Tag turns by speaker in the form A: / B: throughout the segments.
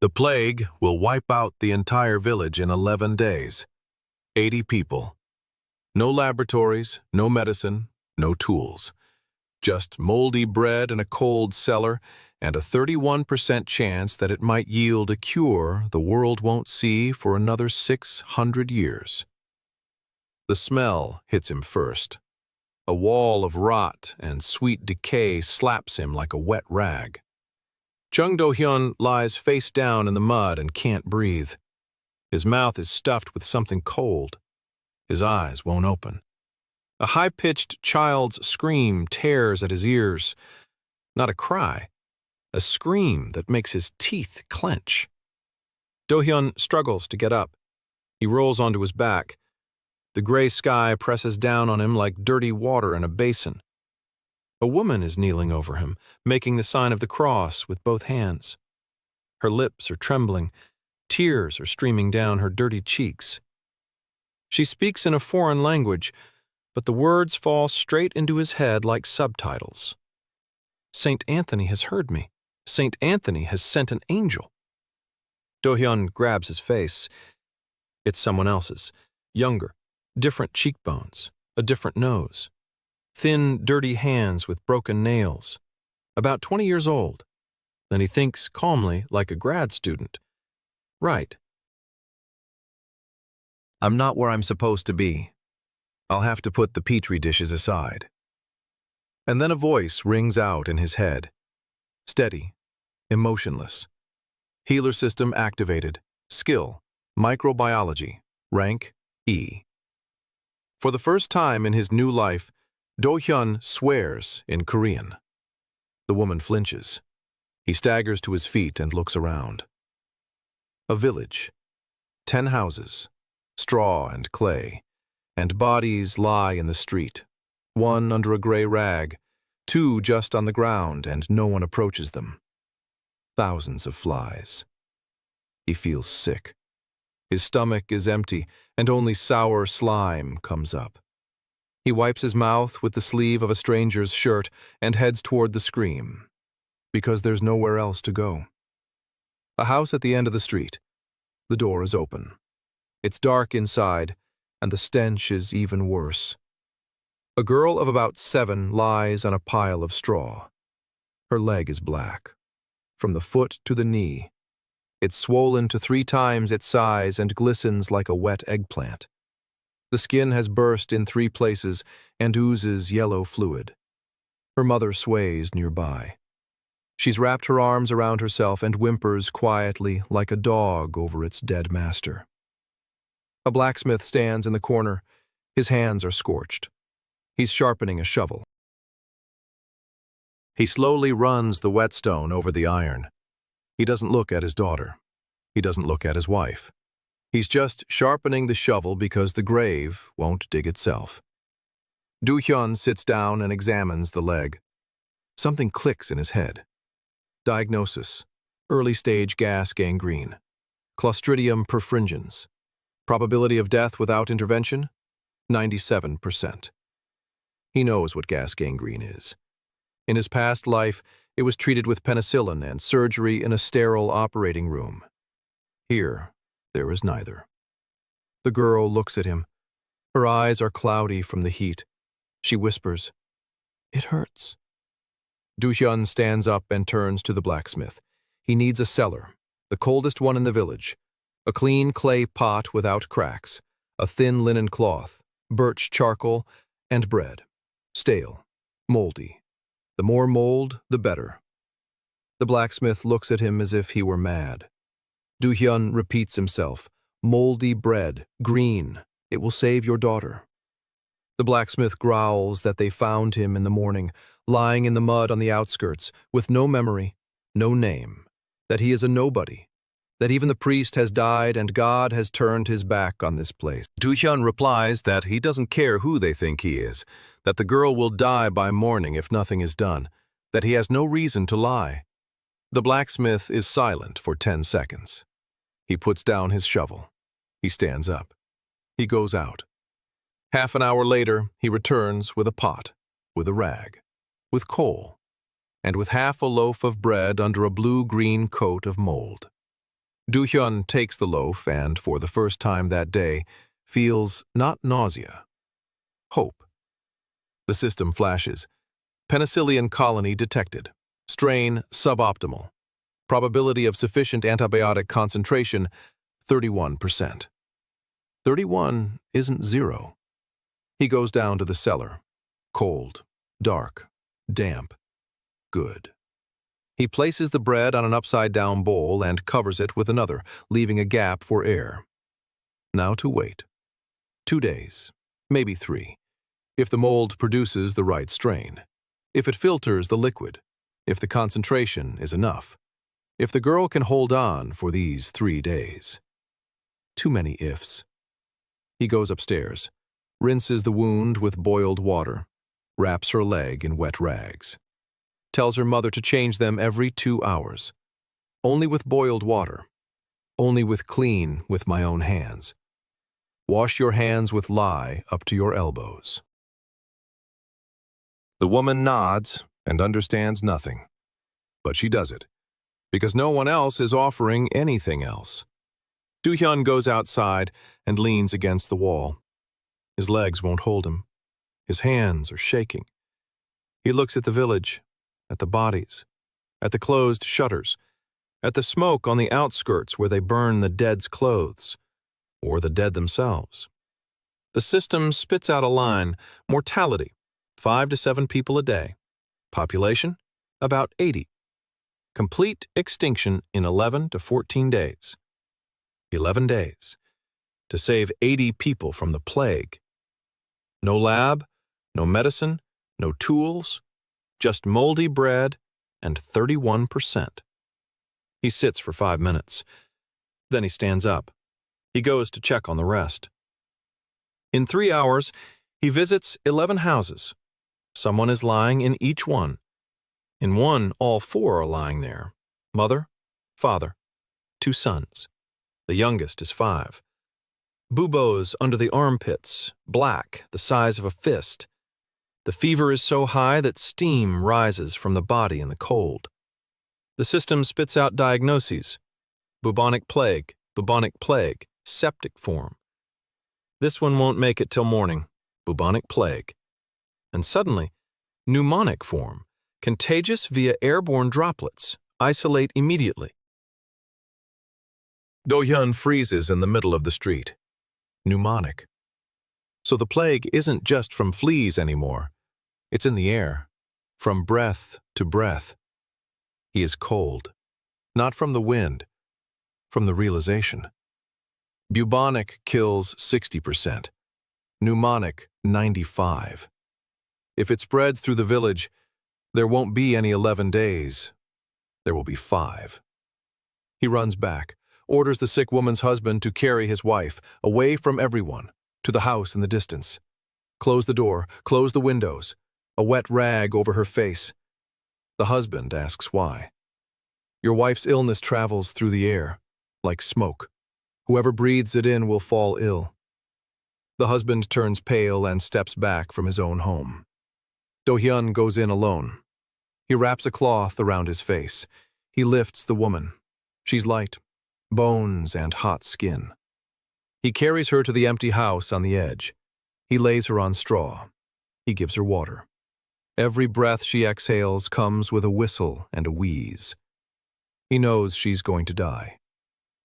A: The plague will wipe out the entire village in 11 days. 80 people. No laboratories, no medicine, no tools. Just moldy bread in a cold cellar and a 31% chance that it might yield a cure the world won't see for another 600 years. The smell hits him first. A wall of rot and sweet decay slaps him like a wet rag. Chung Do-hyun lies face down in the mud and can't breathe. His mouth is stuffed with something cold. His eyes won't open. A high-pitched child's scream tears at his ears. Not a cry, a scream that makes his teeth clench. Do-hyun struggles to get up. He rolls onto his back. The gray sky presses down on him like dirty water in a basin. A woman is kneeling over him, making the sign of the cross with both hands. Her lips are trembling. Tears are streaming down her dirty cheeks. She speaks in a foreign language, but the words fall straight into his head like subtitles. Saint Anthony has heard me. Saint Anthony has sent an angel. Do-hyun grabs his face. It's someone else's, younger, different cheekbones, a different nose. Thin, dirty hands with broken nails. About 20 years old. Then he thinks calmly like a grad student. Right. I'm not where I'm supposed to be. I'll have to put the petri dishes aside. And then a voice rings out in his head. Steady, emotionless. Healer system activated. Skill, microbiology. Rank, E. For the first time in his new life, Do-hyun swears in Korean. The woman flinches. He staggers to his feet and looks around. A village. 10 houses. Straw and clay. And bodies lie in the street. 1 under a gray rag. 2 just on the ground, and no one approaches them. Thousands of flies. He feels sick. His stomach is empty, and only sour slime comes up. He wipes his mouth with the sleeve of a stranger's shirt and heads toward the scream, because there's nowhere else to go. A house at the end of the street. The door is open. It's dark inside, and the stench is even worse. A girl of about 7 lies on a pile of straw. Her leg is black, from the foot to the knee. It's swollen to 3 times its size and glistens like a wet eggplant. The skin has burst in 3 places and oozes yellow fluid. Her mother sways nearby. She's wrapped her arms around herself and whimpers quietly like a dog over its dead master. A blacksmith stands in the corner. His hands are scorched. He's sharpening a shovel. He slowly runs the whetstone over the iron. He doesn't look at his daughter. He doesn't look at his wife. He's just sharpening the shovel because the grave won't dig itself. Do-hyun sits down and examines the leg. Something clicks in his head. Diagnosis: early-stage gas gangrene. Clostridium perfringens. Probability of death without intervention? 97%. He knows what gas gangrene is. In his past life, it was treated with penicillin and surgery in a sterile operating room. Here, there is neither. The girl looks at him. Her eyes are cloudy from the heat. She whispers, "It hurts." Do-hyun stands up and turns to the blacksmith. He needs a cellar, the coldest one in the village, a clean clay pot without cracks, a thin linen cloth, birch charcoal, and bread. Stale, moldy. The more mold, the better. The blacksmith looks at him as if he were mad. Do-hyun repeats himself, "Moldy bread, green. It will save your daughter." The blacksmith growls that they found him in the morning, lying in the mud on the outskirts, with no memory, no name, that he is a nobody, that even the priest has died and God has turned his back on this place. Do-hyun replies that he doesn't care who they think he is, that the girl will die by morning if nothing is done, that he has no reason to lie. The blacksmith is silent for 10 seconds. He puts down his shovel. He stands up. He goes out. Half an hour later, he returns with a pot, with a rag, with coal, and with half a loaf of bread under a blue-green coat of mold. Do-hyun takes the loaf and, for the first time that day, feels not nausea, hope. The system flashes. Penicillium colony detected. Strain suboptimal. Probability of sufficient antibiotic concentration, 31%. 31 isn't zero. He goes down to the cellar. Cold, dark, damp, good. He places the bread on an upside-down bowl and covers it with another, leaving a gap for air. Now to wait. 2 days, maybe 3, if the mold produces the right strain, if it filters the liquid, if the concentration is enough, if the girl can hold on for these 3 days. Too many ifs. He goes upstairs, rinses the wound with boiled water, wraps her leg in wet rags. Tells her mother to change them every 2 hours. Only with boiled water. Only with clean with my own hands. Wash your hands with lye up to your elbows. The woman nods and understands nothing. But she does it, because no one else is offering anything else. Do-hyun goes outside and leans against the wall. His legs won't hold him. His hands are shaking. He looks at the village, at the bodies, at the closed shutters, at the smoke on the outskirts where they burn the dead's clothes, or the dead themselves. The system spits out a line: mortality, 5 to 7 people a day. Population, about 80. Complete extinction in 11 to 14 days. 11 days. To save 80 people from the plague. No lab, no medicine, no tools, just moldy bread and 31%. He sits for 5 minutes. Then he stands up. He goes to check on the rest. In 3 hours, he visits 11 houses. Someone is lying in each one. In one, all 4 are lying there. Mother, father, 2 sons. The youngest is 5. Buboes under the armpits, black, the size of a fist. The fever is so high that steam rises from the body in the cold. The system spits out diagnoses. Bubonic plague, septic form. This one won't make it till morning. Bubonic plague. And suddenly, pneumonic form, contagious via airborne droplets, isolate immediately. Do-hyun freezes in the middle of the street. Pneumonic. So the plague isn't just from fleas anymore. It's in the air, from breath to breath. He is cold, not from the wind, from the realization. Bubonic kills 60%, pneumonic 95%. If it spreads through the village, there won't be any 11 days. There will be 5. He runs back, orders the sick woman's husband to carry his wife away from everyone, to the house in the distance. Close the door, close the windows, a wet rag over her face. The husband asks why. Your wife's illness travels through the air, like smoke. Whoever breathes it in will fall ill. The husband turns pale and steps back from his own home. Do-hyun goes in alone. He wraps a cloth around his face. He lifts the woman. She's light, bones and hot skin. He carries her to the empty house on the edge. He lays her on straw. He gives her water. Every breath she exhales comes with a whistle and a wheeze. He knows she's going to die.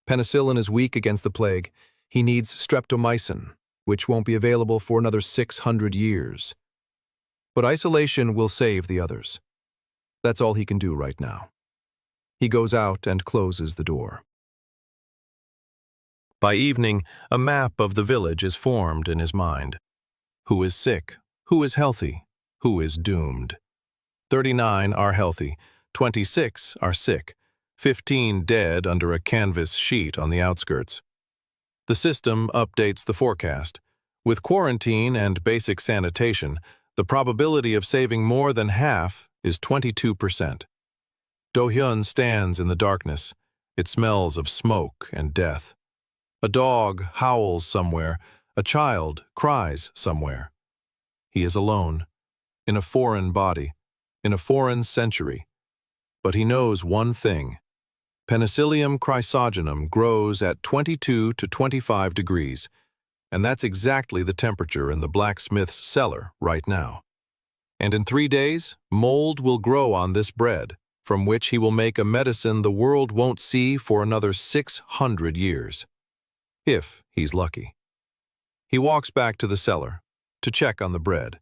A: Penicillin is weak against the plague. He needs streptomycin, which won't be available for another 600 years. But isolation will save the others. That's all he can do right now. He goes out and closes the door. By evening, a map of the village is formed in his mind. Who is sick? Who is healthy? Who is doomed? 39 are healthy, 26 are sick, 15 dead under a canvas sheet on the outskirts. The system updates the forecast. With quarantine and basic sanitation, the probability of saving more than half is 22%. Do-hyun stands in the darkness. It smells of smoke and death. A dog howls somewhere. A child cries somewhere. He is alone, in a foreign body, in a foreign century. But he knows one thing. Penicillium chrysogenum grows at 22 to 25 degrees, and that's exactly the temperature in the blacksmith's cellar right now. And in 3 days, mold will grow on this bread, from which he will make a medicine the world won't see for another 600 years. If he's lucky. He walks back to the cellar to check on the bread,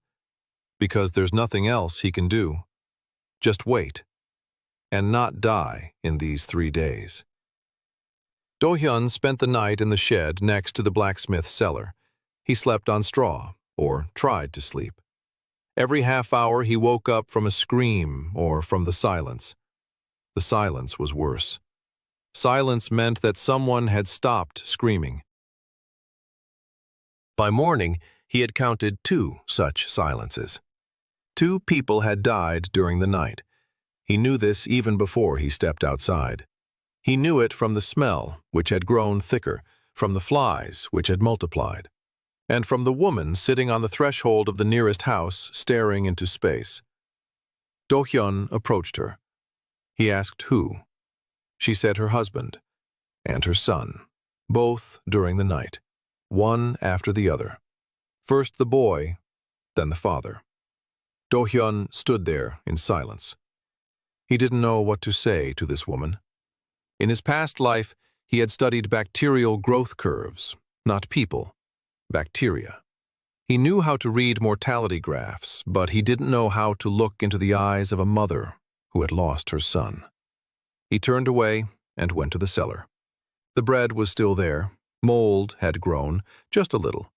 A: because there's nothing else he can do. Just wait, and not die in these 3 days. Do-hyun spent the night in the shed next to the blacksmith's cellar. He slept on straw, or tried to sleep. Every half hour he woke up from a scream or from the silence. The silence was worse. Silence meant that someone had stopped screaming. By morning, he had counted 2 such silences. 2 people had died during the night. He knew this even before he stepped outside. He knew it from the smell, which had grown thicker, from the flies, which had multiplied, and from the woman sitting on the threshold of the nearest house, staring into space. Do-hyun approached her. He asked who. She said her husband and her son, both during the night, one after the other. First the boy, then the father. Do-hyun stood there in silence. He didn't know what to say to this woman. In his past life, he had studied bacterial growth curves, not people. Bacteria. He knew how to read mortality graphs, but he didn't know how to look into the eyes of a mother who had lost her son. He turned away and went to the cellar. The bread was still there. Mold had grown, just a little.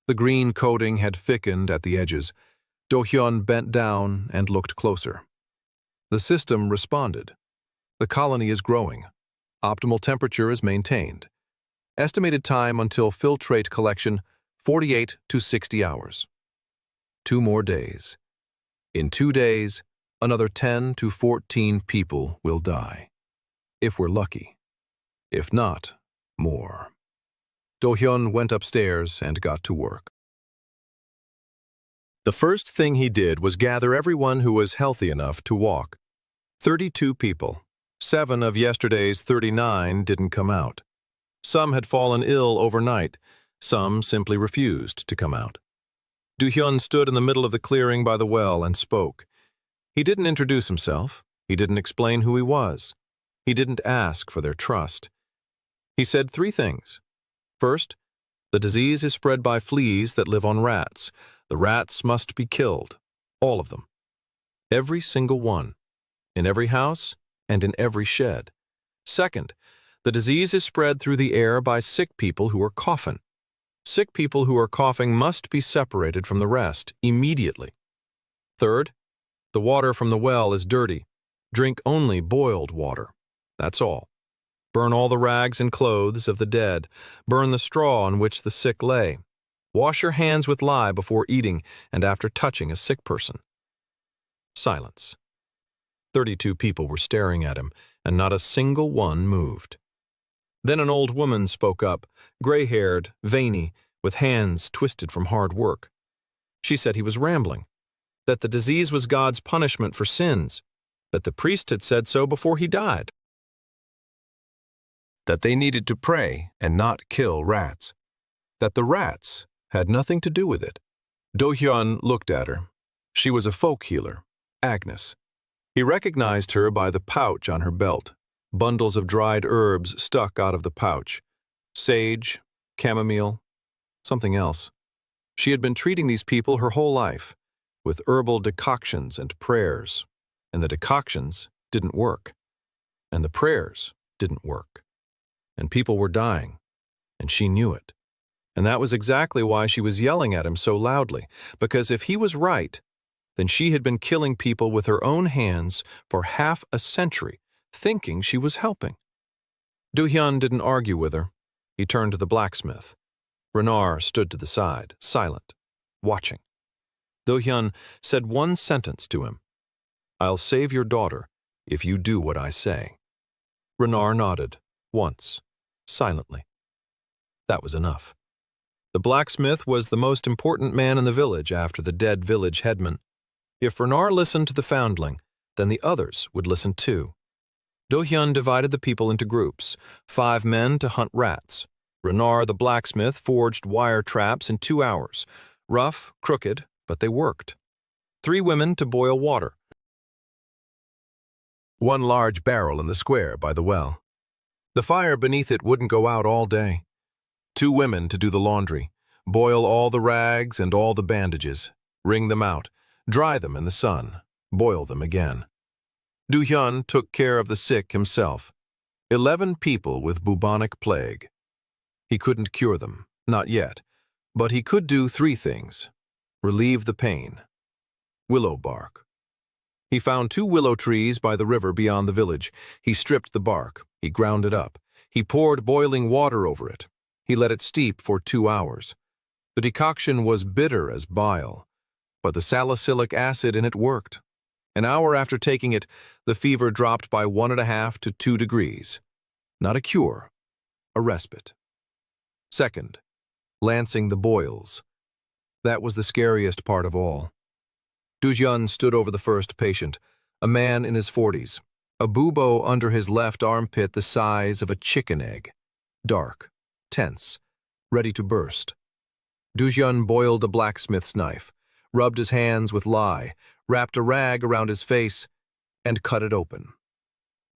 A: The green coating had thickened at the edges. Do-hyun bent down and looked closer. The system responded. The colony is growing. Optimal temperature is maintained. Estimated time until filtrate collection, 48 to 60 hours. 2 more days. In 2 days, another 10 to 14 people will die. If we're lucky. If not, more. Do-hyun went upstairs and got to work. The first thing he did was gather everyone who was healthy enough to walk. 32 people. 7 of yesterday's 39 didn't come out. Some had fallen ill overnight. Some simply refused to come out. Do-hyun stood in the middle of the clearing by the well and spoke. He didn't introduce himself. He didn't explain who he was. He didn't ask for their trust. He said 3 things. First, the disease is spread by fleas that live on rats. The rats must be killed. All of them. Every single one. In every house and in every shed. Second, the disease is spread through the air by sick people who are coughing. Sick people who are coughing must be separated from the rest immediately. Third, the water from the well is dirty. Drink only boiled water. That's all. Burn all the rags and clothes of the dead. Burn the straw on which the sick lay. Wash your hands with lye before eating and after touching a sick person. Silence. 32 people were staring at him, and not a single one moved. Then an old woman spoke up, gray-haired, veiny, with hands twisted from hard work. She said he was rambling, that the disease was God's punishment for sins, that the priest had said so before he died, that they needed to pray and not kill rats, that the rats had nothing to do with it. Do-hyun looked at her. She was a folk healer, Agnes. He recognized her by the pouch on her belt, bundles of dried herbs stuck out of the pouch, sage, chamomile, something else. She had been treating these people her whole life, with herbal decoctions and prayers, and the decoctions didn't work, and the prayers didn't work, and people were dying, and she knew it. And that was exactly why she was yelling at him so loudly, because if he was right, then she had been killing people with her own hands for half a century, thinking she was helping. Do-hyun didn't argue with her. He turned to the blacksmith. Renard stood to the side, silent, watching. Do-hyun said one sentence to him. "I'll save your daughter if you do what I say." Renard nodded, once, silently. That was enough. The blacksmith was the most important man in the village after the dead village headman. If Renard listened to the foundling, then the others would listen too. Do-hyun divided the people into groups, 5 men to hunt rats. Renard the blacksmith forged wire traps in 2 hours. Rough, crooked, but they worked. 3 women to boil water. 1 large barrel in the square by the well. The fire beneath it wouldn't go out all day. 2 women to do the laundry, boil all the rags and all the bandages, wring them out, dry them in the sun, boil them again. Do-hyun took care of the sick himself. 11 people with bubonic plague. He couldn't cure them, not yet, but he could do 3 things. Relieve the pain. Willow bark. He found 2 willow trees by the river beyond the village. He stripped the bark. He ground it up. He poured boiling water over it. He let it steep for 2 hours. The decoction was bitter as bile, but the salicylic acid in it worked. An hour after taking it, the fever dropped by 1.5 to 2 degrees. Not a cure, a respite. Second, lancing the boils. That was the scariest part of all. Do-hyun stood over the first patient, a man in his 40s, a bubo under his left armpit the size of a chicken egg. Dark, tense, ready to burst. Do-hyun boiled a blacksmith's knife, rubbed his hands with lye, wrapped a rag around his face, and cut it open.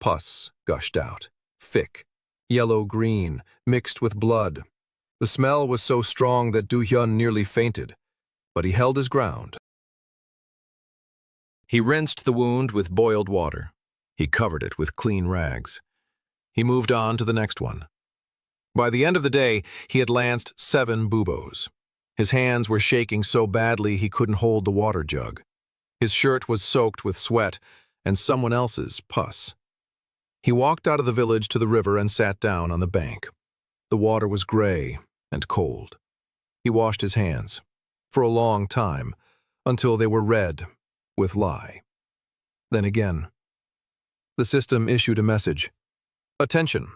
A: Pus gushed out, thick, yellow-green, mixed with blood. The smell was so strong that Do-hyun nearly fainted, but he held his ground. He rinsed the wound with boiled water. He covered it with clean rags. He moved on to the next one. By the end of the day, he had lanced 7 buboes. His hands were shaking so badly he couldn't hold the water jug. His shirt was soaked with sweat and someone else's pus. He walked out of the village to the river and sat down on the bank. The water was gray and cold. He washed his hands, for a long time, until they were red with lye. Then again. The system issued a message. Attention!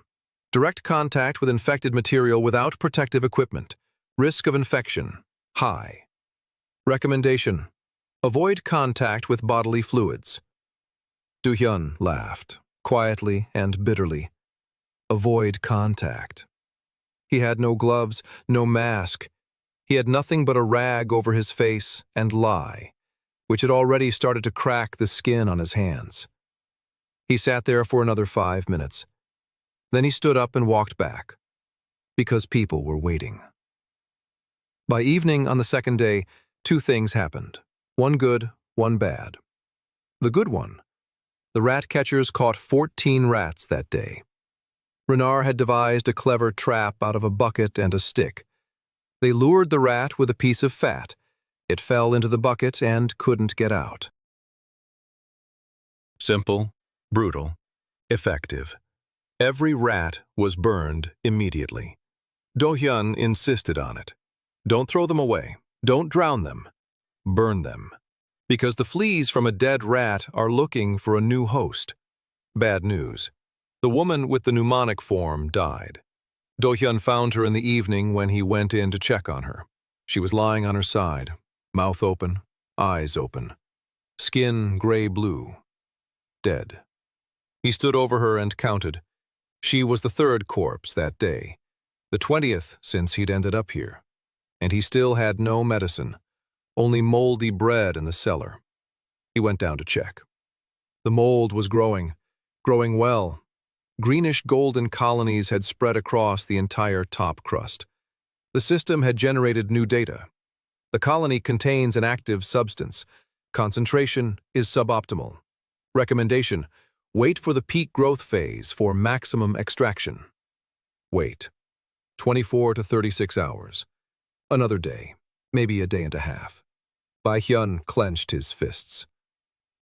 A: Direct contact with infected material without protective equipment. Risk of infection high. Recommendation: avoid contact with bodily fluids. Do-hyun laughed, quietly and bitterly. Avoid contact. He had no gloves, no mask. He had nothing but a rag over his face and lye, which had already started to crack the skin on his hands. He sat there for another 5 minutes. Then he stood up and walked back, because people were waiting. By evening on the second day, 2 things happened. One good, one bad. The good one: the rat catchers caught 14 rats that day. Renard had devised a clever trap out of a bucket and a stick. They lured the rat with a piece of fat. It fell into the bucket and couldn't get out. Simple, brutal, effective. Every rat was burned immediately. Do-hyun insisted on it. Don't throw them away. Don't drown them. Burn them. Because the fleas from a dead rat are looking for a new host. Bad news. The woman with the pneumonic form died. Do-hyun found her in the evening when he went in to check on her. She was lying on her side, mouth open, eyes open, skin gray-blue, dead. He stood over her and counted. She was the 3rd corpse that day, the 20th since he'd ended up here. And he still had no medicine, only moldy bread in the cellar. He went down to check. The mold was growing well. Greenish-golden colonies had spread across the entire top crust. The system had generated new data. The colony contains an active substance. Concentration is suboptimal. Recommendation: wait for the peak growth phase for maximum extraction. Wait. 24 to 36 hours. Another day, maybe a day and a half. Bai-hyun clenched his fists.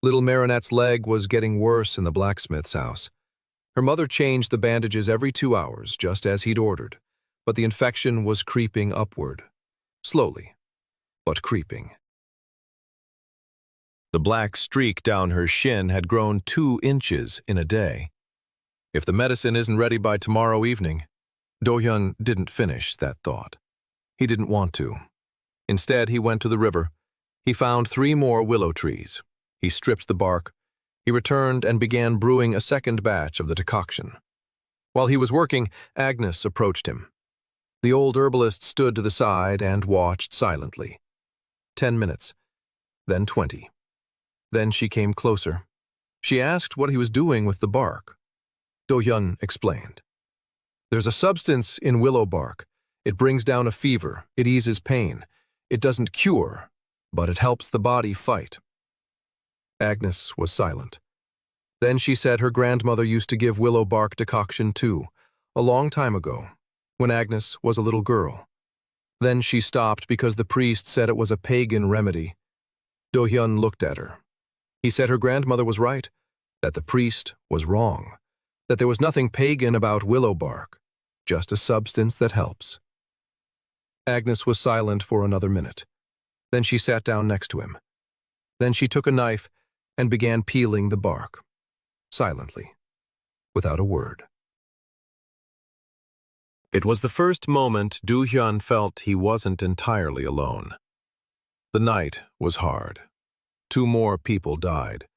A: Little Marinette's leg was getting worse in the blacksmith's house. Her mother changed the bandages every 2 hours, just as he'd ordered, but the infection was creeping upward. Slowly, but creeping. The black streak down her shin had grown 2 inches in a day. If the medicine isn't ready by tomorrow evening, Do-hyun didn't finish that thought. He didn't want to. Instead, he went to the river. He found 3 more willow trees. He stripped the bark. He returned and began brewing a second batch of the decoction. While he was working, Agnes approached him. The old herbalist stood to the side and watched silently. 10 minutes, then 20. Then she came closer. She asked what he was doing with the bark. Do-hyun explained. There's a substance in willow bark. It brings down a fever, it eases pain. It doesn't cure, but it helps the body fight. Agnes was silent. Then she said her grandmother used to give willow bark decoction too, a long time ago, when Agnes was a little girl. Then she stopped because the priest said it was a pagan remedy. Do-hyun looked at her. He said her grandmother was right, that the priest was wrong, that there was nothing pagan about willow bark, just a substance that helps. Agnes was silent for another minute. Then she sat down next to him. Then she took a knife and began peeling the bark, silently, without a word. It was the first moment Do-hyun felt he wasn't entirely alone. The night was hard. 2 more people died.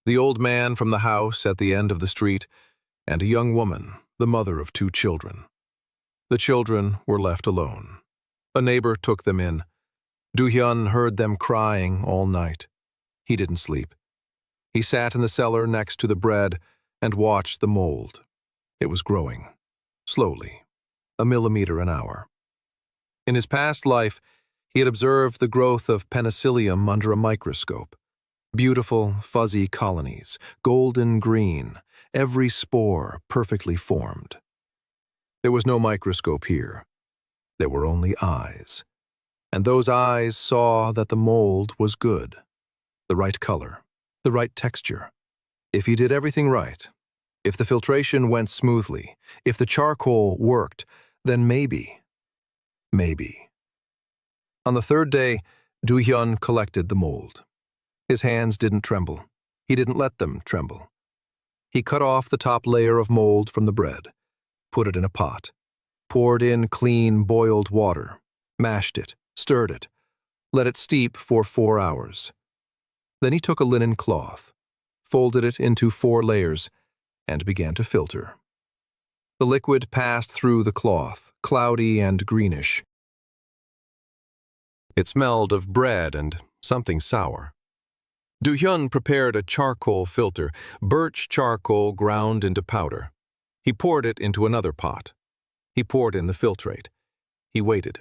A: The old man from the house at the end of the street, and a young woman, the mother of 2 children. The children were left alone. A neighbor took them in. Do-hyun heard them crying all night. He didn't sleep. He sat in the cellar next to the bread and watched the mold. It was growing, slowly, a millimeter an hour. In his past life, he had observed the growth of penicillium under a microscope. Beautiful, fuzzy colonies, golden green, every spore perfectly formed. There was no microscope here. There were only eyes. And those eyes saw that the mold was good. The right color, the right texture. If he did everything right, if the filtration went smoothly, if the charcoal worked, then maybe. On the 3rd day, Do-hyun collected the mold. His hands didn't tremble. He didn't let them tremble. He cut off the top layer of mold from the bread, put it in a pot, poured in clean boiled water, mashed it, stirred it, let it steep for 4 hours. Then he took a linen cloth, folded it into 4 layers, and began to filter. The liquid passed through the cloth, cloudy and greenish. It smelled of bread and something sour. Do-hyun prepared a charcoal filter, birch charcoal ground into powder. He poured it into another pot. He poured in the filtrate. He waited.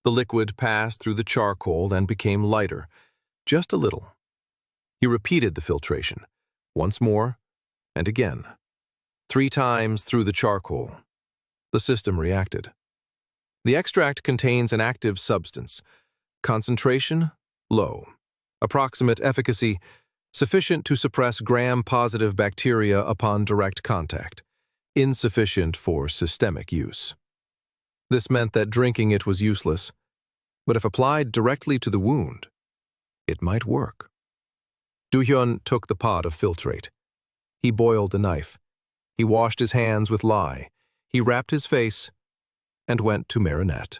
A: The liquid passed through the charcoal and became lighter, just a little. He repeated the filtration, once more and again. 3 times through the charcoal. The system reacted. The extract contains an active substance. Concentration, low. Approximate efficacy, sufficient to suppress gram-positive bacteria upon direct contact. Insufficient for systemic use. This meant that drinking it was useless, but if applied directly to the wound, it might work. Do-hyun took the pot of filtrate. He boiled the knife. He washed his hands with lye. He wrapped his face and went to Marinette.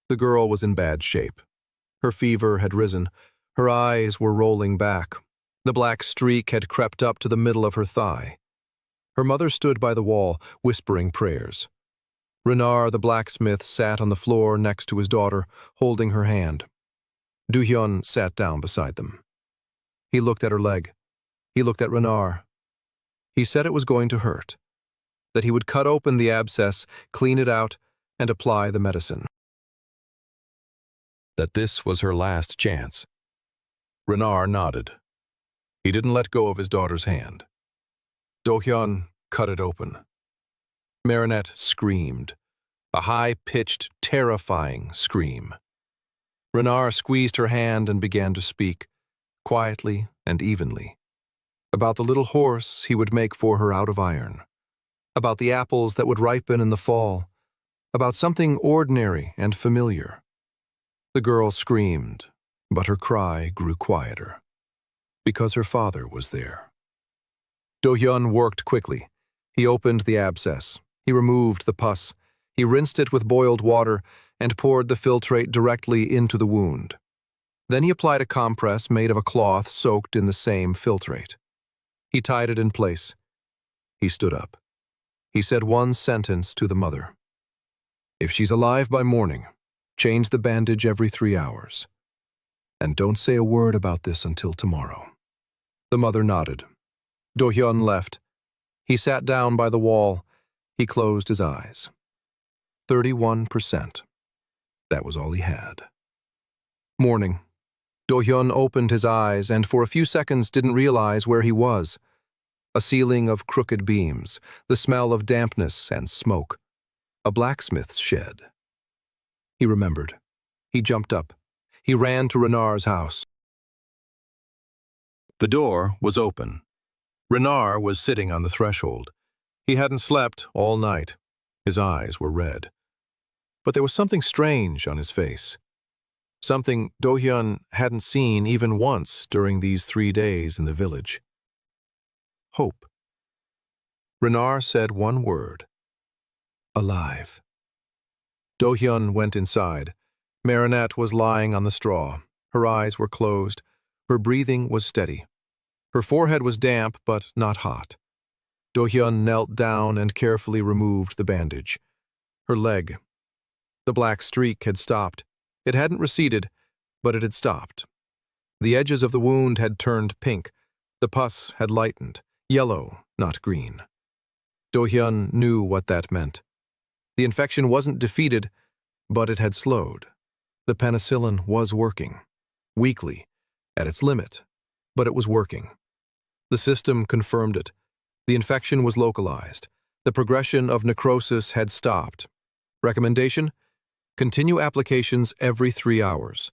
A: The girl was in bad shape. Her fever had risen. Her eyes were rolling back. The black streak had crept up to the middle of her thigh. Her mother stood by the wall, whispering prayers. Renard, the blacksmith, sat on the floor next to his daughter, holding her hand. Do-hyun sat down beside them. He looked at her leg. He looked at Renard. He said it was going to hurt, that he would cut open the abscess, clean it out, and apply the medicine. That this was her last chance. Renard nodded. He didn't let go of his daughter's hand. Do-hyun cut it open. Marinette screamed, a high-pitched, terrifying scream. Renard squeezed her hand and began to speak, quietly and evenly, about the little horse he would make for her out of iron, about the apples that would ripen in the fall, about something ordinary and familiar. The girl screamed, but her cry grew quieter, because her father was there. Do-hyun worked quickly. He opened the abscess. He removed the pus. He rinsed it with boiled water and poured the filtrate directly into the wound. Then he applied a compress made of a cloth soaked in the same filtrate. He tied it in place. He stood up. He said one sentence to the mother. "If she's alive by morning, change the bandage every 3 hours. And don't say a word about this until tomorrow." The mother nodded. Do-hyun left. He sat down by the wall. He closed his eyes. 31%. That was all he had. Morning. Do-hyun opened his eyes and for a few seconds didn't realize where he was. A ceiling of crooked beams, the smell of dampness and smoke. A blacksmith's shed. He remembered. He jumped up. He ran to Renard's house. The door was open. Renard was sitting on the threshold. He hadn't slept all night. His eyes were red. But there was something strange on his face. Something Do-hyun hadn't seen even once during these 3 days in the village. Hope. Renard said one word. Alive. Do-hyun went inside. Marinette was lying on the straw. Her eyes were closed. Her breathing was steady. Her forehead was damp but not hot. Do-hyun knelt down and carefully removed the bandage. Her leg. The black streak had stopped. It hadn't receded, but it had stopped. The edges of the wound had turned pink. The pus had lightened. Yellow, not green. Do-hyun knew what that meant. The infection wasn't defeated, but it had slowed. The penicillin was working. Weakly, at its limit, but it was working. The system confirmed it. The infection was localized. The progression of necrosis had stopped. Recommendation? Continue applications every 3 hours.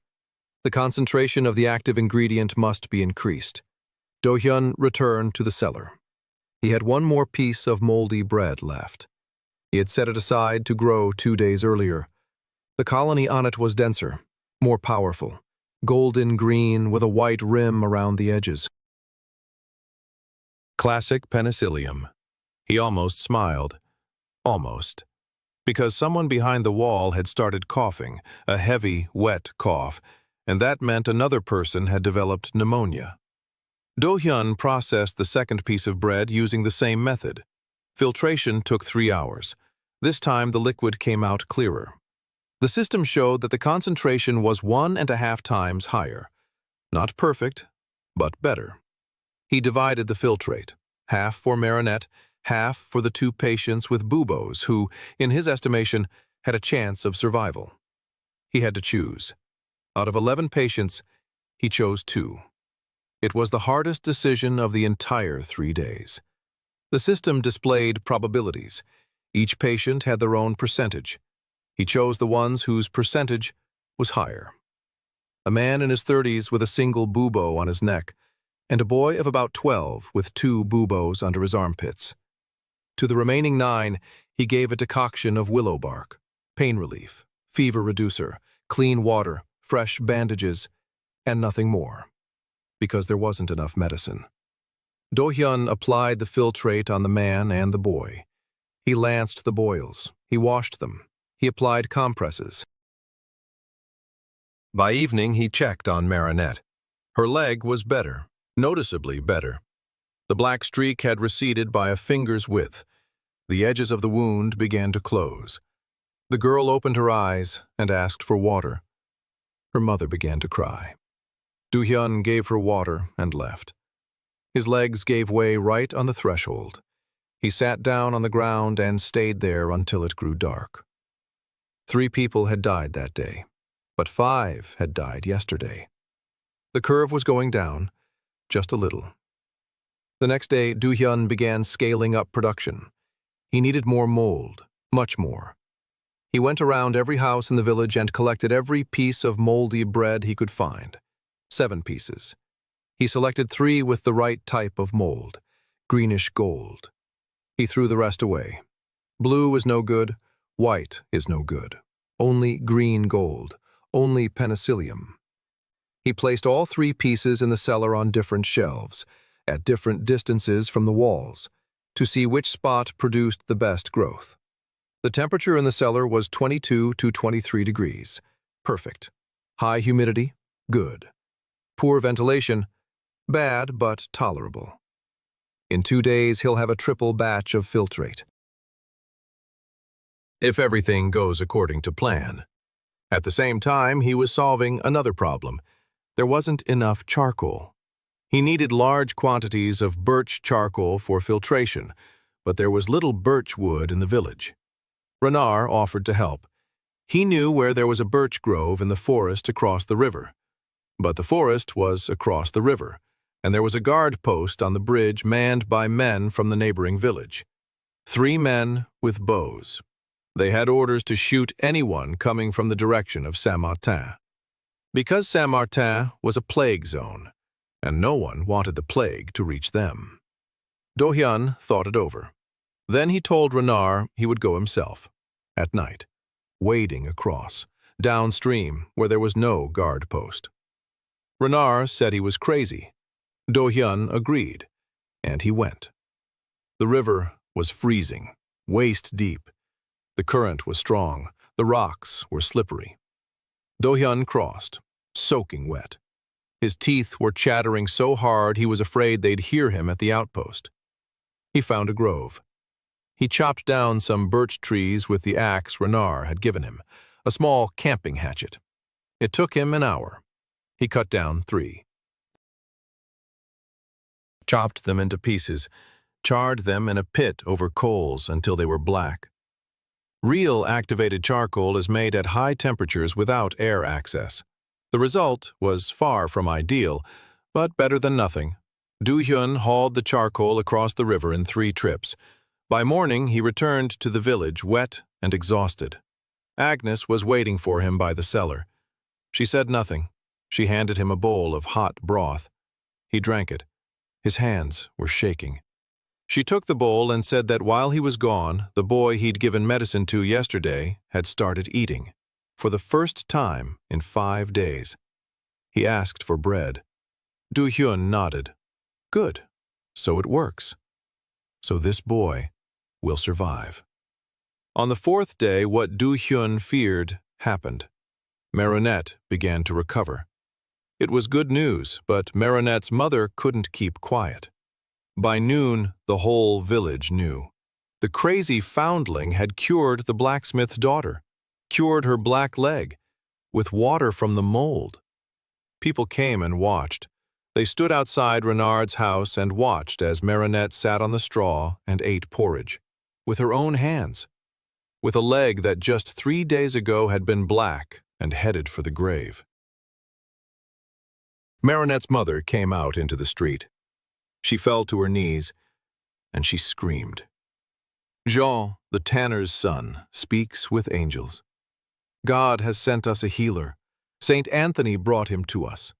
A: The concentration of the active ingredient must be increased. Do-hyun returned to the cellar. He had one more piece of moldy bread left. He had set it aside to grow 2 days earlier. The colony on it was denser, more powerful, golden green with a white rim around the edges. Classic penicillium. He almost smiled. Almost. Because someone behind the wall had started coughing, a heavy, wet cough, and that meant another person had developed pneumonia. Do-hyun processed the second piece of bread using the same method. Filtration took 3 hours. This time the liquid came out clearer. The system showed that the concentration was 1.5 times higher. Not perfect, but better. He divided the filtrate, half for Marinette, half for the 2 patients with buboes who, in his estimation, had a chance of survival. He had to choose. Out of 11 patients, he chose 2. It was the hardest decision of the entire 3 days. The system displayed probabilities. Each patient had their own percentage. He chose the ones whose percentage was higher. A man in his 30s with a single bubo on his neck, and a boy of about 12 with 2 buboes under his armpits. To the remaining 9, he gave a decoction of willow bark, pain relief, fever reducer, clean water, fresh bandages, and nothing more, because there wasn't enough medicine. Do-hyun applied the filtrate on the man and the boy. He lanced the boils. He washed them. He applied compresses. By evening, he checked on Marinette. Her leg was better, noticeably better. The black streak had receded by a finger's width. The edges of the wound began to close. The girl opened her eyes and asked for water. Her mother began to cry. Do-hyun gave her water and left. His legs gave way right on the threshold. He sat down on the ground and stayed there until it grew dark. 3 people had died that day, but 5 had died yesterday. The curve was going down, just a little. The next day, Do-hyun began scaling up production. He needed more mold, much more. He went around every house in the village and collected every piece of moldy bread he could find. 7 pieces. He selected 3 with the right type of mold, greenish gold. He threw the rest away. Blue is no good, white is no good. Only green gold, only penicillium. He placed all 3 pieces in the cellar on different shelves, at different distances from the walls, to see which spot produced the best growth. The temperature in the cellar was 22 to 23 degrees. Perfect. High humidity? Good. Poor ventilation? Bad, but tolerable. In 2 days, he'll have a triple batch of filtrate. If everything goes according to plan. At the same time, he was solving another problem. There wasn't enough charcoal. He needed large quantities of birch charcoal for filtration, but there was little birch wood in the village. Renard offered to help. He knew where there was a birch grove in the forest across the river. But the forest was across the river, and there was a guard post on the bridge manned by men from the neighboring village. 3 men with bows. They had orders to shoot anyone coming from the direction of Saint-Martin. Because Saint-Martin was a plague zone, and no one wanted the plague to reach them. Do-hyun thought it over. Then he told Renard he would go himself, at night, wading across, downstream where there was no guard post. Renard said he was crazy. Do-hyun agreed, and he went. The river was freezing, waist deep. The current was strong, the rocks were slippery. Do-hyun crossed, soaking wet. His teeth were chattering so hard he was afraid they'd hear him at the outpost. He found a grove. He chopped down some birch trees with the axe Renard had given him, a small camping hatchet. It took him an hour. He cut down 3. Chopped them into pieces, charred them in a pit over coals until they were black. Real activated charcoal is made at high temperatures without air access. The result was far from ideal, but better than nothing. Do-hyun hauled the charcoal across the river in 3 trips. By morning, he returned to the village wet and exhausted. Agnes was waiting for him by the cellar. She said nothing. She handed him a bowl of hot broth. He drank it. His hands were shaking. She took the bowl and said that while he was gone, the boy he'd given medicine to yesterday had started eating, for the first time in 5 days. He asked for bread. Do-hyun nodded. Good. So it works. So this boy will survive. On the 4th day, what Do-hyun feared happened. Marinette began to recover. It was good news, but Marinette's mother couldn't keep quiet. By noon, the whole village knew. The crazy foundling had cured the blacksmith's daughter, cured her black leg, with water from the mold. People came and watched. They stood outside Renard's house and watched as Marinette sat on the straw and ate porridge, with her own hands, with a leg that just 3 days ago had been black and headed for the grave. Marinette's mother came out into the street. She fell to her knees, and she screamed. Jean, the tanner's son, speaks with angels. God has sent us a healer. Saint Anthony brought him to us.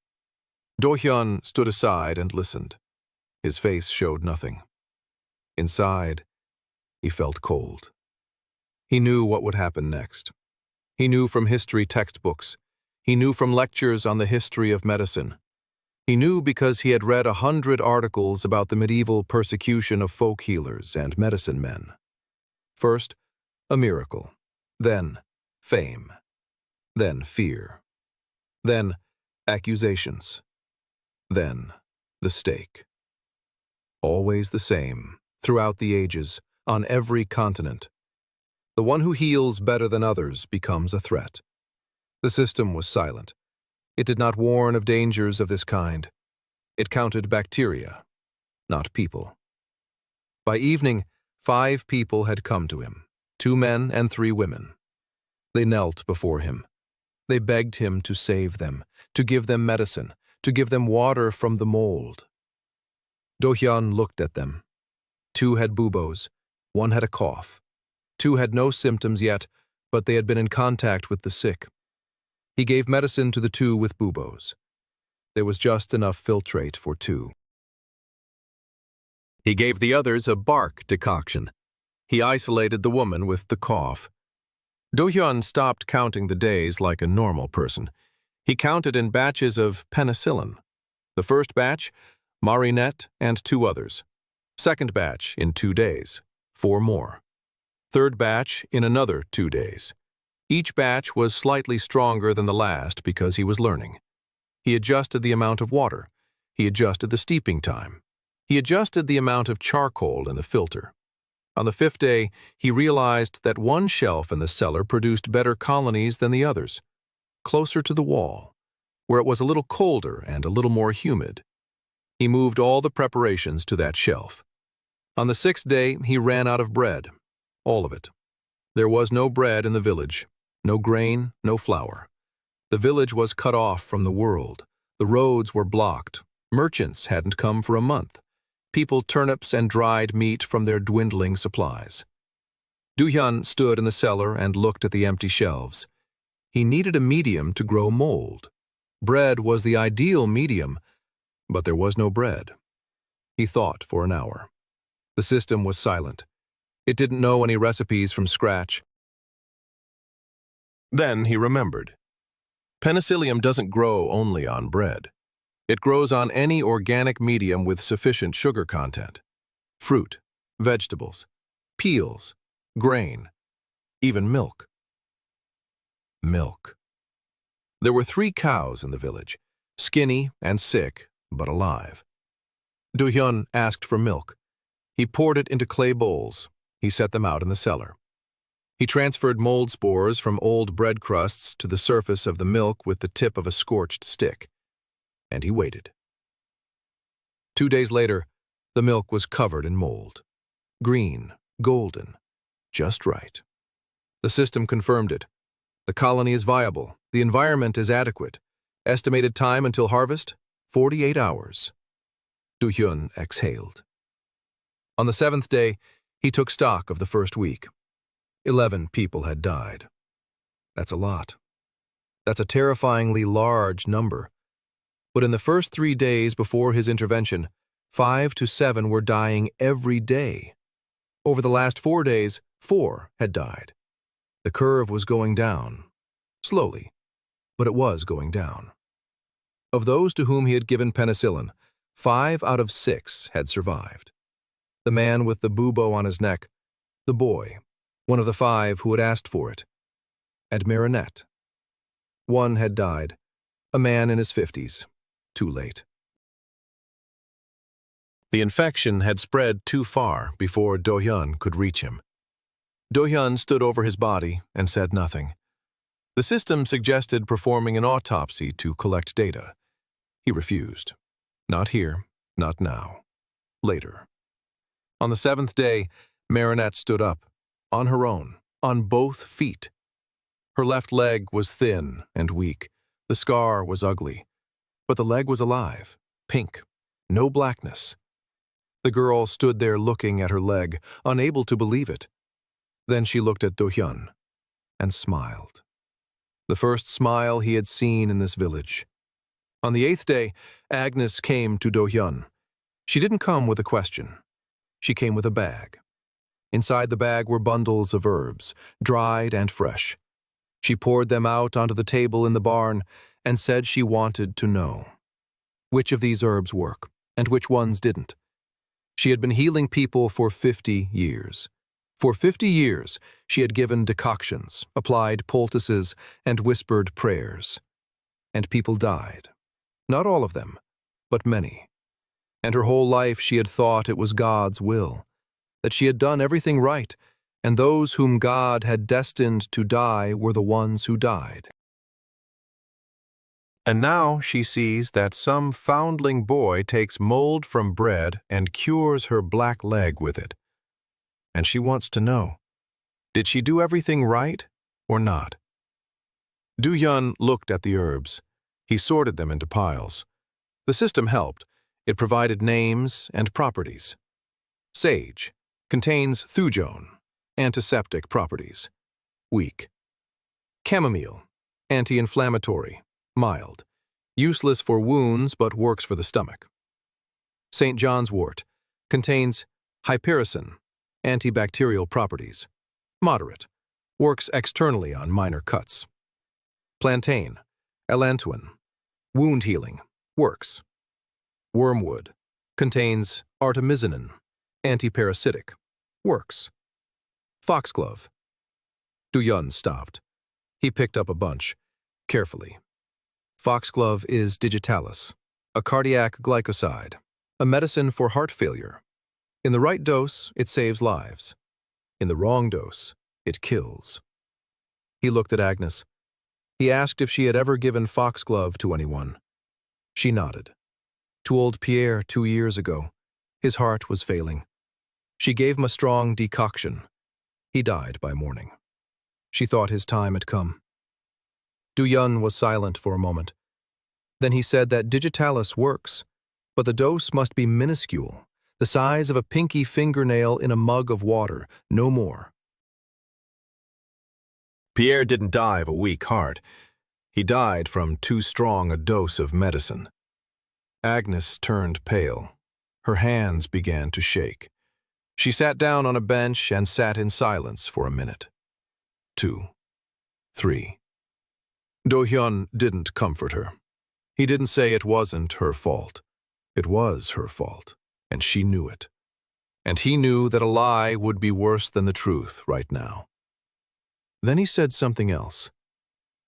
A: Do-hyun stood aside and listened. His face showed nothing. Inside, he felt cold. He knew what would happen next. He knew from history textbooks. He knew from lectures on the history of medicine. He knew because he had read 100 articles about the medieval persecution of folk healers and medicine men. First, a miracle. Then, fame. Then, fear. Then, accusations. Then, the stake. Always the same, throughout the ages, on every continent. The one who heals better than others becomes a threat. The system was silent. It did not warn of dangers of this kind. It counted bacteria, not people. By evening, 5 people had come to him, 2 men and 3 women. They knelt before him. They begged him to save them, to give them medicine, to give them water from the mold. Do-hyun looked at them. 2 had buboes, 1 had a cough. 2 had no symptoms yet, but they had been in contact with the sick. He gave medicine to the 2 with buboes. There was just enough filtrate for 2. He gave the others a bark decoction. He isolated the woman with the cough. Do-hyun stopped counting the days like a normal person. He counted in batches of penicillin. The first batch, Marinette and 2 others. Second batch in 2 days, 4 more. Third batch in another 2 days. Each batch was slightly stronger than the last because he was learning. He adjusted the amount of water. He adjusted the steeping time. He adjusted the amount of charcoal in the filter. On the 5th day, he realized that one shelf in the cellar produced better colonies than the others, closer to the wall, where it was a little colder and a little more humid. He moved all the preparations to that shelf. On the 6th day, he ran out of bread, all of it. There was no bread in the village, no grain, no flour. The village was cut off from the world. The roads were blocked. Merchants hadn't come for a month. People turnips and dried meat from their dwindling supplies. Do-hyun stood in the cellar and looked at the empty shelves. He needed a medium to grow mold. Bread was the ideal medium, but there was no bread. He thought for an hour. The system was silent. It didn't know any recipes from scratch. Then he remembered. Penicillium doesn't grow only on bread. It grows on any organic medium with sufficient sugar content. Fruit, vegetables, peels, grain, even milk. Milk. There were 3 cows in the village, skinny and sick, but alive. Do-hyun asked for milk. He poured it into clay bowls. He set them out in the cellar. He transferred mold spores from old bread crusts to the surface of the milk with the tip of a scorched stick. And he waited. 2 days later, the milk was covered in mold. Green, golden, just right. The system confirmed it. The colony is viable. The environment is adequate. Estimated time until harvest, 48 hours. Do-hyun exhaled. On the 7th day, he took stock of the first week. 11 people had died. That's a lot. That's a terrifyingly large number. But in the first 3 days before his intervention, 5 to 7 were dying every day. Over the last 4 days, 4 had died. The curve was going down. Slowly, but it was going down. Of those to whom he had given penicillin, 5 out of 6 had survived. The man with the bubo on his neck, the boy, one of the 5 who had asked for it, and Marinette. 1 had died, a man in his 50s, too late. The infection had spread too far before Do-hyun could reach him. Do-hyun stood over his body and said nothing. The system suggested performing an autopsy to collect data. He refused. Not here, not now. Later. On the 7th day, Marinette stood up, on her own, on both feet. Her left leg was thin and weak. The scar was ugly. But the leg was alive, pink, no blackness. The girl stood there looking at her leg, unable to believe it. Then she looked at Do-hyun and smiled. The first smile he had seen in this village. On the 8th day, Agnes came to Do-hyun. She didn't come with a question. She came with a bag. Inside the bag were bundles of herbs, dried and fresh. She poured them out onto the table in the barn and said she wanted to know which of these herbs work and which ones didn't. She had been healing people for 50 years. For 50 years, she had given decoctions, applied poultices, and whispered prayers. And people died. Not all of them, but many. And her whole life she had thought it was God's will, that she had done everything right, and those whom God had destined to die were the ones who died. And now she sees that some foundling boy takes mold from bread and cures her black leg with it. And she wants to know, did she do everything right or not? Do-hyun looked at the herbs. He sorted them into piles. The system helped. It provided names and properties. Sage contains thujone, antiseptic properties, weak. Chamomile, anti-inflammatory, mild, useless for wounds but works for the stomach. St. John's wort contains hypericin, antibacterial properties, moderate, works externally on minor cuts. Plantain, allantoin, wound healing, works. Wormwood contains artemisinin, antiparasitic, works. Foxglove. Do-hyun stopped. He picked up a bunch, carefully. Foxglove is digitalis, a cardiac glycoside, A medicine for heart failure. In the right dose, it saves lives. In the wrong dose, it kills. He looked at Agnes. He asked if she had ever given foxglove to anyone. She nodded. To old Pierre 2 years ago. His heart was failing. She gave him a strong decoction. He died by morning. She thought his time had come. Du-Yun was silent for a moment. Then he said that digitalis works, but the dose must be minuscule, the size of a pinky fingernail in a mug of water, no more.
B: Pierre didn't die of a weak heart. He died from too strong a dose of medicine.
A: Agnes turned pale. Her hands began to shake. She sat down on a bench and sat in silence for a minute. 2, 3. Do-Hyun didn't comfort her. He didn't say it wasn't her fault. It was her fault, and she knew it. And he knew that a lie would be worse than the truth right now. Then he said something else.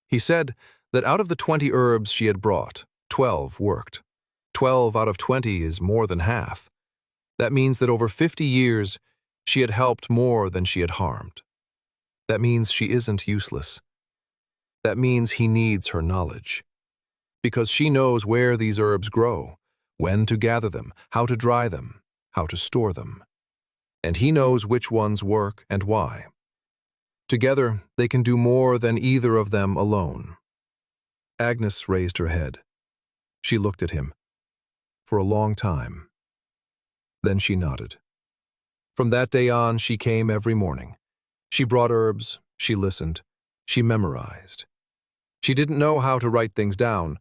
A: He said that out of the 20 herbs she had brought, 12 worked. 12 out of 20 is more than half. That means that over 50 years, she had helped more than she had harmed. That means she isn't useless. That means he needs her knowledge. Because she knows where these herbs grow, when to gather them, how to dry them, how to store them. And he knows which ones work and why. Together, they can do more than either of them alone. Agnes raised her head. She looked at him. For a long time. Then she nodded. From that day on, she came every morning. She brought herbs, she listened, she memorized. She didn't know how to write things down,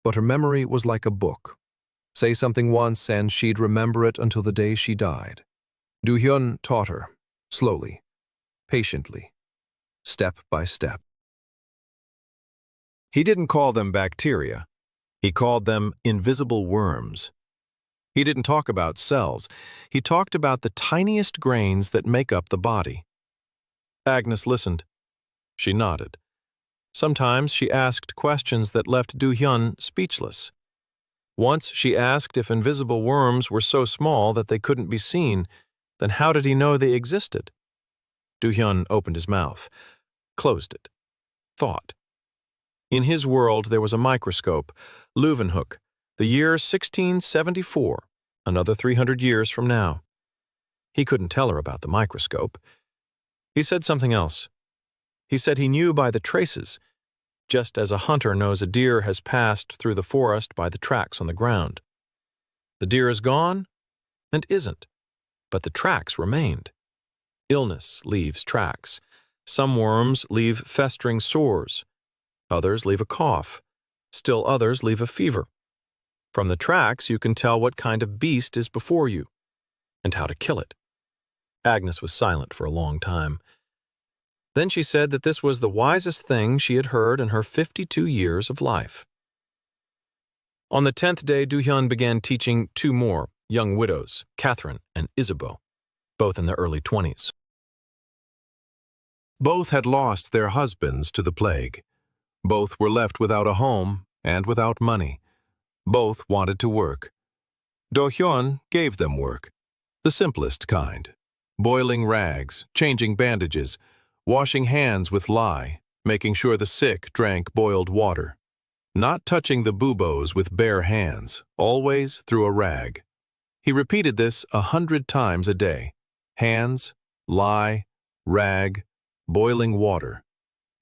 A: but her memory was like a book. Say something once and she'd remember it until the day she died. Du-Hyun taught her, slowly, patiently, step by step.
B: He didn't call them bacteria. He called them invisible worms. He didn't talk about cells. He talked about the tiniest grains that make up the body. Agnes listened. She nodded. Sometimes she asked questions that left Du-Hyun speechless. Once she asked if invisible worms were so small that they couldn't be seen, then how did he know they existed? Du-Hyun opened his mouth, closed it, thought. In his world there was a microscope, Leeuwenhoek, the year 1674, another 300 years from now. He couldn't tell her about the microscope. He said something else. He said he knew by the traces, just as a hunter knows a deer has passed through the forest by the tracks on the ground. The deer is gone and isn't, but the tracks remained. Illness leaves tracks. Some worms leave festering sores. Others leave a cough. Still others leave a fever. From the tracks, you can tell what kind of beast is before you and how to kill it. Agnes was silent for a long time. Then she said that this was the wisest thing she had heard in her 52 years of life. On the 10th day, Du-Hyun began teaching 2 more young widows, Catherine and Isabeau, both in their early 20s.
A: Both had lost their husbands to the plague. Both were left without a home and without money. Both wanted to work. Do-Hyun gave them work, the simplest kind. Boiling rags, changing bandages, washing hands with lye, making sure the sick drank boiled water. Not touching the buboes with bare hands, always through a rag. He repeated this 100 times a day. Hands, lye, rag, boiling water.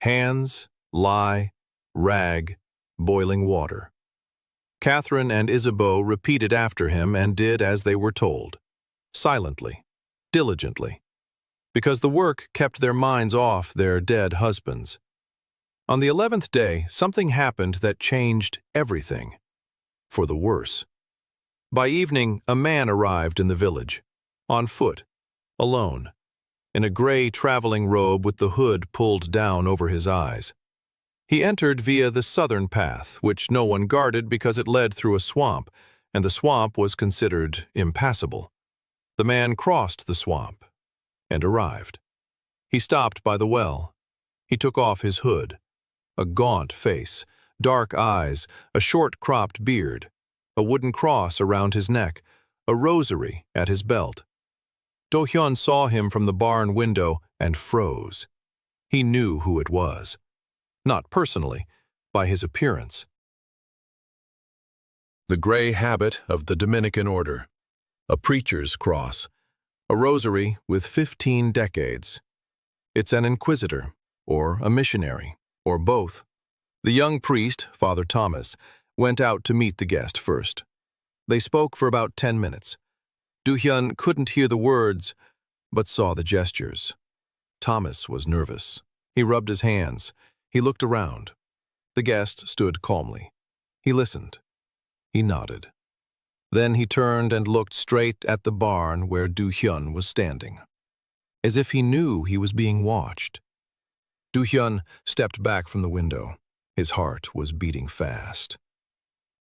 A: Hands, lye, rag, boiling water. Catherine and Isabeau repeated after him and did as they were told, silently, diligently, because the work kept their minds off their dead husbands. On the 11th day, something happened that changed everything, for the worse. By evening, a man arrived in the village, on foot, alone, in a gray traveling robe with the hood pulled down over his eyes. He entered via the southern path, which no one guarded because it led through a swamp, and the swamp was considered impassable. The man crossed the swamp and arrived. He stopped by the well. He took off his hood. A gaunt face, dark eyes, a short-cropped beard, a wooden cross around his neck, a rosary at his belt. Do-hyun saw him from the barn window and froze. He knew who it was. Not personally, by his appearance. The gray habit of the Dominican order. A preacher's cross. A rosary with 15 decades. It's an inquisitor, or a missionary, or both. The young priest, Father Thomas, went out to meet the guest first. They spoke for about 10 minutes. Do-hyun couldn't hear the words, but saw the gestures. Thomas was nervous. He rubbed his hands. He looked around. The guest stood calmly. He listened. He nodded. Then he turned and looked straight at the barn where Do-hyun was standing, as if he knew he was being watched. Do-hyun stepped back from the window. His heart was beating fast.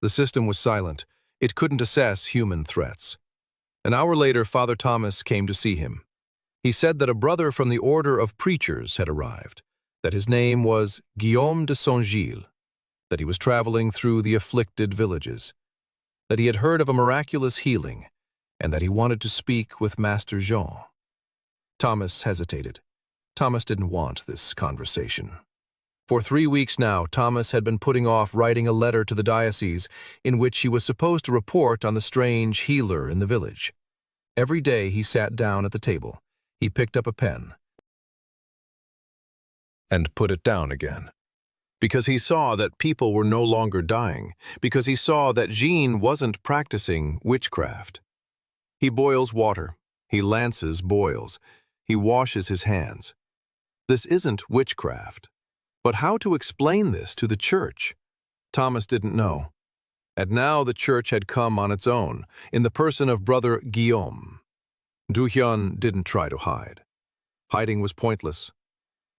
A: The system was silent. It couldn't assess human threats. An hour later, Father Thomas came to see him. He said that a brother from the Order of Preachers had arrived, that his name was Guillaume de Saint-Gilles, that he was traveling through the afflicted villages, that he had heard of a miraculous healing, and that he wanted to speak with Master Jean. Thomas hesitated. Thomas didn't want this conversation. For 3 weeks now, Thomas had been putting off writing a letter to the diocese in which he was supposed to report on the strange healer in the village. Every day he sat down at the table. He picked up a pen and put it down again. Because he saw that people were no longer dying, because he saw that Jean wasn't practicing witchcraft. He boils water, he lances boils, he washes his hands. This isn't witchcraft. But how to explain this to the church? Thomas didn't know. And now the church had come on its own, in the person of Brother Guillaume. Do-hyun didn't try to hide. Hiding was pointless.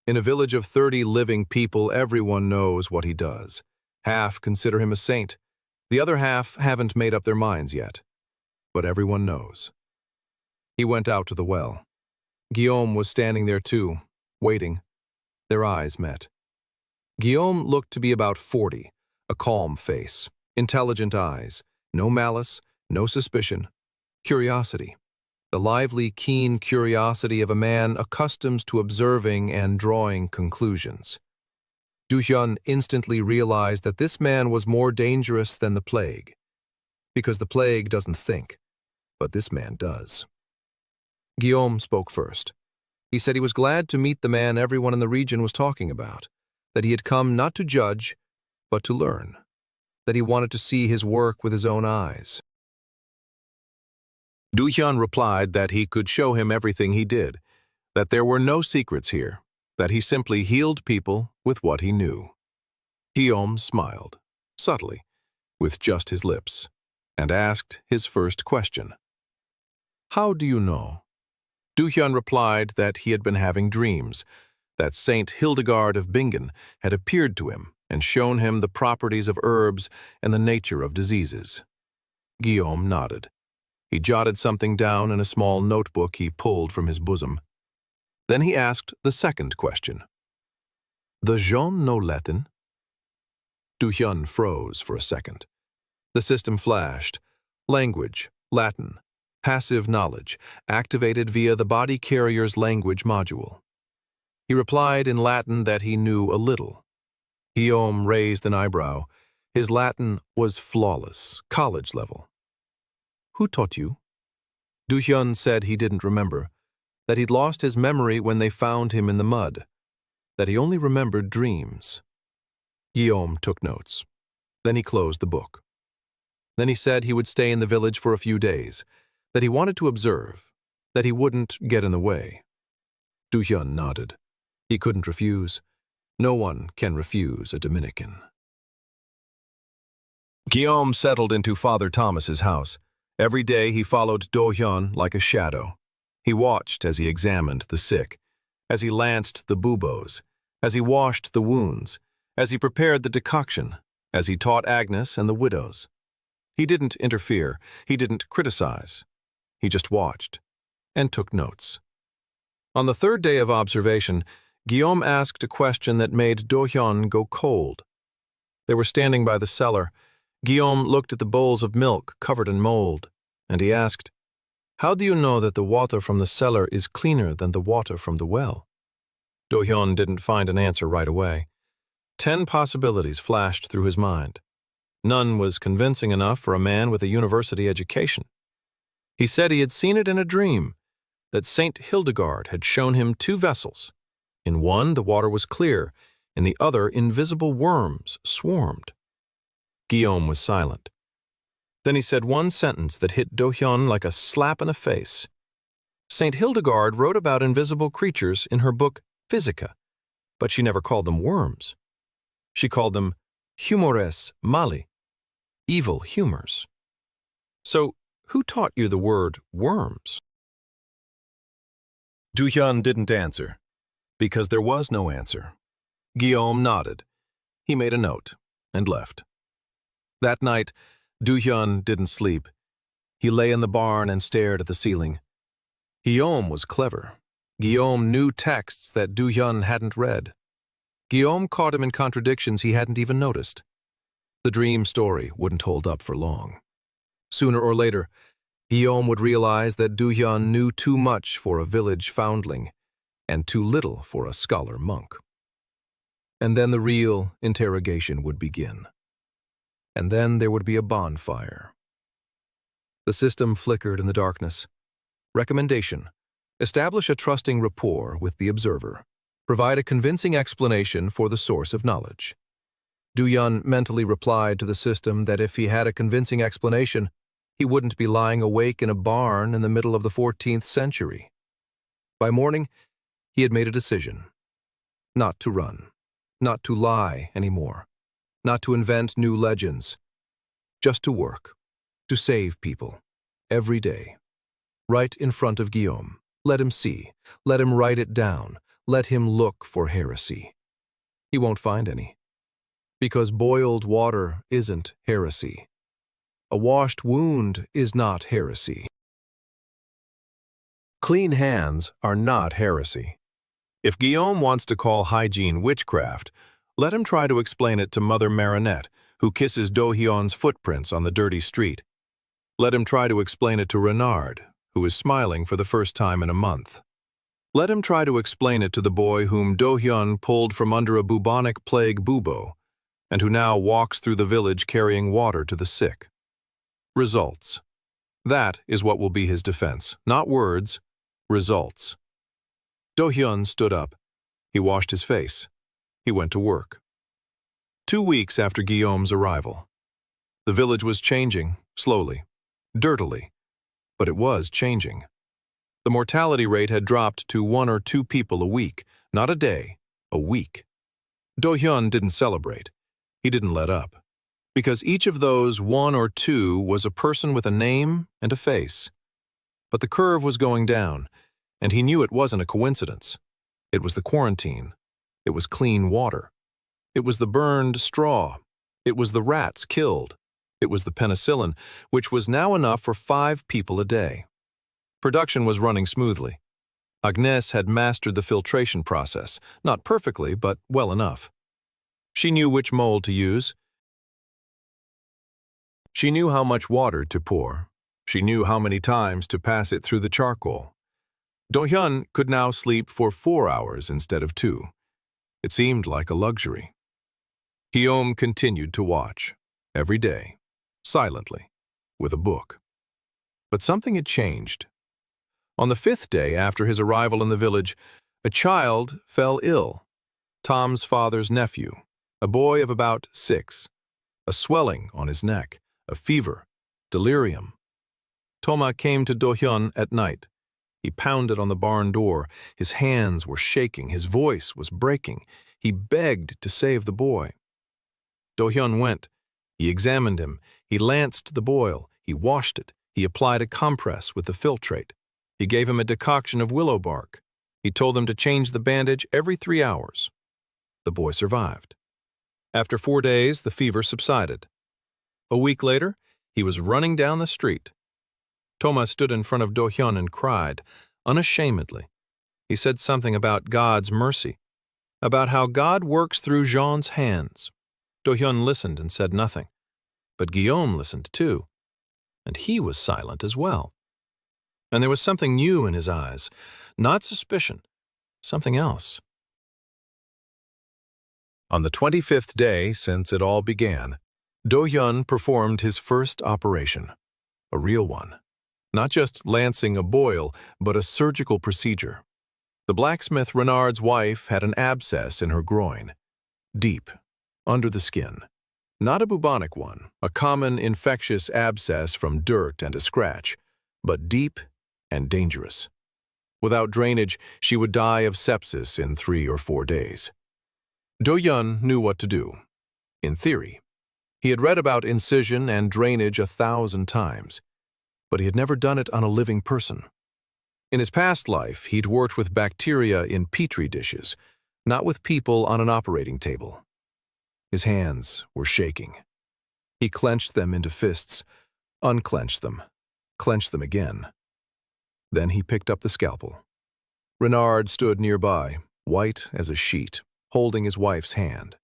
A: In a village of 30 living people, everyone knows what he does. Half consider him a saint. The other half haven't made up their minds yet. But everyone knows. He went out to the well. Guillaume was standing there too, waiting. Their eyes met. Guillaume looked to be about 40, a calm face, intelligent eyes, no malice, no suspicion, curiosity. The lively, keen curiosity of a man accustomed to observing and drawing conclusions. Do-hyun instantly realized that this man was more dangerous than the plague, because the plague doesn't think, but this man does. Guillaume spoke first. He said he was glad to meet the man everyone in the region was talking about, that he had come not to judge, but to learn, that he wanted to see his work with his own eyes. Do-hyun replied that he could show him everything he did, that there were no secrets here, that he simply healed people with what he knew. Guillaume smiled, subtly, with just his lips, and asked his first question. "How do you know?" Do-hyun replied that he had been having dreams, that Saint Hildegard of Bingen had appeared to him and shown him the properties of herbs and the nature of diseases. Guillaume nodded. He jotted something down in a small notebook he pulled from his bosom. Then he asked the second question. "The Jean know Latin?" Do-hyun froze for a second. The system flashed. Language, Latin, passive knowledge, activated via the body carrier's language module. He replied in Latin that he knew a little. Guillaume raised an eyebrow. His Latin was flawless, college level. "Who taught you?" Do-hyun said he didn't remember, that he'd lost his memory when they found him in the mud, that he only remembered dreams. Guillaume took notes. Then he closed the book. Then he said he would stay in the village for a few days, that he wanted to observe, that he wouldn't get in the way. Do-hyun nodded. He couldn't refuse. No one can refuse a Dominican. Guillaume settled into Father Thomas's house. Every day he followed Do-hyun like a shadow. He watched as he examined the sick, as he lanced the buboes, as he washed the wounds, as he prepared the decoction, as he taught Agnes and the widows. He didn't interfere. He didn't criticize. He just watched and took notes. On the third day of observation, Guillaume asked a question that made Do-hyun go cold. They were standing by the cellar. Guillaume looked at the bowls of milk covered in mold, and he asked, "How do you know that the water from the cellar is cleaner than the water from the well?" Do-hyun didn't find an answer right away. 10 possibilities flashed through his mind. None was convincing enough for a man with a university education. He said he had seen it in a dream, that Saint Hildegard had shown him 2 vessels. In one, the water was clear, in the other, invisible worms swarmed. Guillaume was silent. Then he said one sentence that hit Do-hyun like a slap in the face. Saint Hildegard wrote about invisible creatures in her book Physica, but she never called them worms. She called them humores mali, evil humors. So, who taught you the word worms? Do-hyun didn't answer, because there was no answer. Guillaume nodded. He made a note and left. That night, Do-hyun didn't sleep. He lay in the barn and stared at the ceiling. Guillaume was clever. Guillaume knew texts that Do-hyun hadn't read. Guillaume caught him in contradictions he hadn't even noticed. The dream story wouldn't hold up for long. Sooner or later, Guillaume would realize that Do-hyun knew too much for a village foundling and too little for a scholar monk. And then the real interrogation would begin. And then there would be a bonfire. The system flickered in the darkness. Recommendation: establish a trusting rapport with the observer. Provide a convincing explanation for the source of knowledge. Do-hyun mentally replied to the system that if he had a convincing explanation, he wouldn't be lying awake in a barn in the middle of the 14th century. By morning, he had made a decision. Not to run. Not to lie anymore. Not to invent new legends. Just to work. To save people. Every day. Right in front of Guillaume. Let him see. Let him write it down. Let him look for heresy. He won't find any. Because boiled water isn't heresy. A washed wound is not heresy. Clean hands are not heresy. If Guillaume wants to call hygiene witchcraft, let him try to explain it to Mother Marinette, who kisses Do-hyun's footprints on the dirty street. Let him try to explain it to Renard, who is smiling for the first time in a month. Let him try to explain it to the boy whom Do-hyun pulled from under a bubonic plague bubo, and who now walks through the village carrying water to the sick. Results. That is what will be his defense. Not words, results. Do-hyun stood up. He washed his face. He went to work. 2 weeks after Guillaume's arrival. The village was changing, slowly, dirtily, but it was changing. The mortality rate had dropped to 1 or 2 people a week, not a day, a week. Do-hyun didn't celebrate. He didn't let up. Because each of those 1 or 2 was a person with a name and a face. But the curve was going down, and he knew it wasn't a coincidence. It was the quarantine. It was clean water. It was the burned straw. It was the rats killed. It was the penicillin, which was now enough for 5 people a day. Production was running smoothly. Agnes had mastered the filtration process, not perfectly, but well enough. She knew which mold to use. She knew how much water to pour. She knew how many times to pass it through the charcoal. Do-hyun could now sleep for 4 hours instead of 2. It seemed like a luxury. Guillaume continued to watch, every day, silently, with a book. But something had changed. On the 5th day after his arrival in the village, a child fell ill. Tom's father's nephew, a boy of about 6, a swelling on his neck, a fever, delirium. Toma came to Do-hyun at night. He pounded on the barn door. His hands were shaking. His voice was breaking. He begged to save the boy. Do-hyun went. He examined him. He lanced the boil. He washed it. He applied a compress with the filtrate. He gave him a decoction of willow bark. He told him to change the bandage every 3 hours. The boy survived. After 4 days, the fever subsided. A week later, he was running down the street. Toma stood in front of Do-hyun and cried, unashamedly. He said something about God's mercy, about how God works through Jean's hands. Do-hyun listened and said nothing. But Guillaume listened too. and he was silent as well. And there was something new in his eyes, not suspicion, something else. On the 25th day since it all began, Do-hyun performed his first operation, a real one. Not just lancing a boil, but a surgical procedure. The blacksmith Renard's wife had an abscess in her groin, deep, under the skin. Not a bubonic one, a common infectious abscess from dirt and a scratch, but deep and dangerous. Without drainage, she would die of sepsis in 3 or 4 days. Do-hyun knew what to do, in theory. He had read about incision and drainage 1,000 times, but he had never done it on a living person. In his past life, he'd worked with bacteria in petri dishes, not with people on an operating table. His hands were shaking. He clenched them into fists, unclenched them, clenched them again. Then he picked up the scalpel. Renard stood nearby, white as a sheet, holding his wife's hand.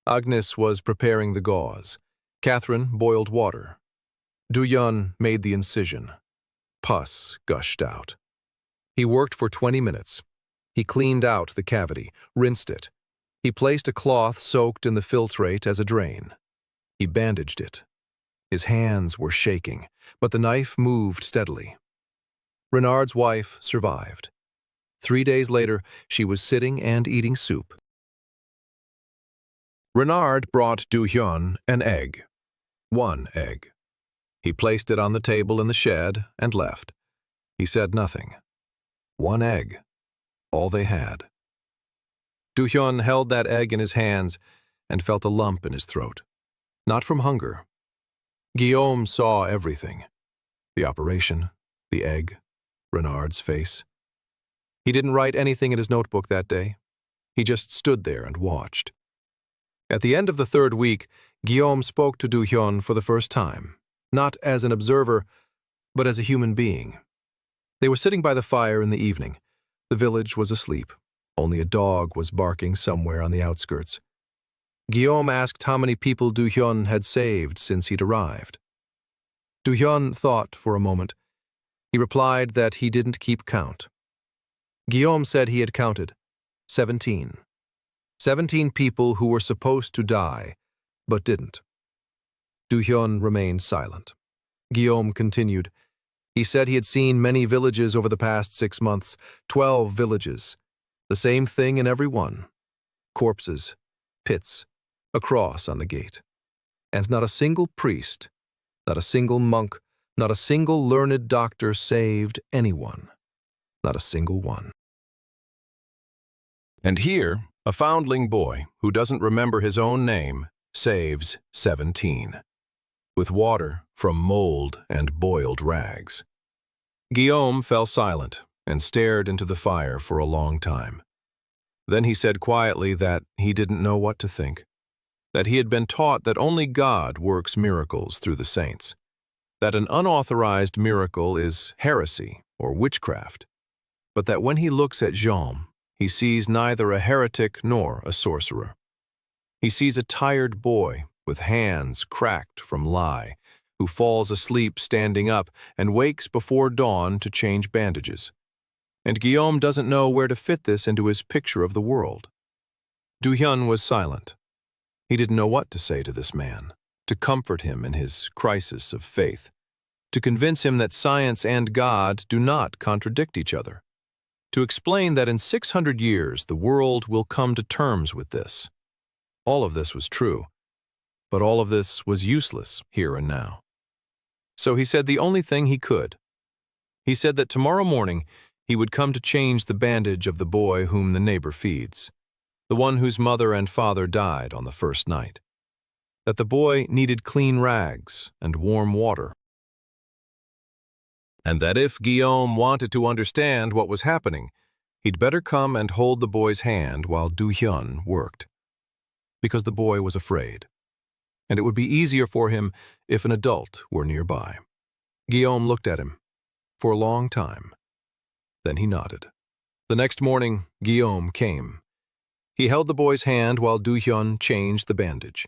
A: Agnes was preparing the gauze. Catherine boiled water. Do-hyun made the incision. Pus gushed out. He worked for 20 minutes. He cleaned out the cavity, rinsed it. He placed a cloth soaked in the filtrate as a drain. He bandaged it. His hands were shaking, but the knife moved steadily. Renard's wife survived. 3 days later, she was sitting and eating soup. Renard brought Do-hyun an egg. 1 egg. He placed it on the table in the shed and left. He said nothing. 1 egg. All they had. Do-hyun held that egg in his hands and felt a lump in his throat. Not from hunger. Guillaume saw everything. The operation, the egg, Renard's face. He didn't write anything in his notebook that day. He just stood there and watched. At the end of the 3rd week, Guillaume spoke to Do-hyun for the first time, not as an observer, but as a human being. They were sitting by the fire in the evening. The village was asleep. Only a dog was barking somewhere on the outskirts. Guillaume asked how many people Do-hyun had saved since he'd arrived. Do-hyun thought for a moment. He replied that he didn't keep count. Guillaume said he had counted 17. 17 people who were supposed to die, but didn't. Do-hyun remained silent. Guillaume continued. He said he had seen many villages over the past 6 months, 12 villages. The same thing in every one. Corpses, pits, a cross on the gate. And not a single priest, not a single monk, not a single learned doctor saved anyone. Not a single one. And here, a foundling boy who doesn't remember his own name saves 17. With water from mold and boiled rags. Guillaume fell silent and stared into the fire for a long time. Then he said quietly that he didn't know what to think, that he had been taught that only God works miracles through the saints, that an unauthorized miracle is heresy or witchcraft, but that when he looks at Jean, he sees neither a heretic nor a sorcerer. He sees a tired boy with hands cracked from lie, who falls asleep standing up and wakes before dawn to change bandages. And Guillaume doesn't know where to fit this into his picture of the world. Do-hyun was silent. He didn't know what to say to this man, to comfort him in his crisis of faith, to convince him that science and God do not contradict each other, to explain that in 600 years the world will come to terms with this. All of this was true, but all of this was useless here and now. So he said the only thing he could. He said that tomorrow morning he would come to change the bandage of the boy whom the neighbor feeds, the one whose mother and father died on the first night, that the boy needed clean rags and warm water, and that if Guillaume wanted to understand what was happening, he'd better come and hold the boy's hand while Do-hyun worked, because the boy was afraid, and it would be easier for him if an adult were nearby. Guillaume looked at him for a long time. Then he nodded. The next morning, Guillaume came. He held the boy's hand while Do-hyun changed the bandage.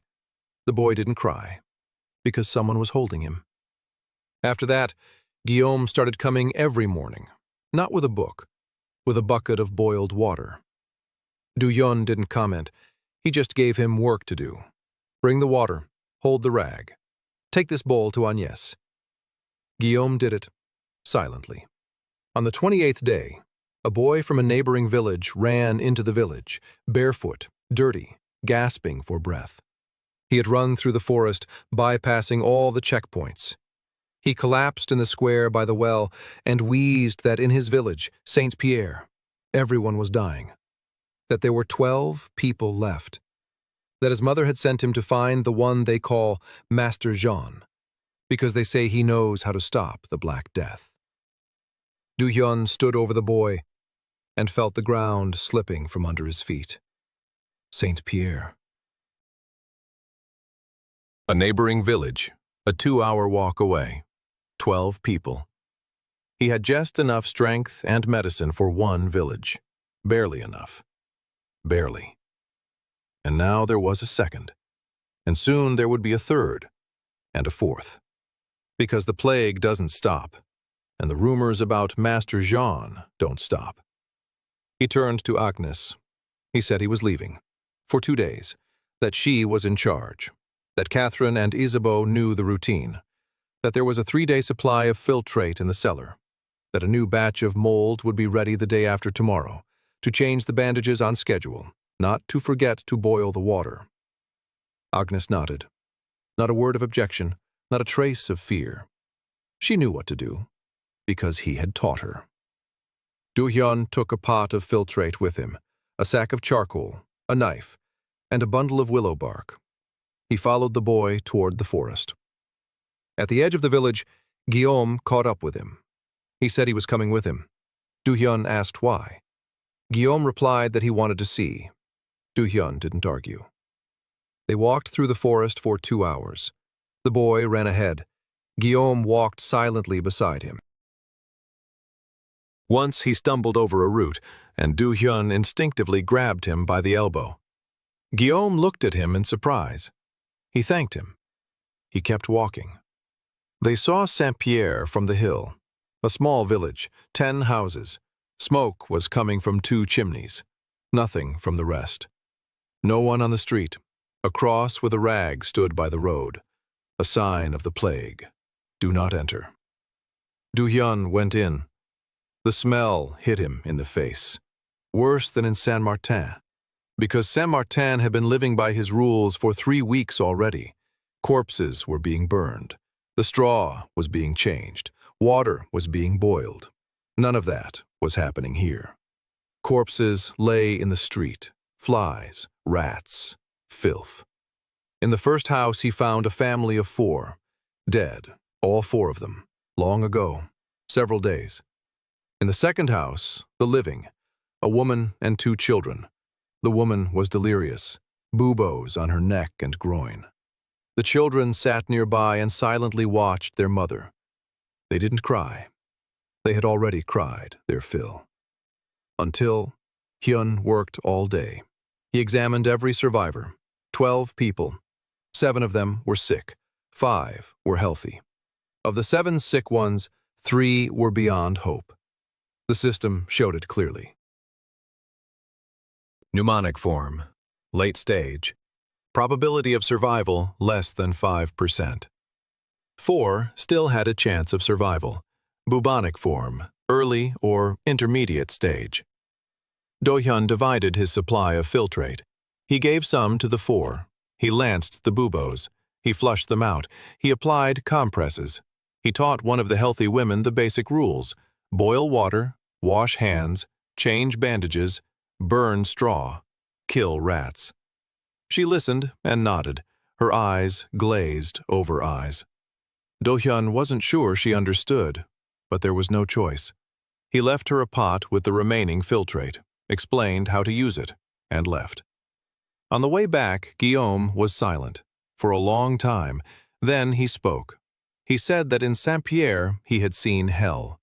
A: The boy didn't cry, because someone was holding him. After that, Guillaume started coming every morning, not with a book, with a bucket of boiled water. Du Yun didn't comment. He just gave him work to do. Bring the water, hold the rag. Take this bowl to Agnès. Guillaume did it, silently. On the 28th day, a boy from a neighboring village ran into the village, barefoot, dirty, gasping for breath. He had run through the forest, bypassing all the checkpoints. He collapsed in the square by the well and wheezed that in his village, Saint Pierre, everyone was dying. That there were 12 people left. That his mother had sent him to find the one they call Master Jean, because they say he knows how to stop the Black Death. Du Hyun stood over the boy and felt the ground slipping from under his feet. Saint Pierre. A neighboring village, a 2-hour walk away, 12 people. He had just enough strength and medicine for one village. Barely enough. Barely. And now there was a second. And soon there would be a third. And a fourth. Because the plague doesn't stop. And the rumors about Master Jean don't stop. He turned to Agnes. He said he was leaving. For 2 days. That she was in charge. That Catherine and Isabeau knew the routine. That there was a 3-day supply of filtrate in the cellar. That a new batch of mold would be ready the day after tomorrow. To change the bandages on schedule. Not to forget to boil the water. Agnes nodded. Not a word of objection. Not a trace of fear. She knew what to do. Because he had taught her. Du Hyun took a pot of filtrate with him. A sack of charcoal. A knife. And a bundle of willow bark. He followed the boy toward the forest. At the edge of the village, Guillaume caught up with him. He said he was coming with him. Du Hyun asked why. Guillaume replied that he wanted to see. Du Hyun didn't argue. They walked through the forest for 2 hours. The boy ran ahead. Guillaume walked silently beside him. Once he stumbled over a root, and Du Hyun instinctively grabbed him by the elbow. Guillaume looked at him in surprise. He thanked him. He kept walking. They saw Saint-Pierre from the hill, a small village, 10 houses. Smoke was coming from 2 chimneys, nothing from the rest. No one on the street. A cross with a rag stood by the road, a sign of the plague. Do not enter. Du Hyun went in. The smell hit him in the face, worse than in Saint-Martin. Because Saint-Martin had been living by his rules for 3 weeks already. Corpses were being burned. The straw was being changed. Water was being boiled. None of that was happening here. Corpses lay in the street. Flies, rats, filth. In the first house he found a family of 4. Dead, all 4 of them. Long ago. Several days. In the second house, the living. A woman and 2 children. The woman was delirious, buboes on her neck and groin. The children sat nearby and silently watched their mother. They didn't cry. They had already cried their fill. Until Hyun worked all day. He examined every survivor, 12 people. 7 of them were sick, 5 were healthy. Of the 7 sick ones, 3 were beyond hope. The system showed it clearly. Mnemonic form. Late stage. Probability of survival less than 5%. 4 still had a chance of survival. Bubonic form. Early or intermediate stage. Do Hyun divided his supply of filtrate. He gave some to the 4. He lanced the buboes. He flushed them out. He applied compresses. He taught one of the healthy women the basic rules. Boil water, wash hands, change bandages, burn straw, kill rats. She listened and nodded, her eyes glazed over eyes. Do Hyun wasn't sure she understood, but there was no choice. He left her a pot with the remaining filtrate, explained how to use it, and left. On the way back, Guillaume was silent, for a long time. Then he spoke. He said that in Saint-Pierre he had seen hell,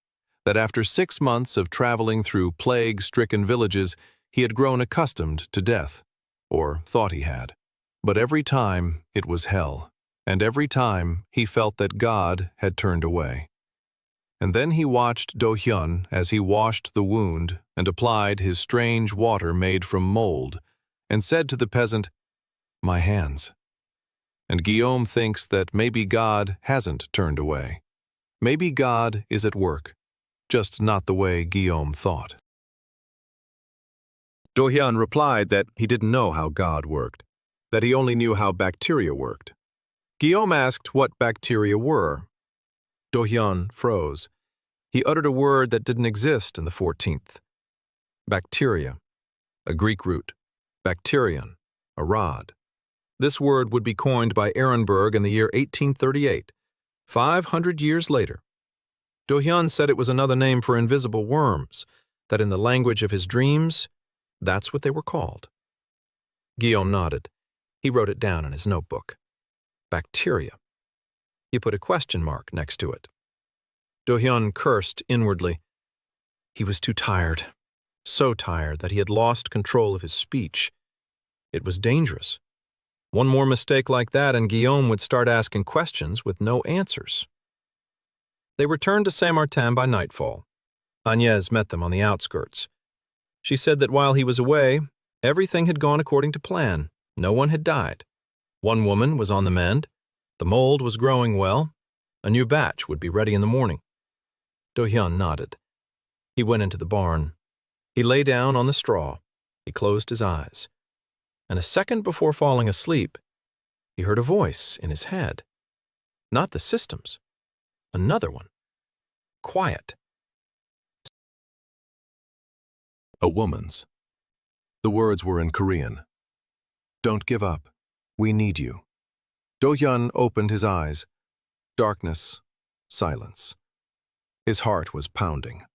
A: that after 6 months of traveling through plague-stricken villages, he had grown accustomed to death, or thought he had. But every time it was hell. And every time he felt that God had turned away. And then he watched Do-hyun as he washed the wound and applied his strange water made from mold, and said to the peasant, "My hands." And Guillaume thinks that maybe God hasn't turned away. Maybe God is at work, just not the way Guillaume thought. Do-hyun replied that he didn't know how God worked, that he only knew how bacteria worked. Guillaume asked what bacteria were. Do-hyun froze. He uttered a word that didn't exist in the 14th. Bacteria, a Greek root, bacterion, a rod. This word would be coined by Ehrenberg in the year 1838, 500 years later. Do-hyun said it was another name for invisible worms, that in the language of his dreams, that's what they were called. Guillaume nodded. He wrote it down in his notebook. Bacteria. He put a question mark next to it. Do-hyun cursed inwardly. He was too tired, so tired that he had lost control of his speech. It was dangerous. One more mistake like that and Guillaume would start asking questions with no answers. They returned to Saint-Martin by nightfall. Agnès met them on the outskirts. She said that while he was away, everything had gone according to plan. No one had died. One woman was on the mend. The mold was growing well. A new batch would be ready in the morning. Do-hyun nodded. He went into the barn. He lay down on the straw. He closed his eyes. And a second before falling asleep, he heard a voice in his head. Not the system's. Another one. Quiet. A woman's. The words were in Korean. "Don't give up. We need you." Do-hyun opened his eyes. Darkness. Silence. His heart was pounding.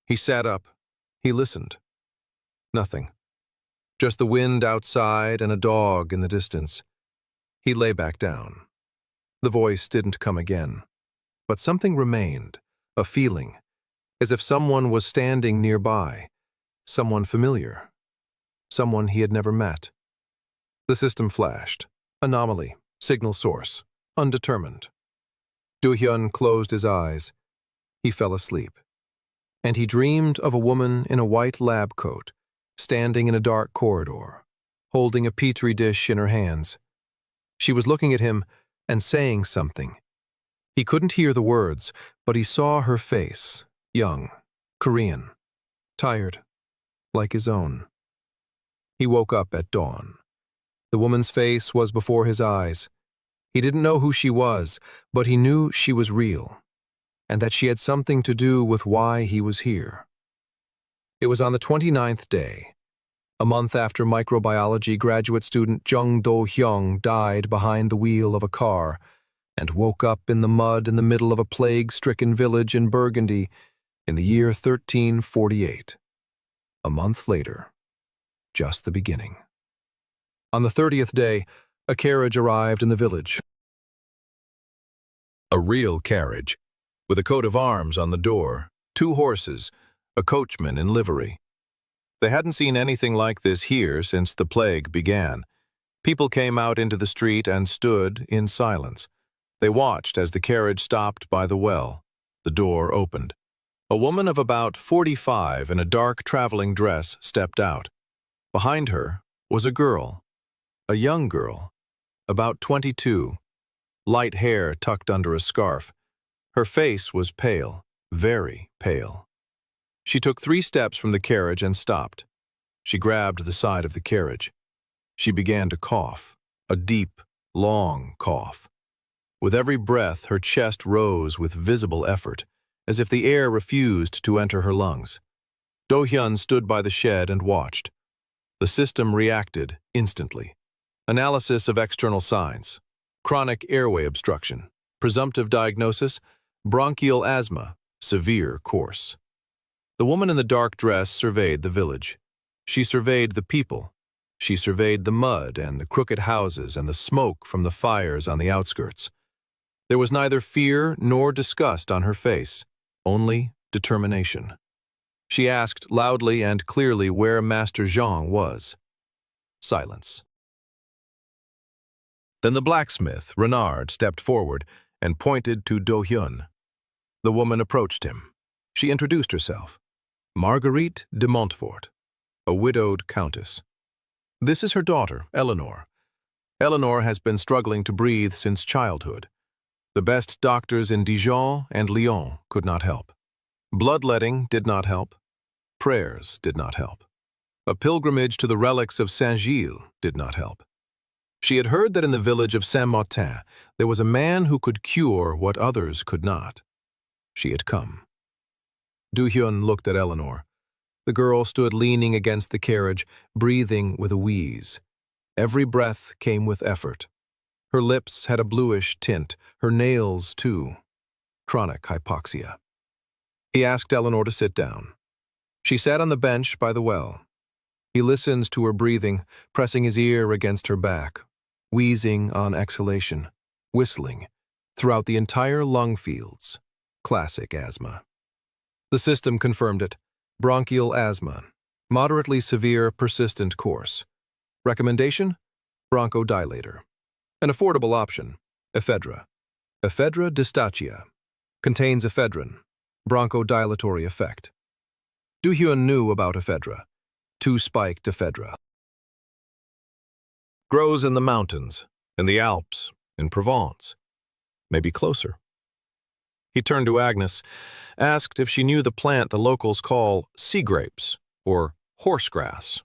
A: He sat up. He listened. Nothing. Just the wind outside and a dog in the distance. He lay back down. The voice didn't come again. But something remained, a feeling, as if someone was standing nearby, someone familiar, someone he had never met. The system flashed. Anomaly, signal source, undetermined. Do-hyun closed his eyes. He fell asleep. And he dreamed of a woman in a white lab coat, standing in a dark corridor, holding a petri dish in her hands. She was looking at him and saying something. He couldn't hear the words, but he saw her face, young, Korean, tired, like his own. He woke up at dawn. The woman's face was before his eyes. He didn't know who she was, but he knew she was real, and that she had something to do with why he was here. It was on the 29th day, a month after microbiology graduate student Jung Do-hyung died behind the wheel of a car and woke up in the mud in the middle of a plague-stricken village in Burgundy in the year 1348. A month later, just the beginning. On the 30th day, a carriage arrived in the village. A real carriage, with a coat of arms on the door, 2 horses, a coachman in livery. They hadn't seen anything like this here since the plague began. People came out into the street and stood in silence. They watched as the carriage stopped by the well. The door opened. A woman of about 45 in a dark traveling dress stepped out. Behind her was a girl, a young girl, about 22, light hair tucked under a scarf. Her face was pale, very pale. She took 3 steps from the carriage and stopped. She grabbed the side of the carriage. She began to cough, a deep, long cough. With every breath, her chest rose with visible effort, as if the air refused to enter her lungs. Do-hyun stood by the shed and watched. The system reacted instantly. Analysis of external signs. Chronic airway obstruction. Presumptive diagnosis, bronchial asthma, severe course. The woman in the dark dress surveyed the village. She surveyed the people. She surveyed the mud and the crooked houses and the smoke from the fires on the outskirts. There was neither fear nor disgust on her face, only determination. She asked loudly and clearly where Master Zhang was. Silence. Then the blacksmith, Renard, stepped forward and pointed to Do-hyun. The woman approached him. She introduced herself. Marguerite de Montfort, a widowed countess. This is her daughter, Eleanor. Eleanor has been struggling to breathe since childhood. The best doctors in Dijon and Lyon could not help. Bloodletting did not help. Prayers did not help. A pilgrimage to the relics of Saint-Gilles did not help. She had heard that in the village of Saint-Martin there was a man who could cure what others could not. She had come. Do-hyun looked at Eleanor. The girl stood leaning against the carriage, breathing with a wheeze. Every breath came with effort. Her lips had a bluish tint, her nails too. Chronic hypoxia. He asked Eleanor to sit down. She sat on the bench by the well. He listened to her breathing, pressing his ear against her back, wheezing on exhalation, whistling, throughout the entire lung fields. Classic asthma. The system confirmed it. Bronchial asthma. Moderately severe, persistent course. Recommendation? Bronchodilator. An affordable option. Ephedra. Ephedra distachia. Contains ephedrine. Bronchodilatory effect. Do-hyun knew about ephedra. Two-spiked ephedra. Grows in the mountains, in the Alps, in Provence. Maybe closer. He turned to Agnes, asked if she knew the plant the locals call sea grapes, or horsegrass.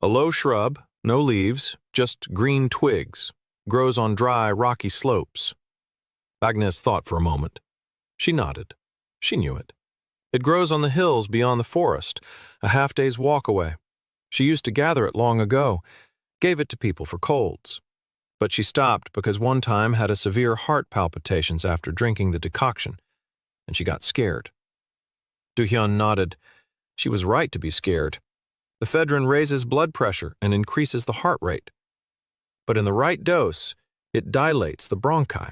A: A low shrub, no leaves, just green twigs, grows on dry, rocky slopes. Agnes thought for a moment. She nodded. She knew it. It grows on the hills beyond the forest, a half-day's walk away. She used to gather it long ago, gave it to people for colds. But she stopped because one time had a severe heart palpitations after drinking the decoction, and she got scared. Do-hyun nodded. She was right to be scared. Ephedrine raises blood pressure and increases the heart rate. But in the right dose, it dilates the bronchi.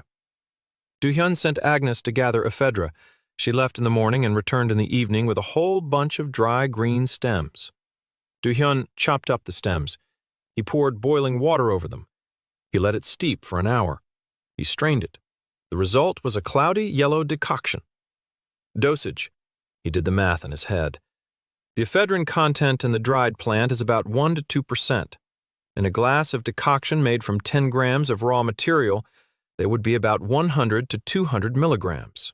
A: Do-hyun sent Agnes to gather ephedra. She left in the morning and returned in the evening with a whole bunch of dry green stems. Do-hyun chopped up the stems. He poured boiling water over them. He let it steep for an hour. He strained it. The result was a cloudy yellow decoction. Dosage. He did the math in his head. The ephedrine content in the dried plant is about 1 to 2%. In a glass of decoction made from 10 grams of raw material, there would be about 100 to 200 milligrams.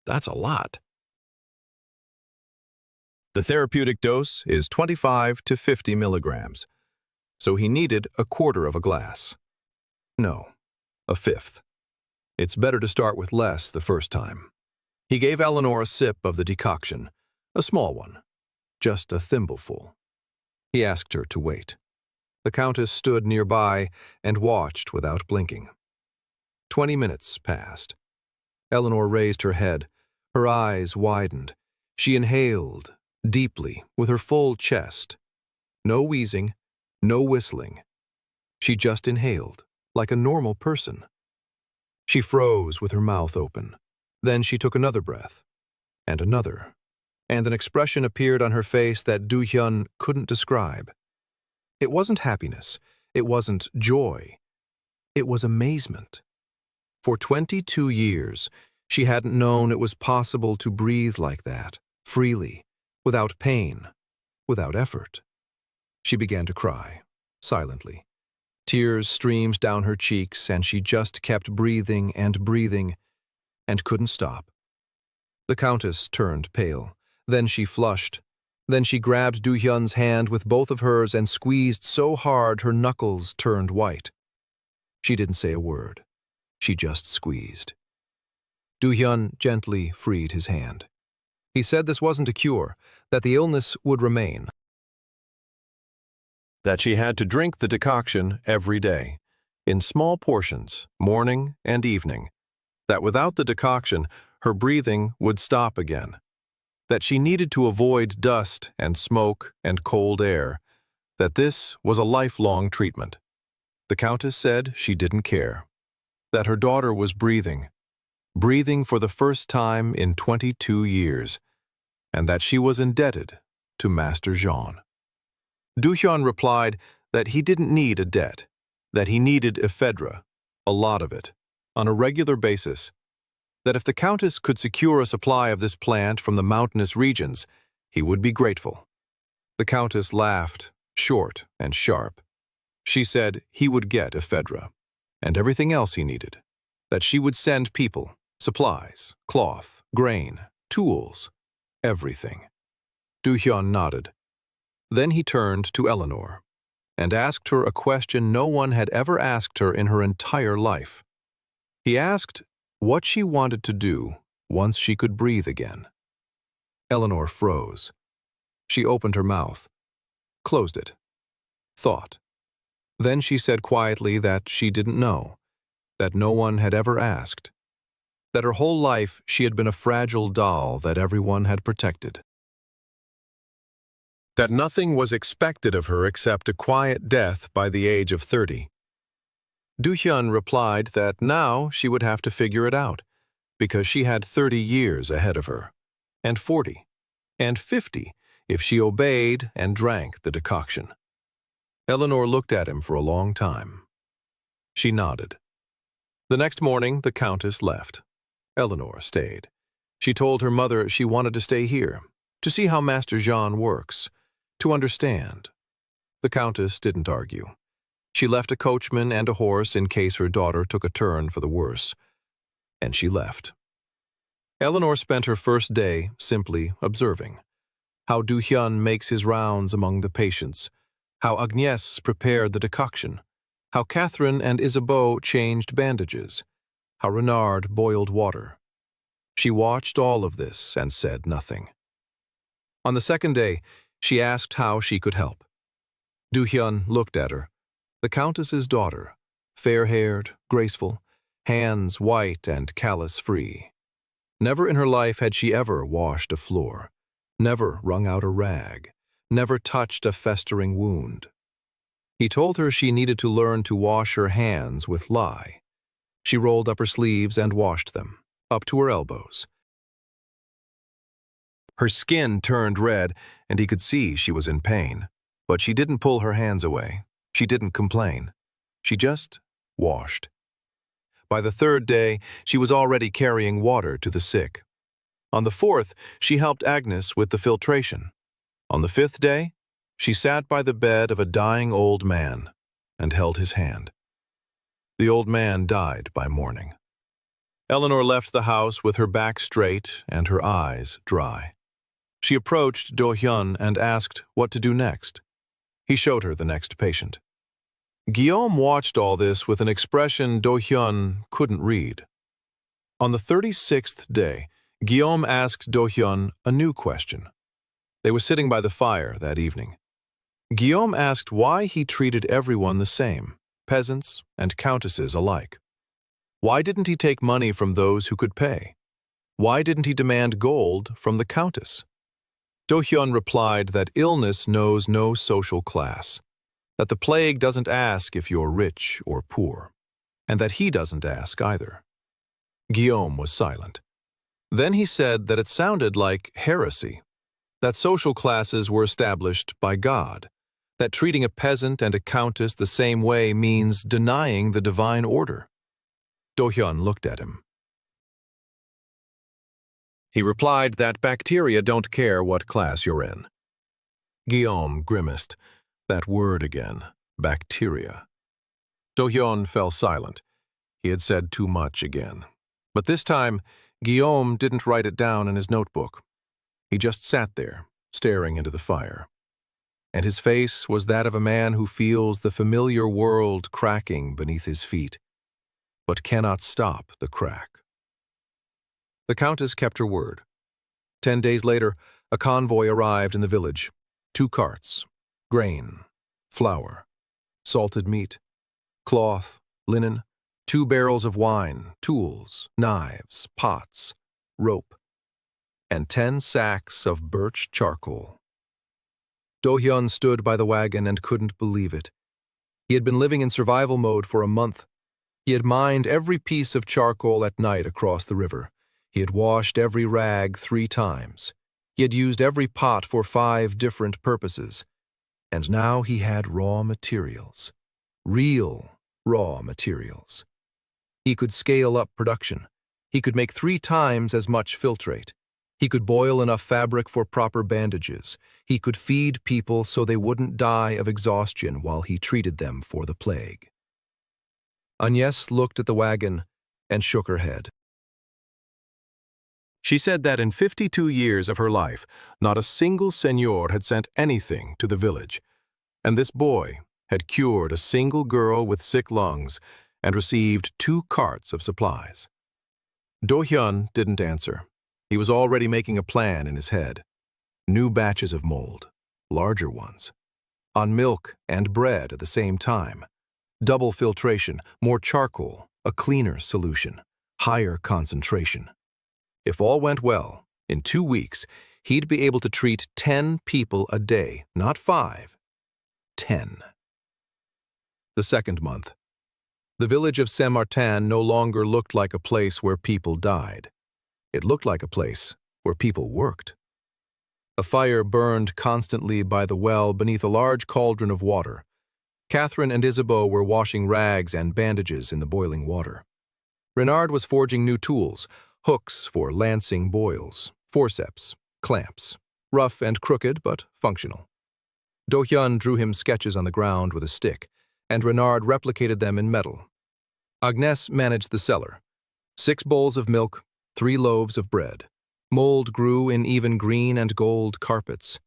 A: That's a lot. The therapeutic dose is 25 to 50 milligrams, so he needed a quarter of a glass. No, a fifth. It's better to start with less the first time. He gave Eleanor a sip of the decoction, a small one, just a thimbleful. He asked her to wait. The Countess stood nearby and watched without blinking. 20 minutes passed. Eleanor raised her head. Her eyes widened. She inhaled, deeply, with her full chest. No wheezing, no whistling. She just inhaled, like a normal person. She froze with her mouth open. Then she took another breath, and another, and an expression appeared on her face that Do-hyun couldn't describe. It wasn't happiness. It wasn't joy. It was amazement. For 22 years, she hadn't known it was possible to breathe like that, freely, without pain, without effort. She began to cry, silently. Tears streamed down her cheeks, and she just kept breathing, and couldn't stop. The Countess turned pale. Then she flushed. Then she grabbed Do-hyun's hand with both of hers and squeezed so hard her knuckles turned white. She didn't say a word. She just squeezed. Do-hyun gently freed his hand. He said this wasn't a cure, that the illness would remain. That she had to drink the decoction every day, in small portions, morning and evening. That without the decoction, her breathing would stop again. That she needed to avoid dust and smoke and cold air. That this was a lifelong treatment. The Countess said she didn't care. That her daughter was breathing for the first time in 22 years, and that she was indebted to Master Jean. Do-hyun replied that he didn't need a debt, that he needed ephedra, a lot of it, on a regular basis, that if the Countess could secure a supply of this plant from the mountainous regions, he would be grateful. The Countess laughed, short and sharp. She said he would get ephedra, and everything else he needed, that she would send people, supplies, cloth, grain, tools, everything. Do-hyun nodded. Then he turned to Eleanor and asked her a question no one had ever asked her in her entire life. He asked what she wanted to do once she could breathe again. Eleanor froze. She opened her mouth, closed it, thought. Then she said quietly that she didn't know, that no one had ever asked, that her whole life she had been a fragile doll that everyone had protected. That nothing was expected of her except a quiet death by the age of 30. Do-hyun replied that now she would have to figure it out, because she had 30 years ahead of her, and 40, and 50 if she obeyed and drank the decoction. Eleanor looked at him for a long time. She nodded. The next morning, the Countess left. Eleanor stayed. She told her mother she wanted to stay here, to see how Master Jean works, to understand. The Countess didn't argue. She left a coachman and a horse in case her daughter took a turn for the worse. And she left. Eleanor spent her first day simply observing. How Do-hyun makes his rounds among the patients, how Agnes prepared the decoction, how Catherine and Isabeau changed bandages, how Renard boiled water. She watched all of this and said nothing. On the second day, she asked how she could help. Do-hyun looked at her, the Countess's daughter, fair-haired, graceful, hands white and callus-free. Never in her life had she ever washed a floor, never wrung out a rag, never touched a festering wound. He told her she needed to learn to wash her hands with lye. She rolled up her sleeves and washed them, up to her elbows. Her skin turned red, and he could see she was in pain. But she didn't pull her hands away. She didn't complain. She just washed. By the third day, she was already carrying water to the sick. On the fourth, she helped Agnes with the filtration. On the fifth day, she sat by the bed of a dying old man and held his hand. The old man died by morning. Eleanor left the house with her back straight and her eyes dry. She approached Do-hyun and asked what to do next. He showed her the next patient. Guillaume watched all this with an expression Do-hyun couldn't read. On the 36th day, Guillaume asked Do-hyun a new question. They were sitting by the fire that evening. Guillaume asked why he treated everyone the same, peasants and countesses alike. Why didn't he take money from those who could pay? Why didn't he demand gold from the countess? Do-hyun replied that illness knows no social class, that the plague doesn't ask if you're rich or poor, and that he doesn't ask either. Guillaume was silent. Then he said that it sounded like heresy, that social classes were established by God, that treating a peasant and a countess the same way means denying the divine order. Do-hyun looked at him. He replied that bacteria don't care what class you're in. Guillaume grimaced. That word again, bacteria. Do-hyun fell silent. He had said too much again. But this time, Guillaume didn't write it down in his notebook. He just sat there, staring into the fire. And his face was that of a man who feels the familiar world cracking beneath his feet, but cannot stop the crack. The Countess kept her word. 10 days later, a convoy arrived in the village. 2 carts, grain, flour, salted meat, cloth, linen, 2 barrels of wine, tools, knives, pots, rope, and 10 sacks of birch charcoal. Do-hyun stood by the wagon and couldn't believe it. He had been living in survival mode for a month. He had mined every piece of charcoal at night across the river. He had washed every rag 3 times. He had used every pot for 5 different purposes. And now he had raw materials. Real raw materials. He could scale up production. He could make 3 times as much filtrate. He could boil enough fabric for proper bandages. He could feed people so they wouldn't die of exhaustion while he treated them for the plague. Agnès looked at the wagon and shook her head.
B: She said that in 52 years of her life, not a single señor had sent anything to the village, and this boy had cured a single girl with sick lungs and received 2 carts of supplies. Do-hyun didn't answer. He was already making a plan in his head. New batches of mold, larger ones. On milk and bread at the same time. Double filtration, more charcoal, a cleaner solution, higher concentration. If all went well, in 2 weeks, he'd be able to treat 10 people a day, not 5. 10. The second month. The village of Saint-Martin no longer looked like a place where people died. It looked like a place where people worked. A fire burned constantly by the well beneath a large cauldron of water. Catherine and Isabeau were washing rags and bandages in the boiling water. Renard was forging new tools, hooks for lancing boils, forceps, clamps, rough and crooked but functional. Do-hyun drew him sketches on the ground with a stick, and Renard replicated them in metal. Agnès managed the cellar. 6 bowls of milk, 3 loaves of bread. Mold grew in even green and gold carpets.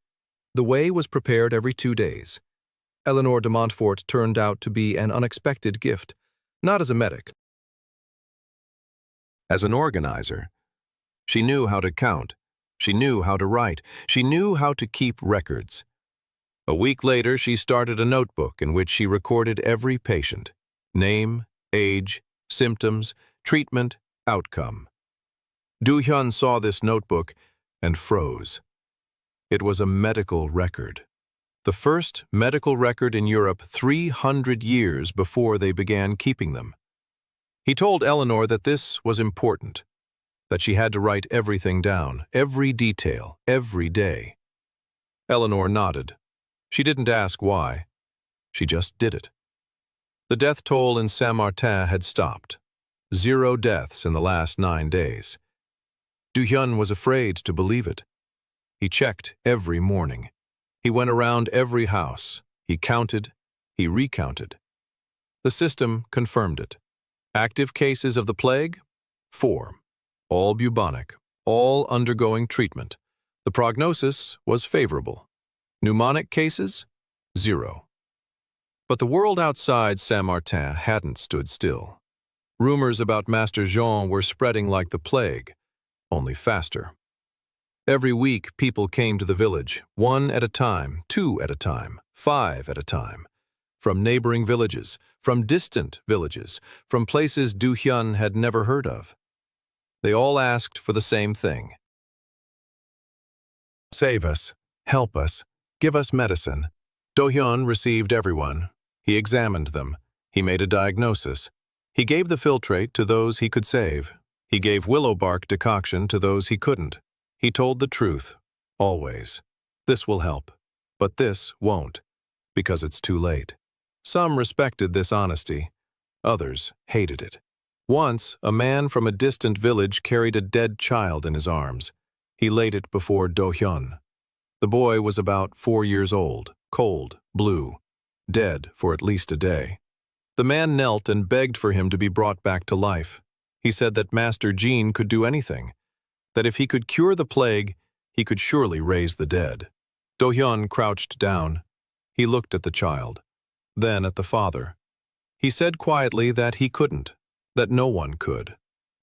B: The whey was prepared every 2 days. Eleanor de Montfort turned out to be an unexpected gift, not as a medic. As an organizer, she knew how to count, she knew how to write, she knew how to keep records. A week later, she started a notebook in which she recorded every patient: name, age, symptoms, treatment, outcome. Do-hyun saw this notebook and froze. It was a medical record. The first medical record in Europe 300 years before they began keeping them. He told Eleanor that this was important, that she had to write everything down, every detail, every day. Eleanor nodded. She didn't ask why. She just did it. The death toll in Saint-Martin had stopped. 0 deaths in the last 9 days. Do-hyun was afraid to believe it. He checked every morning. He went around every house. He counted. He recounted. The system confirmed it. Active cases of the plague? 4. All bubonic, all undergoing treatment. The prognosis was favorable. Pneumonic cases? 0. But the world outside Saint-Martin hadn't stood still. Rumors about Master Jean were spreading like the plague, only faster. Every week, people came to the village, 1 at a time, 2 at a time, 5 at a time. From neighboring villages, from distant villages, from places Do-hyun had never heard of. They all asked for the same thing. Save us, help us, give us medicine. Do-hyun received everyone. He examined them. He made a diagnosis. He gave the filtrate to those he could save. He gave willow bark decoction to those he couldn't. He told the truth, always. This will help, but this won't, because it's too late. Some respected this honesty. Others hated it. Once, a man from a distant village carried a dead child in his arms. He laid it before Do-hyun. The boy was about 4 years old, cold, blue, dead for at least a day. The man knelt and begged for him to be brought back to life. He said that Master Jean could do anything, that if he could cure the plague, he could surely raise the dead. Do-hyun crouched down. He looked at the child, then at the father. He said quietly that he couldn't, that no one could,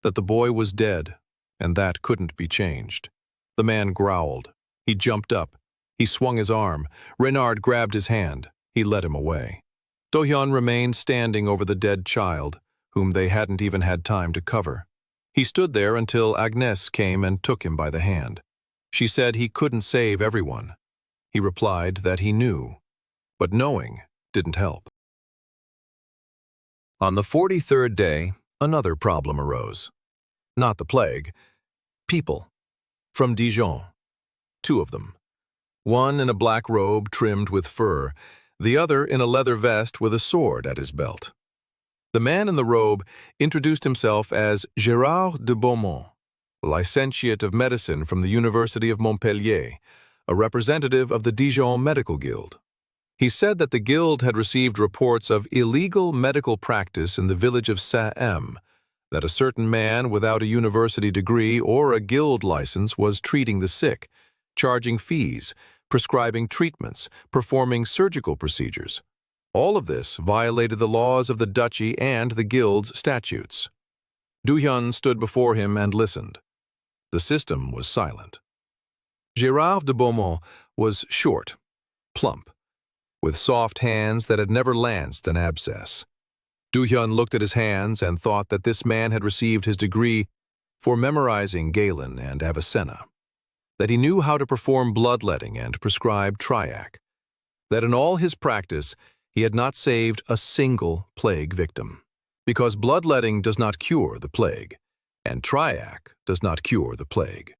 B: that the boy was dead, and that couldn't be changed. The man growled. He jumped up. He swung his arm. Renard grabbed his hand. He led him away. Do-hyun remained standing over the dead child, whom they hadn't even had time to cover. He stood there until Agnès came and took him by the hand. She said he couldn't save everyone. He replied that he knew, but knowing didn't help. On the 43rd day, another problem arose. Not the plague. People. From Dijon. 2 of them. One in a black robe trimmed with fur, the other in a leather vest with a sword at his belt.
A: The man in the robe introduced himself as Gérard de Beaumont, a licentiate of medicine from the University of Montpellier, a representative of the Dijon Medical Guild. He said that the guild had received reports of illegal medical practice in the village of Saint-M, that a certain man without a university degree or a guild license was treating the sick, charging fees, prescribing treatments, performing surgical procedures. All of this violated the laws of the duchy and the guild's statutes. Du-hyun stood before him and listened. The system was silent. Gérard de Beaumont was short, plump, with soft hands that had never lanced an abscess. Du-hyun looked at his hands and thought that this man had received his degree for memorizing Galen and Avicenna, that he knew how to perform bloodletting and prescribe triac, that in all his practice he had not saved a single plague victim, because bloodletting does not cure the plague, and triac does not cure the plague.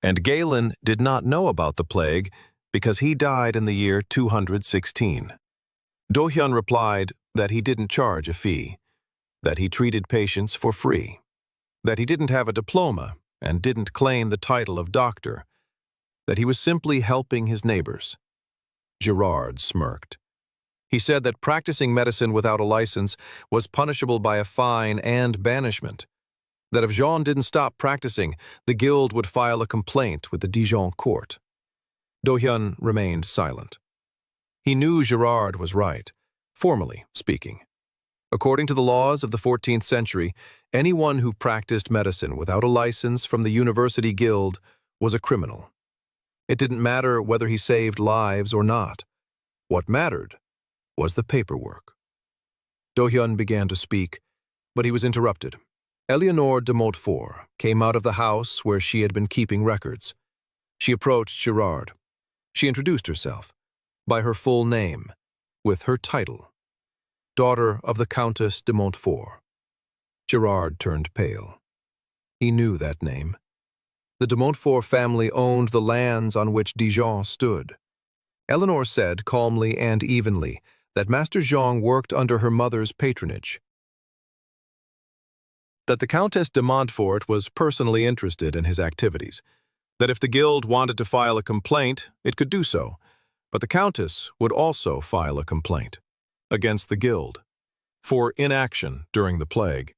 A: And Galen did not know about the plague because he died in the year 216. Do-hyun replied that he didn't charge a fee, that he treated patients for free, that he didn't have a diploma and didn't claim the title of doctor, that he was simply helping his neighbors. Gérard smirked. He said that practicing medicine without a license was punishable by a fine and banishment, that if Jean didn't stop practicing, the guild would file a complaint with the Dijon court. Do-hyun remained silent. He knew Gérard was right, formally speaking. According to the laws of the 14th century, anyone who practiced medicine without a license from the university guild was a criminal. It didn't matter whether he saved lives or not. What mattered was the paperwork. Do-hyun began to speak, but he was interrupted. Éléonore de Montfort came out of the house where she had been keeping records. She approached Gérard. She introduced herself by her full name, with her title, daughter of the Countess de Montfort. Gérard turned pale. He knew that name. The de Montfort family owned the lands on which Dijon stood. Éléonore said calmly and evenly that Master Jean worked under her mother's patronage, that the Countess de Montfort was personally interested in his activities, that if the guild wanted to file a complaint, it could do so, but the Countess would also file a complaint against the guild for inaction during the plague,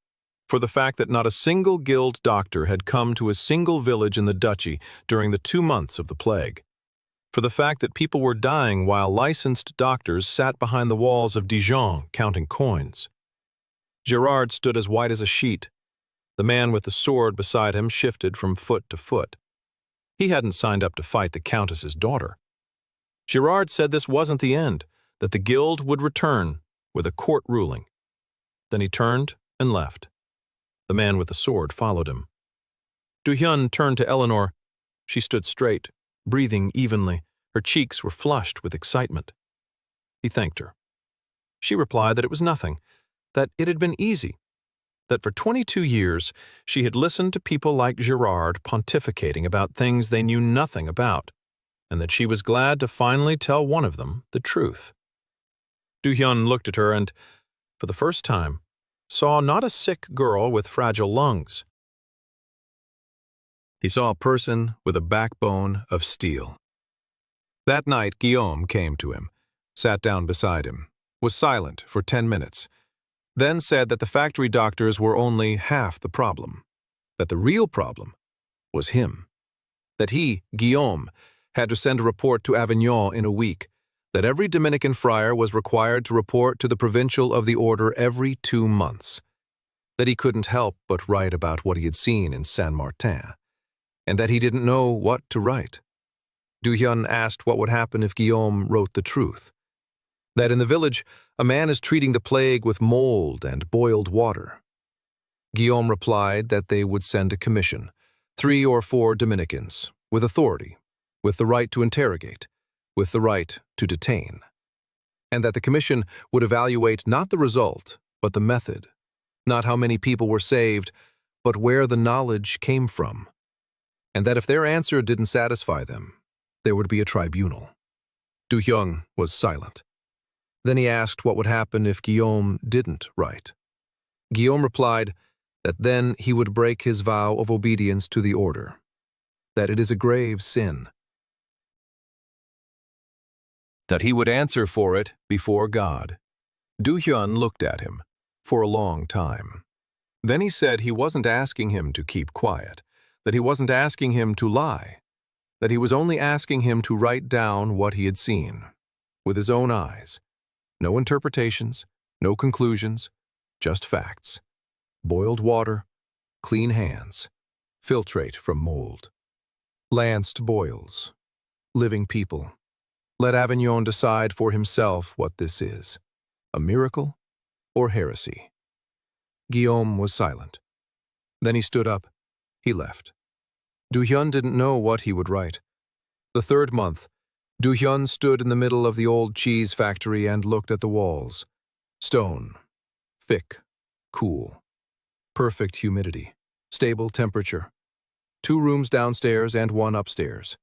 A: for the fact that not a single guild doctor had come to a single village in the duchy during the 2 months of the plague, for the fact that people were dying while licensed doctors sat behind the walls of Dijon counting coins. Gérard stood as white as a sheet. The man with the sword beside him shifted from foot to foot. He hadn't signed up to fight the Countess's daughter. Gérard said this wasn't the end, that the guild would return with a court ruling. Then he turned and left. The man with the sword followed him. Du-hyun turned to Éléonore. She stood straight, breathing evenly. Her cheeks were flushed with excitement. He thanked her. She replied that it was nothing, that it had been easy, that for 22 years she had listened to people like Gérard pontificating about things they knew nothing about, and that she was glad to finally tell one of them the truth. Du-hyun looked at her and, for the first time, saw not a sick girl with fragile lungs. He saw a person with a backbone of steel. That night, Guillaume came to him, sat down beside him, was silent for 10 minutes, then said that the factory doctors were only half the problem, that the real problem was him, that he, Guillaume, had to send a report to Avignon in a week, that every Dominican friar was required to report to the provincial of the order every 2 months, that he couldn't help but write about what he had seen in Saint-Martin, and that he didn't know what to write. Du-hyun asked what would happen if Guillaume wrote the truth, that in the village a man is treating the plague with mold and boiled water. Guillaume replied that they would send a commission, 3 or 4 Dominicans, with authority, with the right to interrogate, with the right to detain, and that the commission would evaluate not the result, but the method, not how many people were saved, but where the knowledge came from, and that if their answer didn't satisfy them, there would be a tribunal. Du-hyun was silent. Then he asked what would happen if Guillaume didn't write. Guillaume replied that then he would break his vow of obedience to the order, that it is a grave sin, that he would answer for it before God. Do-hyun looked at him for a long time. Then he said he wasn't asking him to keep quiet, that he wasn't asking him to lie, that he was only asking him to write down what he had seen, with his own eyes. No interpretations, no conclusions, just facts. Boiled water, clean hands, filtrate from mold. Lanced boils, living people. Let Avignon decide for himself what this is, a miracle or heresy. Guillaume was silent. Then he stood up. He left. Do-hyun didn't know what he would write. The third month, Do-hyun stood in the middle of the old cheese factory and looked at the walls. Stone. Thick. Cool. Perfect humidity. Stable temperature. 2 rooms downstairs and 1 upstairs.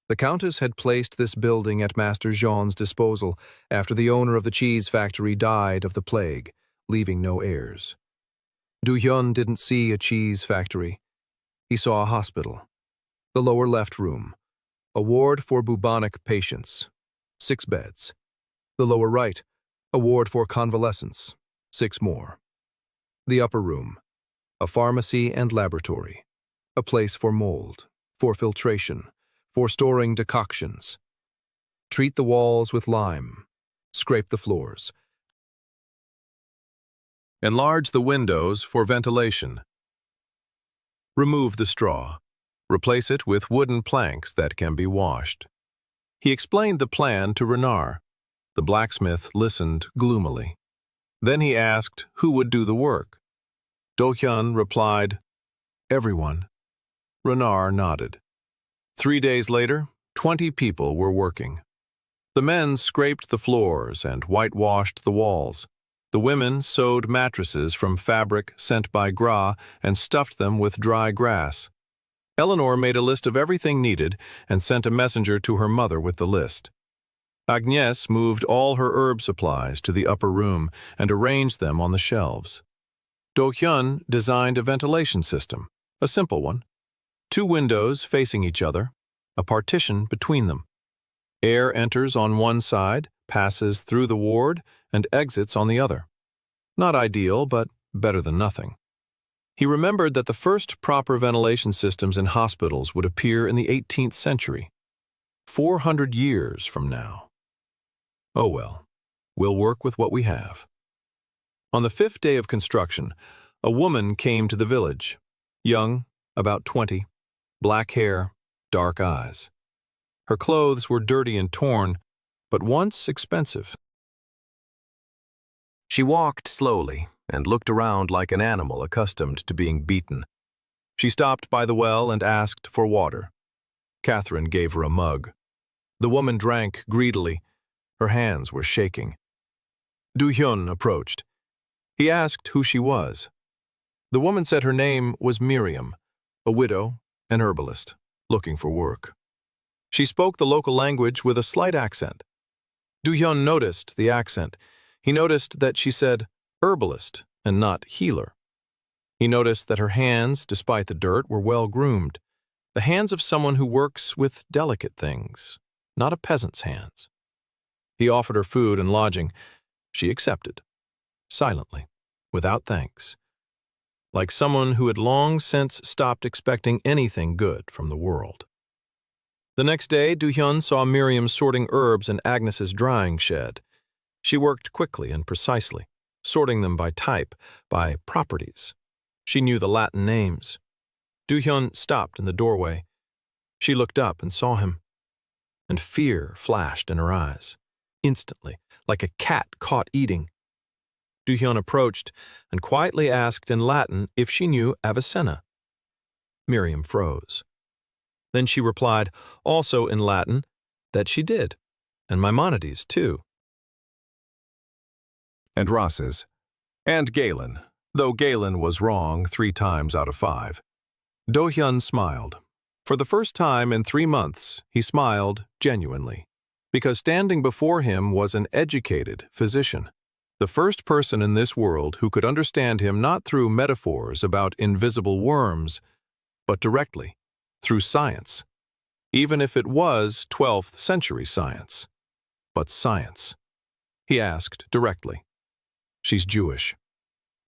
A: The Countess had placed this building at Master Jean's disposal after the owner of the cheese factory died of the plague, leaving no heirs. Do-hyun didn't see a cheese factory. He saw a hospital. The lower left room. A ward for bubonic patients. 6 beds. The lower right. A ward for convalescents. 6 more. The upper room. A pharmacy and laboratory. A place for mold, for filtration, for storing decoctions. Treat the walls with lime. Scrape the floors. Enlarge the windows for ventilation. Remove the straw. Replace it with wooden planks that can be washed. He explained the plan to Renard. The blacksmith listened gloomily. Then he asked who would do the work. Do-hyun replied, "Everyone." Renard nodded. 3 days later, 20 people were working. The men scraped the floors and whitewashed the walls. The women sewed mattresses from fabric sent by Gras and stuffed them with dry grass. Eleanor made a list of everything needed and sent a messenger to her mother with the list. Agnès moved all her herb supplies to the upper room and arranged them on the shelves. Do-hyun designed a ventilation system, a simple one. 2 windows facing each other, a partition between them. Air enters on one side, passes through the ward, and exits on the other. Not ideal, but better than nothing. He remembered that the first proper ventilation systems in hospitals would appear in the 18th century, 400 years from now. Oh well, we'll work with what we have. On the 5th day of construction, a woman came to the village, young, about 20, black hair, dark eyes. Her clothes were dirty and torn, but once expensive. She walked slowly and looked around like an animal accustomed to being beaten. She stopped by the well and asked for water. Catherine gave her a mug. The woman drank greedily. Her hands were shaking. Do-hyun approached. He asked who she was. The woman said her name was Miriam, a widow, an herbalist, looking for work. She spoke the local language with a slight accent. Do-hyun noticed the accent. He noticed that she said herbalist and not healer. He noticed that her hands, despite the dirt, were well groomed, the hands of someone who works with delicate things, not a peasant's hands. He offered her food and lodging. She accepted, silently, without thanks, like someone who had long since stopped expecting anything good from the world. The next day, Do-hyun saw Miriam sorting herbs in Agnes's drying shed. She worked quickly and precisely, sorting them by type, by properties. She knew the Latin names. Do-hyun stopped in the doorway. She looked up and saw him, and fear flashed in her eyes, instantly, like a cat caught eating. Do-hyun approached and quietly asked in Latin if she knew Avicenna. Miriam froze. Then she replied, also in Latin, that she did, and Maimonides too. And Rosses, and Galen, though Galen was wrong 3 times out of 5. Do-hyun smiled. For the first time in 3 months, he smiled genuinely. because standing before him was an educated physician, the first person in this world who could understand him not through metaphors about invisible worms, but directly, through science, even if it was 12th century science. But science. He asked directly. She's Jewish.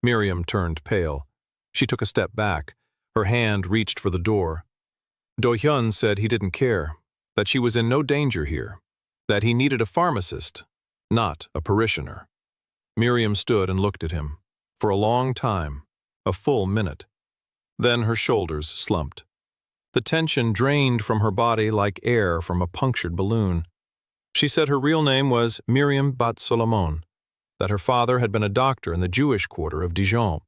A: Miriam turned pale. She took a step back. Her hand reached for the door. Do-hyun said he didn't care, that she was in no danger here, that he needed a pharmacist, not a parishioner. Miriam stood and looked at him, for a long time, a full minute. Then her shoulders slumped. The tension drained from her body like air from a punctured balloon. She said her real name was Miriam Bat Solomon, that her father had been a doctor in the Jewish quarter of Dijon,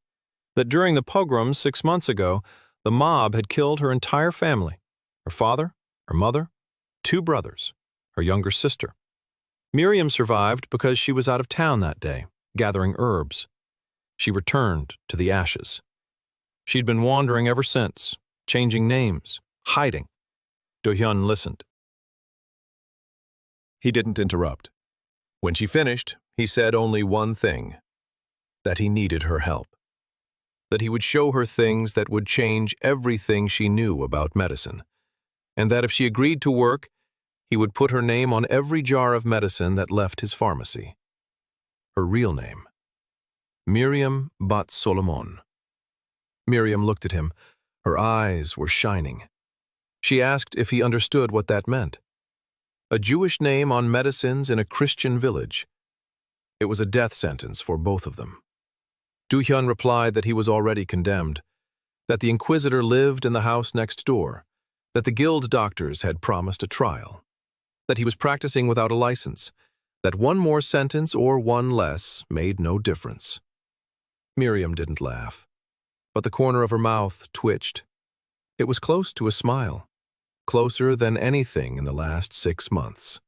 A: that during the pogroms 6 months ago, the mob had killed her entire family, her father, her mother, 2 brothers, her younger sister. Miriam survived because she was out of town that day, gathering herbs. She returned to the ashes. She'd been wandering ever since, changing names, hiding. Do-hyun listened. He didn't interrupt. When she finished, he said only one thing, that he needed her help, that he would show her things that would change everything she knew about medicine, and that if she agreed to work, he would put her name on every jar of medicine that left his pharmacy. Her real name, Miriam Bat Solomon. Miriam looked at him. Her eyes were shining. She asked if he understood what that meant. A Jewish name on medicines in a Christian village. It was a death sentence for both of them. Do-hyun replied that he was already condemned, that the inquisitor lived in the house next door, that the guild doctors had promised a trial, that he was practicing without a license, that one more sentence or one less made no difference. Miriam didn't laugh, but the corner of her mouth twitched. It was close to a smile, closer than anything in the last 6 months.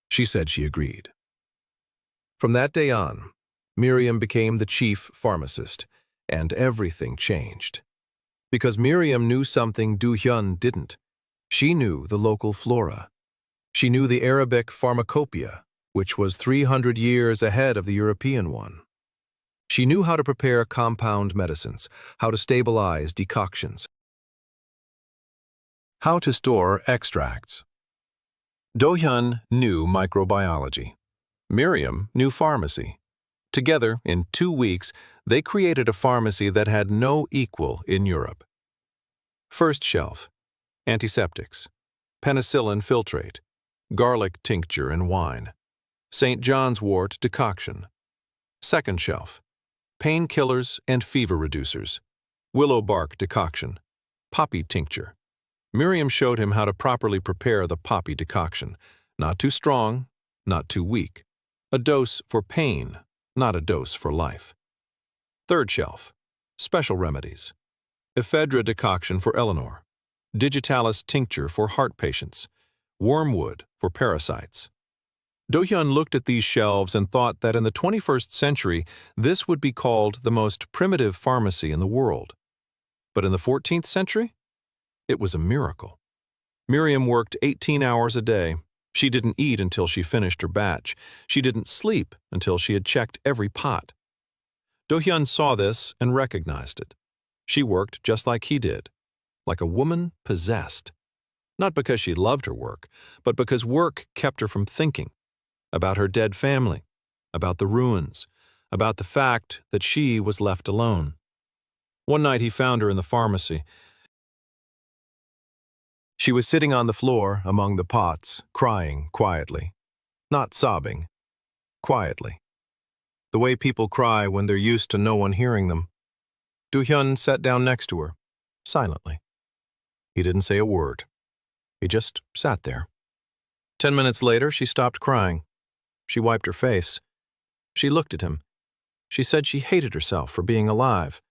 A: She said she agreed. From that day on, Miriam became the chief pharmacist, and everything changed. Because Miriam knew something Do-hyun didn't. She knew the local flora. She knew the Arabic pharmacopoeia, which was 300 years ahead of the European one. She knew how to prepare compound medicines, how to stabilize decoctions, how to store extracts. Do-hyun knew microbiology. Miriam knew pharmacy. Together, in 2 weeks, they created a pharmacy that had no equal in Europe. First shelf, antiseptics, penicillin filtrate, garlic tincture and wine, St. John's wort decoction. Second shelf, painkillers and fever reducers, willow bark decoction, poppy tincture. Miriam showed him how to properly prepare the poppy decoction, not too strong, not too weak, a dose for pain, not a dose for life. Third shelf, special remedies, ephedra decoction for Eleanor, digitalis tincture for heart patients, wormwood for parasites. Do-hyun looked at these shelves and thought that in the 21st century, this would be called the most primitive pharmacy in the world. But in the 14th century, it was a miracle. Miriam worked 18 hours a day. She didn't eat until she finished her batch. She didn't sleep until she had checked every pot. Do-hyun saw this and recognized it. She worked just like he did, like a woman possessed. Not because she loved her work, but because work kept her from thinking about her dead family, about the ruins, about the fact that she was left alone. One night he found her in the pharmacy. She was sitting on the floor among the pots, crying quietly. Not sobbing, quietly. The way people cry when they're used to no one hearing them. Do-hyun sat down next to her, silently. He didn't say a word. He just sat there. 10 minutes later, she stopped crying. She wiped her face. She looked at him. She said she hated herself for being alive,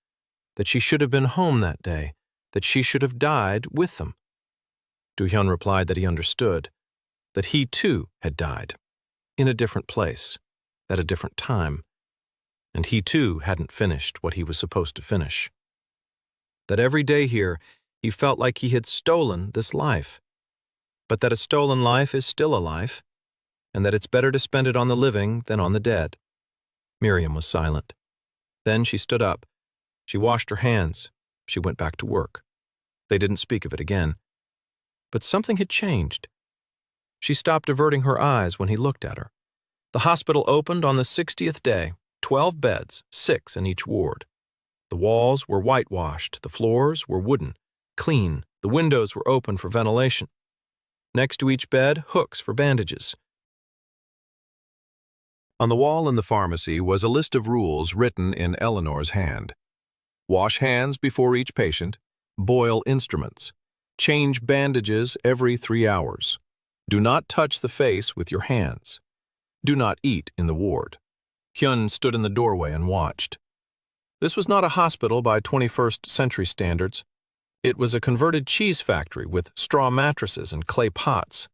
A: that she should have been home that day, that she should have died with them. Do-hyun replied that he understood, that he too had died, in a different place, at a different time, and he too hadn't finished what he was supposed to finish. That every day here, he felt like he had stolen this life, but that a stolen life is still a life, and that it's better to spend it on the living than on the dead. Miriam was silent. Then she stood up. She washed her hands. She went back to work. They didn't speak of it again. But something had changed. She stopped averting her eyes when he looked at her. The hospital opened on the 60th day, 12 beds, 6 in each ward. The walls were whitewashed, the floors were wooden, clean, the windows were open for ventilation. Next to each bed, hooks for bandages.
B: On the wall in the pharmacy was a list of rules written in Eleanor's hand. Wash hands before each patient, boil instruments, change bandages every 3 hours. Do not touch the face with your hands. Do not eat in the ward. Hyun stood in the doorway and watched. This was not a hospital by 21st century standards. It was a converted cheese factory with straw mattresses and clay pots.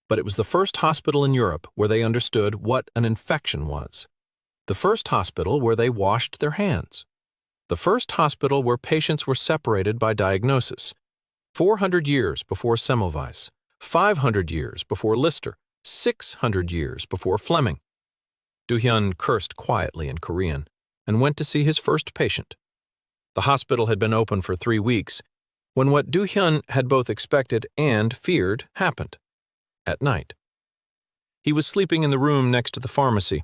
B: But it was the first hospital in Europe where they understood what an infection was. The first hospital where they washed their hands. The first hospital where patients were separated by diagnosis. 400 years before Semmelweis, 500 years before Lister, 600 years before Fleming. Do-hyun cursed quietly in Korean and went to see his first patient. The hospital had been open for 3 weeks when what Do-hyun had both expected and feared happened. At night. He was sleeping in the room next to the pharmacy.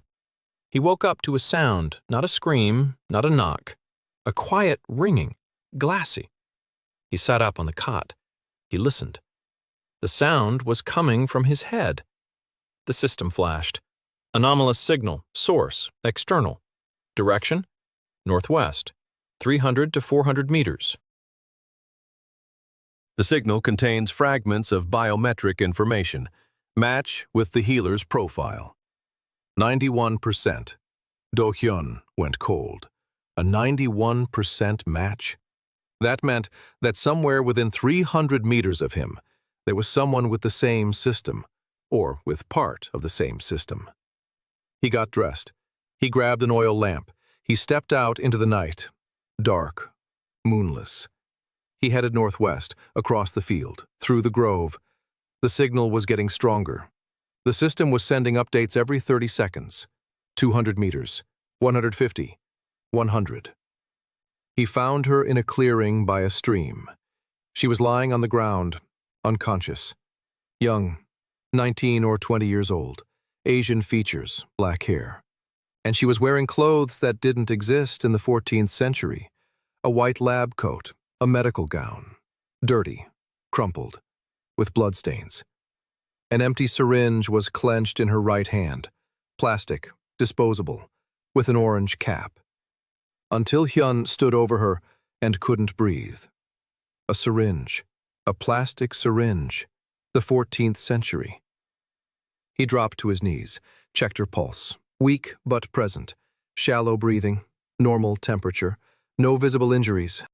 B: He woke up to a sound, not a scream, not a knock, a quiet ringing, glassy. He sat up on the cot. He listened. The sound was coming from his head. The system flashed. Anomalous signal, source, external. Direction, northwest, 300 to 400 meters. The signal contains fragments of biometric information. Match with the healer's profile. 91%. Do-hyun went cold. A 91% match? That meant that somewhere within 300 meters of him, there was someone with the same system, or with part of the same system. He got dressed. He grabbed an oil lamp. He stepped out into the night. Dark. Moonless. He headed northwest, across the field, through the grove. The signal was getting stronger. The system was sending updates every 30 seconds. 200 meters, 150, 100. He found her in a clearing by a stream. She was lying on the ground, unconscious. Young, 19 or 20 years old, Asian features, black hair. And she was wearing clothes that didn't exist in the 14th century. A white lab coat, a medical gown, dirty, crumpled, with bloodstains. An empty syringe was clenched in her right hand, plastic, disposable, with an orange cap. Until Hyun stood over her and couldn't breathe. A syringe, a plastic syringe, the 14th century. He dropped to his knees, checked her pulse, weak but present, shallow breathing, normal temperature, no visible injuries.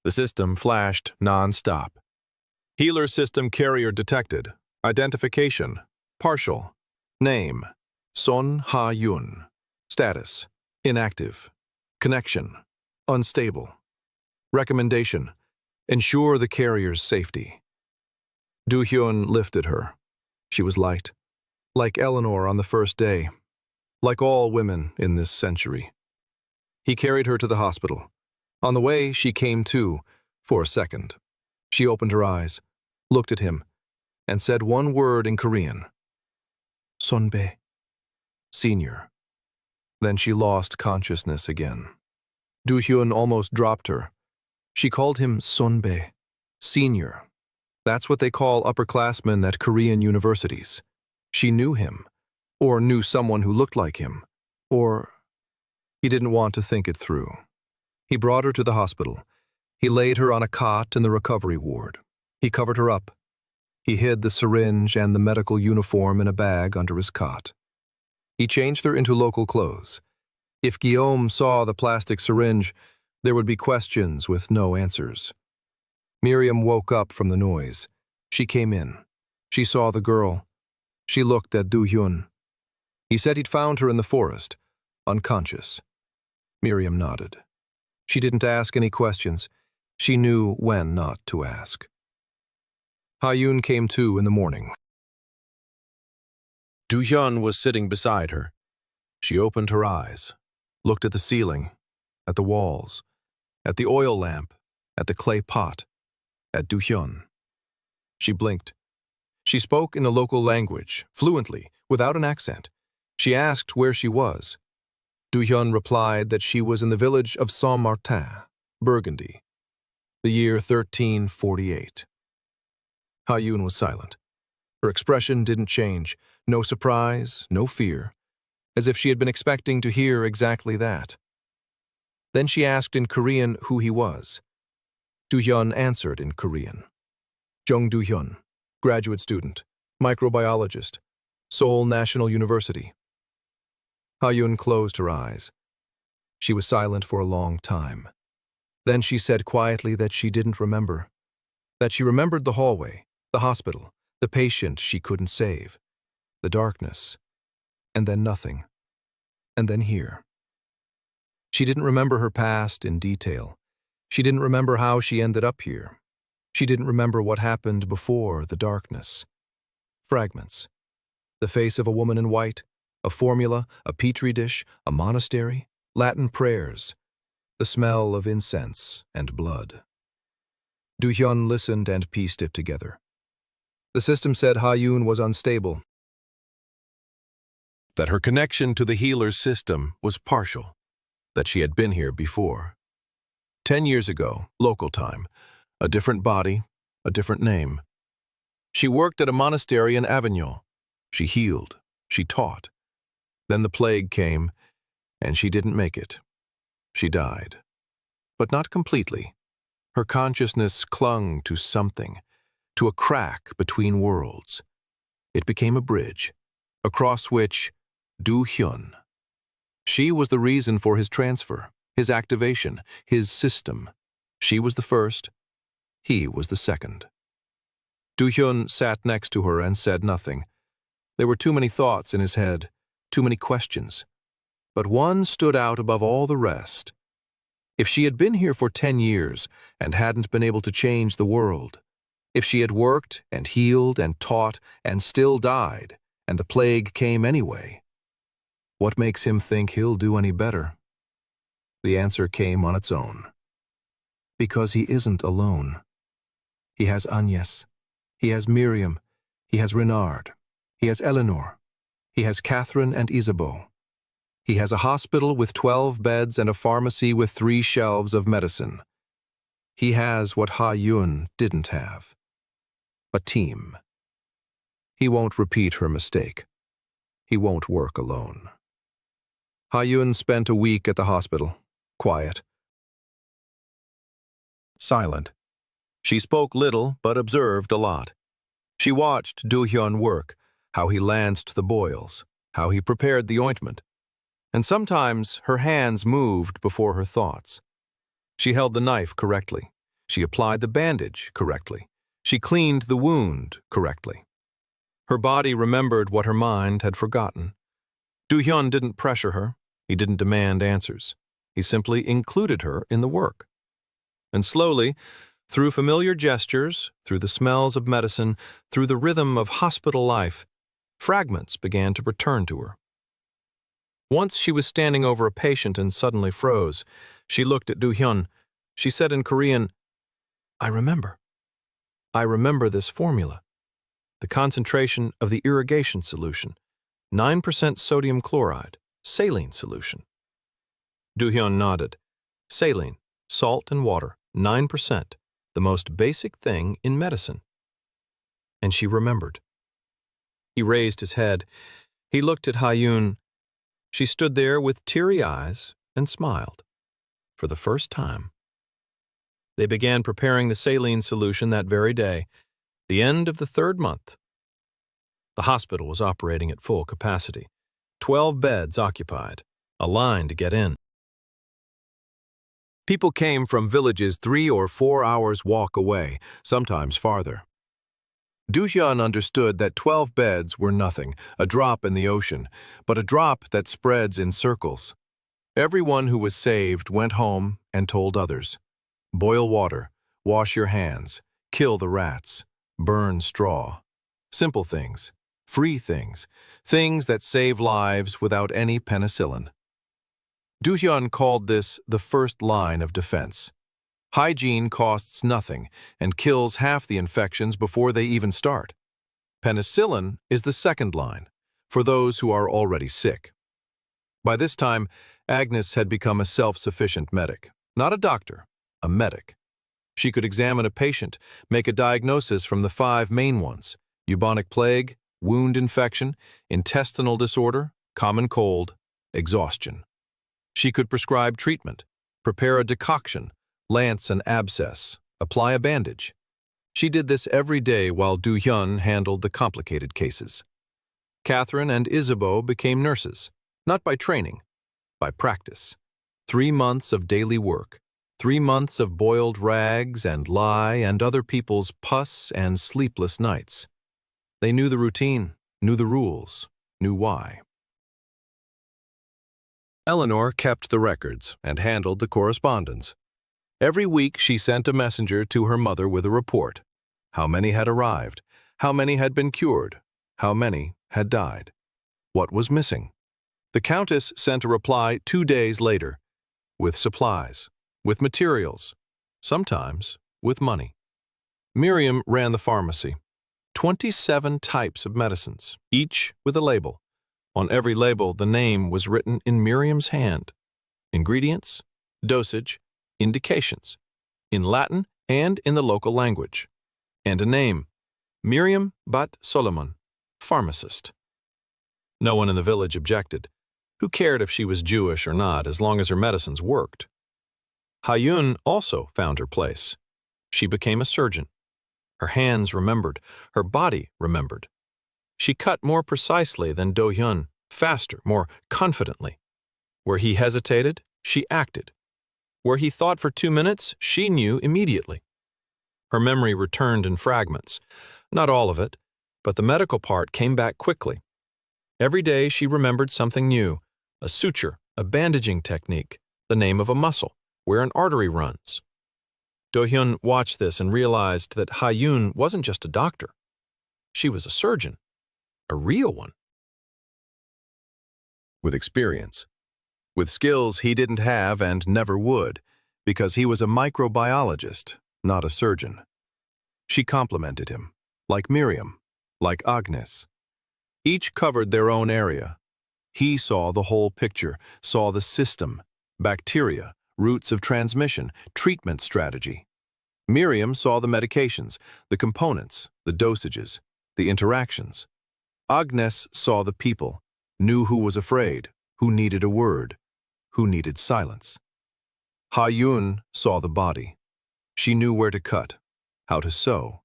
B: The system flashed non-stop. Healer system carrier detected. Identification. Partial. Name. Son Ha-yoon. Status. Inactive. Connection. Unstable. Recommendation. Ensure the carrier's safety. Do-hyun lifted her. She was light. Like Eleanor on the first day. Like all women in this century. He carried her to the hospital. On the way, she came to, for a second. She opened her eyes, looked at him, and said one word in Korean. Sonbe. Senior. Then she lost consciousness again. Do-hyun almost dropped her. She called him Sonbe, senior. That's what they call upperclassmen at Korean universities. She knew him, or knew someone who looked like him, or... He didn't want to think it through. He brought her to the hospital. He laid her on a cot in the recovery ward. He covered her up. He hid the syringe and the medical uniform in a bag under his cot. He changed her into local clothes. If Guillaume saw the plastic syringe, there would be questions with no answers. Miriam woke up from the noise. She came in. She saw the girl. She looked at Do-hyun. He said he'd found her in the forest, unconscious. Miriam nodded. She didn't ask any questions. She knew when not to ask. Ha-yoon came to in the morning.
A: Do-hyun was sitting beside her. She opened her eyes, looked at the ceiling, at the walls, at the oil lamp, at the clay pot, at Do-hyun. She blinked. She spoke in a local language, fluently, without an accent. She asked where she was. Do-hyun replied that she was in the village of Saint-Martin, Burgundy, the year 1348. Ha-yoon was silent. Her expression didn't change, no surprise, no fear, as if she had been expecting to hear exactly that. Then she asked in Korean who he was. Do-hyun answered in Korean. Jung Do-hyun, graduate student, microbiologist, Seoul National University. Ha-yoon closed her eyes. She was silent for a long time. Then she said quietly that she didn't remember, that she remembered the hallway, the hospital, the patient she couldn't save, the darkness, and then nothing, and then here. She didn't remember her past in detail. She didn't remember how she ended up here. She didn't remember what happened before the darkness. Fragments. The face of a woman in white, a formula, a petri dish, a monastery, Latin prayers, the smell of incense and blood. Do-hyun listened and pieced it together. The system said Ha-yoon was unstable, that her connection to the healer's system was partial, that she had been here before. 10 years ago, local time, a different body, a different name. She worked at a monastery in Avignon. She healed, she taught. Then the plague came, and she didn't make it. She died. But not completely. Her consciousness clung to something, to a crack between worlds. It became a bridge, across which Do-hyun. She was the reason for his transfer, his activation, his system. She was the first, he was the second. Do-hyun sat next to her and said nothing. There were too many thoughts in his head, too many questions. But one stood out above all the rest. If she had been here for 10 years and hadn't been able to change the world, if she had worked and healed and taught and still died, and the plague came anyway, what makes him think he'll do any better? The answer came on its own. Because he isn't alone. He has Agnes. He has Miriam. He has Renard. He has Eleanor. He has Catherine and Isabeau. He has a hospital with 12 beds and a pharmacy with 3 shelves of medicine. He has what Ha-yoon didn't have. A team. He won't repeat her mistake. He won't work alone. Ha-yoon spent a week at the hospital, quiet, silent. She spoke little but observed a lot. She watched Do-hyun work, how he lanced the boils, how he prepared the ointment. And sometimes her hands moved before her thoughts. She held the knife correctly. She applied the bandage correctly. She cleaned the wound correctly. Her body remembered what her mind had forgotten. Do-hyun didn't pressure her. He didn't demand answers. He simply included her in the work. And slowly, through familiar gestures, through the smells of medicine, through the rhythm of hospital life, fragments began to return to her. Once she was standing over a patient and suddenly froze. She looked at Do-hyun. She said in Korean, "I remember. I remember this formula. The concentration of the irrigation solution, 9% sodium chloride, saline solution." Do-hyun nodded. Saline, salt and water, 9%, the most basic thing in medicine. And she remembered. He raised his head. He looked at Ha-yoon. She stood there with teary eyes and smiled. For the first time. They began preparing the saline solution that very day, the end of the 3rd month. The hospital was operating at full capacity. 12 beds occupied, a line to get in. People came from villages 3 or 4 hours' walk away, sometimes farther. Do-hyun understood that 12 beds were nothing, a drop in the ocean, but a drop that spreads in circles. Everyone who was saved went home and told others. Boil water, wash your hands, kill the rats, burn straw. Simple things. free things, things that save lives without any penicillin. Do-hyun called this the first line of defense. Hygiene costs nothing and kills half the infections before they even start. Penicillin is the second line, for those who are already sick. By this time, Agnes had become a self-sufficient medic, not a doctor, a medic. She could examine a patient, make a diagnosis from the 5 main ones: bubonic plague, wound infection, intestinal disorder, common cold, exhaustion. She could prescribe treatment, prepare a decoction, lance an abscess, apply a bandage. She did this every day while Do-hyun handled the complicated cases. Catherine and Isabeau became nurses, not by training, by practice. 3 months of daily work, 3 months of boiled rags and lye and other people's pus and sleepless nights. They knew the routine, knew the rules, knew why. Eleanor kept the records and handled the correspondence. Every week she sent a messenger to her mother with a report. How many had arrived? How many had been cured? How many had died? What was missing? The Countess sent a reply 2 days later, with supplies, with materials, sometimes with money. Miriam ran the pharmacy. 27 types of medicines, each with a label. On every label, the name was written in Miriam's hand. Ingredients, dosage, indications, in Latin and in the local language. And a name, Miriam Bat Solomon, pharmacist. No one in the village objected. Who cared if she was Jewish or not, as long as her medicines worked? Ha-yun also found her place. She became a surgeon. Her hands remembered, her body remembered. She cut more precisely than Do-hyun, faster, more confidently. Where he hesitated, she acted. Where he thought for 2 minutes, she knew immediately. Her memory returned in fragments. Not all of it, but the medical part came back quickly. Every day she remembered something new, a suture, a bandaging technique, the name of a muscle, where an artery runs. Do-hyun watched this and realized that Ha-yun wasn't just a doctor. She was a surgeon, a real one. With experience. With skills he didn't have and never would, because he was a microbiologist, not a surgeon. She complimented him, like Miriam, like Agnes. Each covered their own area. He saw the whole picture, saw the system, bacteria, routes of transmission, treatment strategy. Miriam saw the medications, the components, the dosages, the interactions. Agnes saw the people, knew who was afraid, who needed a word, who needed silence. Ha-yun saw the body. She knew where to cut, how to sew,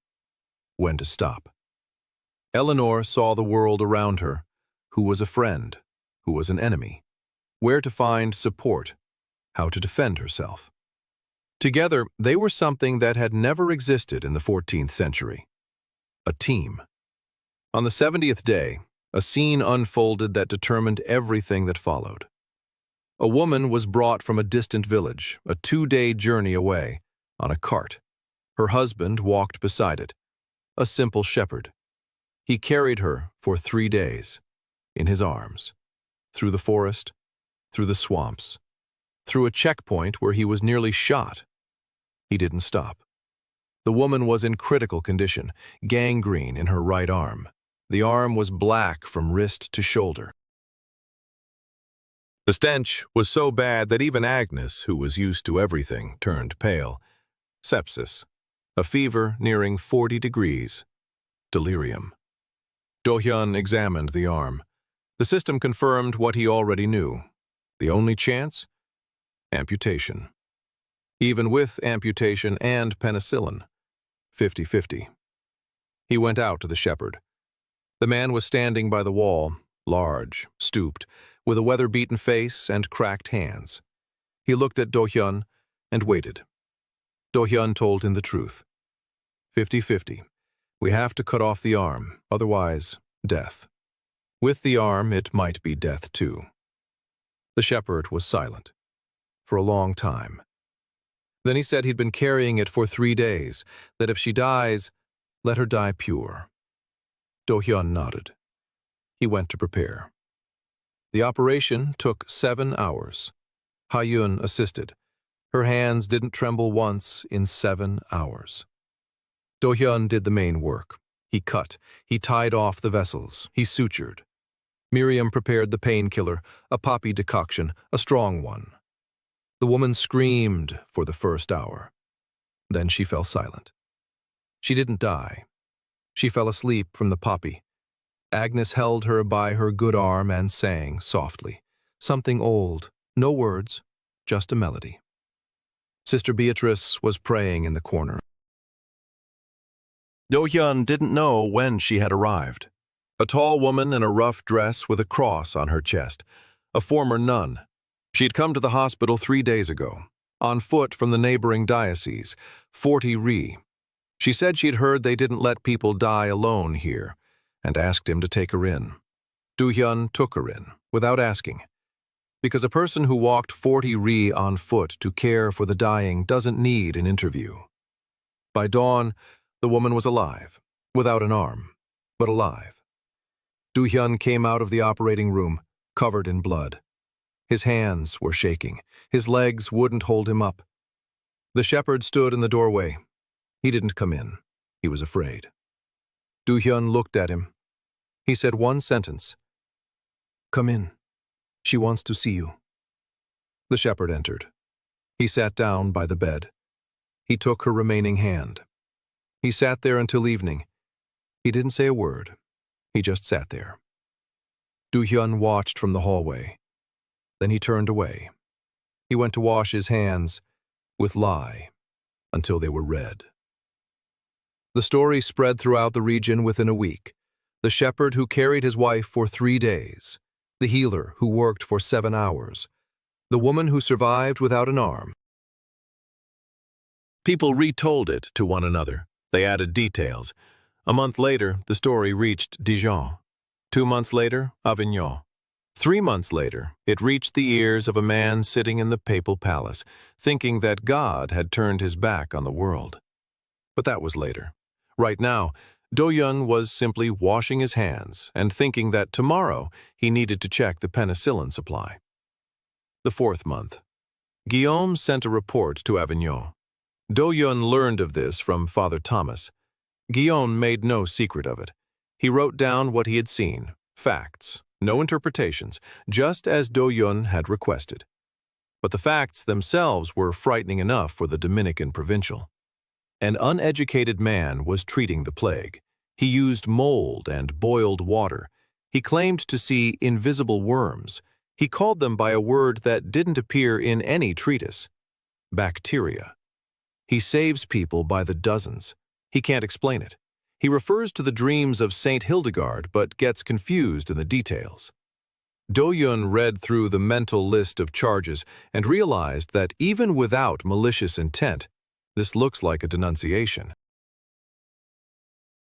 A: when to stop. Eleanor saw the world around her, who was a friend, who was an enemy, where to find support, how to defend herself. Together, they were something that had never existed in the 14th century. A team. On the 70th day, a scene unfolded that determined everything that followed. A woman was brought from a distant village, a 2-day journey away, on a cart. Her husband walked beside it, a simple shepherd. He carried her for 3 days, in his arms, through the forest, through the swamps, through a checkpoint where he was nearly shot. He didn't stop. The woman was in critical condition, gangrene in her right arm. The arm was black from wrist to shoulder. The stench was so bad that even Agnes, who was used to everything, turned pale. Sepsis, a fever nearing 40 degrees, delirium. Do-hyun examined the arm. The system confirmed what he already knew. The only chance? Amputation. Even with amputation and penicillin, 50-50. He went out to the shepherd. The man was standing by the wall, large, stooped, with a weather-beaten face and cracked hands. He looked at Do-hyun and waited. Do-hyun told him the truth. 50-50. We have to cut off the arm, otherwise, death. With the arm, it might be death too. The shepherd was silent. For a long time. Then he said he'd been carrying it for 3 days, that if she dies, let her die pure. Do-hyun nodded. He went to prepare. The operation took 7 hours. Ha-yun assisted. Her hands didn't tremble once in 7 hours. Do-hyun did the main work. He cut, he tied off the vessels, he sutured. Miriam prepared the painkiller, a poppy decoction, a strong one. The woman screamed for the first hour. Then she fell silent. She didn't die. She fell asleep from the poppy. Agnes held her by her good arm and sang softly. Something old, no words, just a melody. Sister Beatrice was praying in the corner. Do-hyun didn't know when she had arrived. A tall woman in a rough dress with a cross on her chest, a former nun. She'd come to the hospital 3 days ago, on foot from the neighboring diocese, 40 ri. She said she'd heard they didn't let people die alone here, and asked him to take her in. Do-hyun took her in, without asking, because a person who walked 40 ri on foot to care for the dying doesn't need an interview. By dawn, the woman was alive, without an arm, but alive. Do-hyun came out of the operating room, covered in blood. His hands were shaking. His legs wouldn't hold him up. The shepherd stood in the doorway. He didn't come in. He was afraid. Do-hyun looked at him. He said one sentence. "Come in. She wants to see you." The shepherd entered. He sat down by the bed. He took her remaining hand. He sat there until evening. He didn't say a word. He just sat there. Do-hyun watched from the hallway. Then he turned away. He went to wash his hands with lye until they were red. The story spread throughout the region within a week. The shepherd who carried his wife for 3 days. The healer who worked for 7 hours. The woman who survived without an arm. People retold it to one another. They added details. A month later, the story reached Dijon. 2 months later, Avignon. 3 months later, it reached the ears of a man sitting in the papal palace, thinking that God had turned his back on the world. But that was later. Right now, Do-hyun was simply washing his hands and thinking that tomorrow he needed to check the penicillin supply. The 4th month. Guillaume sent a report to Avignon. Do-hyun learned of this from Father Thomas. Guillaume made no secret of it. He wrote down what he had seen, facts, no interpretations, just as Do-hyun had requested. But the facts themselves were frightening enough for the Dominican provincial. An uneducated man was treating the plague. He used mold and boiled water. He claimed to see invisible worms. He called them by a word that didn't appear in any treatise: bacteria. He saves people by the dozens. He can't explain it. He refers to the dreams of Saint Hildegard but gets confused in the details. Do-hyun read through the mental list of charges and realized that even without malicious intent, this looks like a denunciation.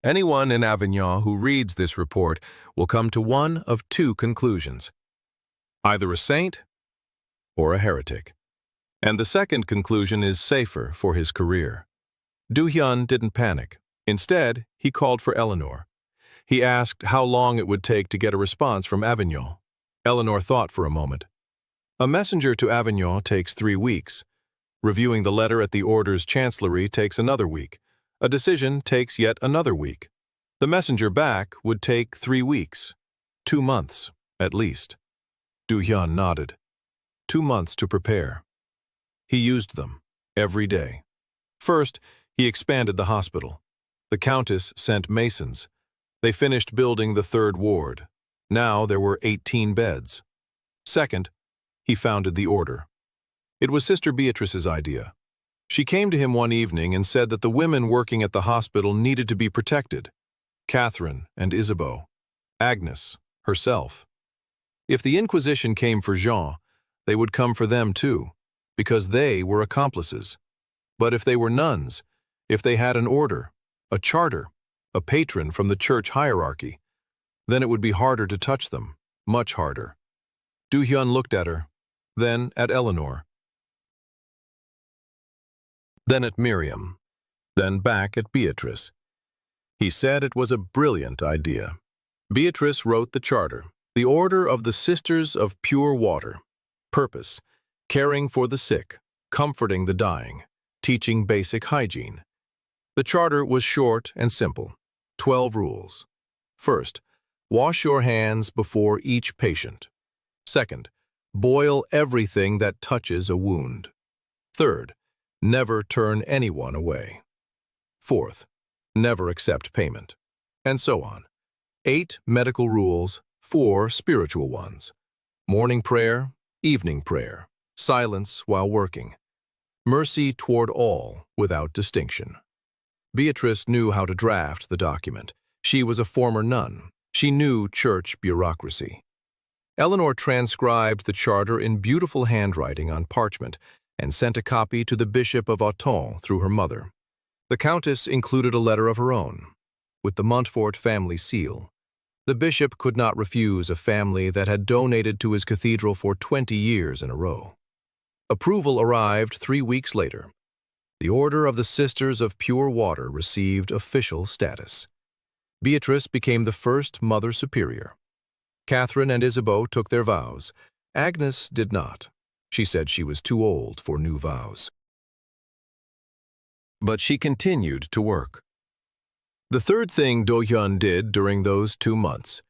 A: Anyone in Avignon who reads this report will come to one of 2 conclusions: either a saint or a heretic. And the second conclusion is safer for his career. Do-hyun didn't panic. Instead, he called for Eleanor. He asked how long it would take to get a response from Avignon. Eleanor thought for a moment. A messenger to Avignon takes 3 weeks. Reviewing the letter at the order's chancellery takes another week. A decision takes yet another week. The messenger back would take 3 weeks. 2 months, at least. Do-hyun nodded. 2 months to prepare. He used them, every day. First, he expanded the hospital. The Countess sent masons. They finished building the 3rd ward. Now there were 18 beds. Second, he founded the order. It was Sister Beatrice's idea. She came to him one evening and said that the women working at the hospital needed to be protected. Catherine and Isabeau. Agnes, herself. If the Inquisition came for Jean, they would come for them too, because they were accomplices. But if they were nuns, if they had an order, a charter, a patron from the church hierarchy, then it would be harder to touch them, much harder. Do-hyun looked at her, then at Eleanor, then at Miriam, then back at Beatrice. He said it was a brilliant idea. Beatrice wrote the charter, the Order of the Sisters of Pure Water. Purpose: caring for the sick, comforting the dying, teaching basic hygiene. The charter was short and simple. 12 rules. First, wash your hands before each patient. Second, boil everything that touches a wound. Third, never turn anyone away. Fourth, never accept payment. And so on. 8 medical rules, 4 spiritual ones. Morning prayer, evening prayer, silence while working. Mercy toward all, without distinction. Beatrice knew how to draft the document. She was a former nun. She knew church bureaucracy. Eleanor transcribed the charter in beautiful handwriting on parchment and sent a copy to the Bishop of Autun through her mother. The Countess included a letter of her own, with the Montfort family seal. The bishop could not refuse a family that had donated to his cathedral for 20 years in a row. Approval arrived 3 weeks later. The Order of the Sisters of Pure Water received official status. Beatrice became the first Mother Superior. Catherine and Isabeau took their vows. Agnes did not. She said she was too old for new vows. But she continued to work. The third thing Do-hyun did during those 2 months,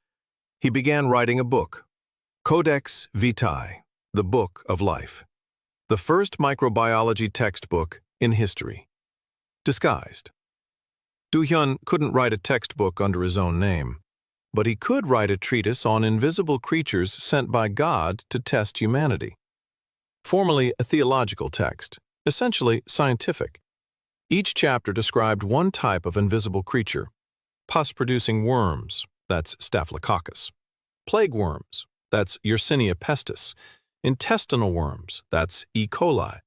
A: he began writing a book, Codex Vitae, the Book of Life, the first microbiology textbook in history. Disguised. Do-hyun couldn't write a textbook under his own name, but he could write a treatise on invisible creatures sent by God to test humanity. Formerly a theological text, essentially scientific. Each chapter described one type of invisible creature: pus-producing worms, that's Staphylococcus; plague worms, that's Yersinia pestis; intestinal worms, that's E. coli.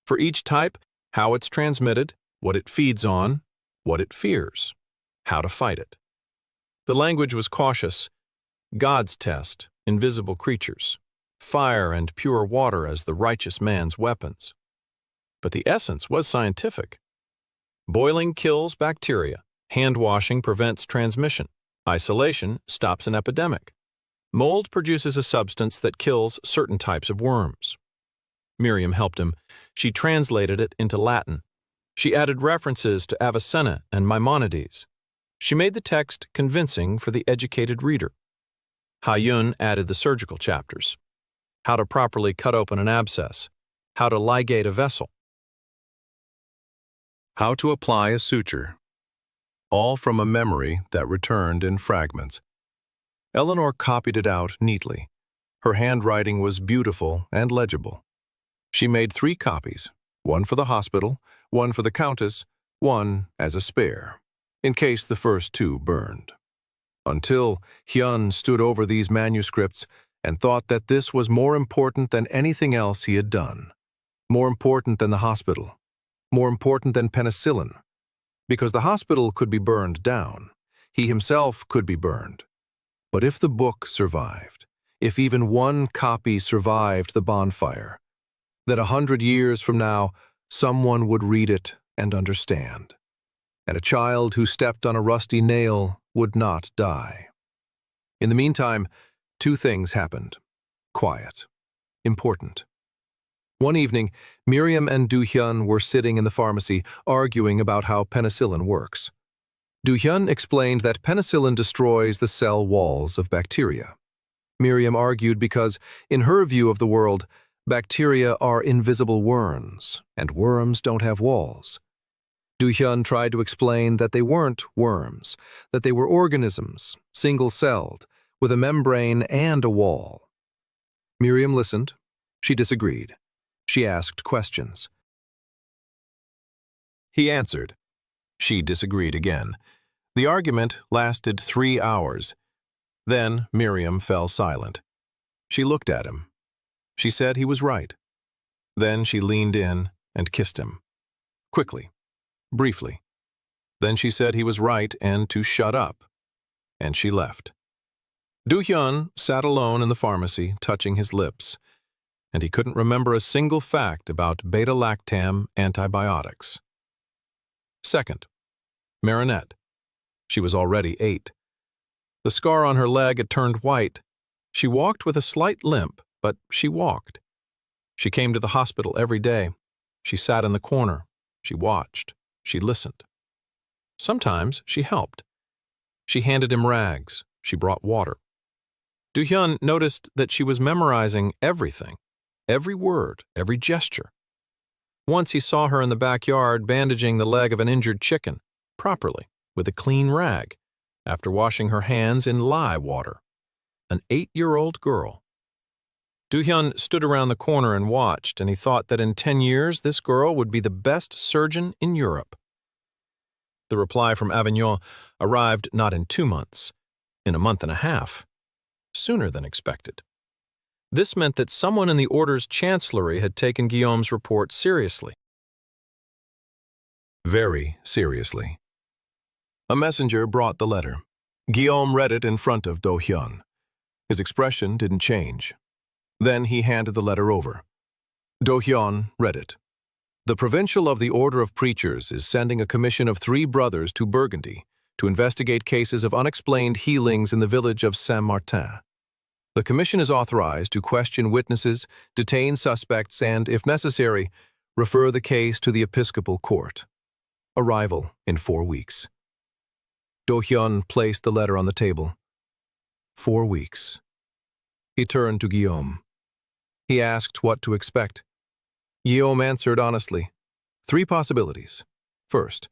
A: For each type, how it's transmitted, what it feeds on, what it fears, how to fight it. The language was cautious. God's test, invisible creatures, fire and pure water as the righteous man's weapons. But the essence was scientific. Boiling kills bacteria. Hand-washing prevents transmission. Isolation stops an epidemic. Mold produces a substance that kills certain types of worms. Miriam helped him. She translated it into Latin. She added references to Avicenna and Maimonides. She made the text convincing for the educated reader. Ha-yun added the surgical chapters. How to properly cut open an abscess. How to ligate a vessel. How to apply a suture. All from a memory that returned in fragments. Eleanor copied it out neatly. Her handwriting was beautiful and legible. She made 3 copies, one for the hospital, one for the Countess, one as a spare, in case the first 2 burned. Until Hyun stood over these manuscripts and thought that this was more important than anything else he had done, more important than the hospital, more important than penicillin, because the hospital could be burned down, he himself could be burned. But if the book survived, if even one copy survived the bonfire, that 100 years from now, someone would read it and understand, and a child who stepped on a rusty nail would not die. In the meantime, 2 things happened. Quiet. Important. One evening, Miriam and Do-hyun were sitting in the pharmacy arguing about how penicillin works. Do-hyun explained that penicillin destroys the cell walls of bacteria. Miriam argued because, in her view of the world, bacteria are invisible worms, and worms don't have walls. Do-hyun tried to explain that they weren't worms, that they were organisms, single-celled, with a membrane and a wall. Miriam listened. She disagreed. She asked questions. He answered. She disagreed again. The argument lasted 3 hours. Then Miriam fell silent. She looked at him. She said he was right. Then she leaned in and kissed him. Quickly, briefly. Then she said he was right and to shut up. And she left. Do-hyun sat alone in the pharmacy, touching his lips, and he couldn't remember a single fact about beta-lactam antibiotics. Second, Marinette. She was already 8. The scar on her leg had turned white. She walked with a slight limp, but she walked. She came to the hospital every day. She sat in the corner. She watched. She listened. Sometimes she helped. She handed him rags. She brought water. Do-hyun noticed that she was memorizing everything, every word, every gesture. Once he saw her in the backyard bandaging the leg of an injured chicken, properly, with a clean rag, after washing her hands in lye water. An 8-year-old girl. Do-hyun stood around the corner and watched, and he thought that in 10 years this girl would be the best surgeon in Europe. The reply from Avignon arrived not in 2 months, in a month and a half, sooner than expected. This meant that someone in the order's chancellery had taken Guillaume's report seriously.
B: Very seriously.
A: A messenger brought the letter. Guillaume read it in front of Do-hyun. His expression didn't change. Then he handed the letter over. Do-hyun read it. The Provincial of the Order of Preachers is sending a commission of 3 brothers to Burgundy to investigate cases of unexplained healings in the village of Saint-Martin. The commission is authorized to question witnesses, detain suspects, and, if necessary, refer the case to the Episcopal Court. Arrival in 4 weeks. Do-hyun placed the letter on the table. 4 weeks. He turned to Guillaume. He asked what to expect. Guillaume answered honestly. 3 possibilities. First,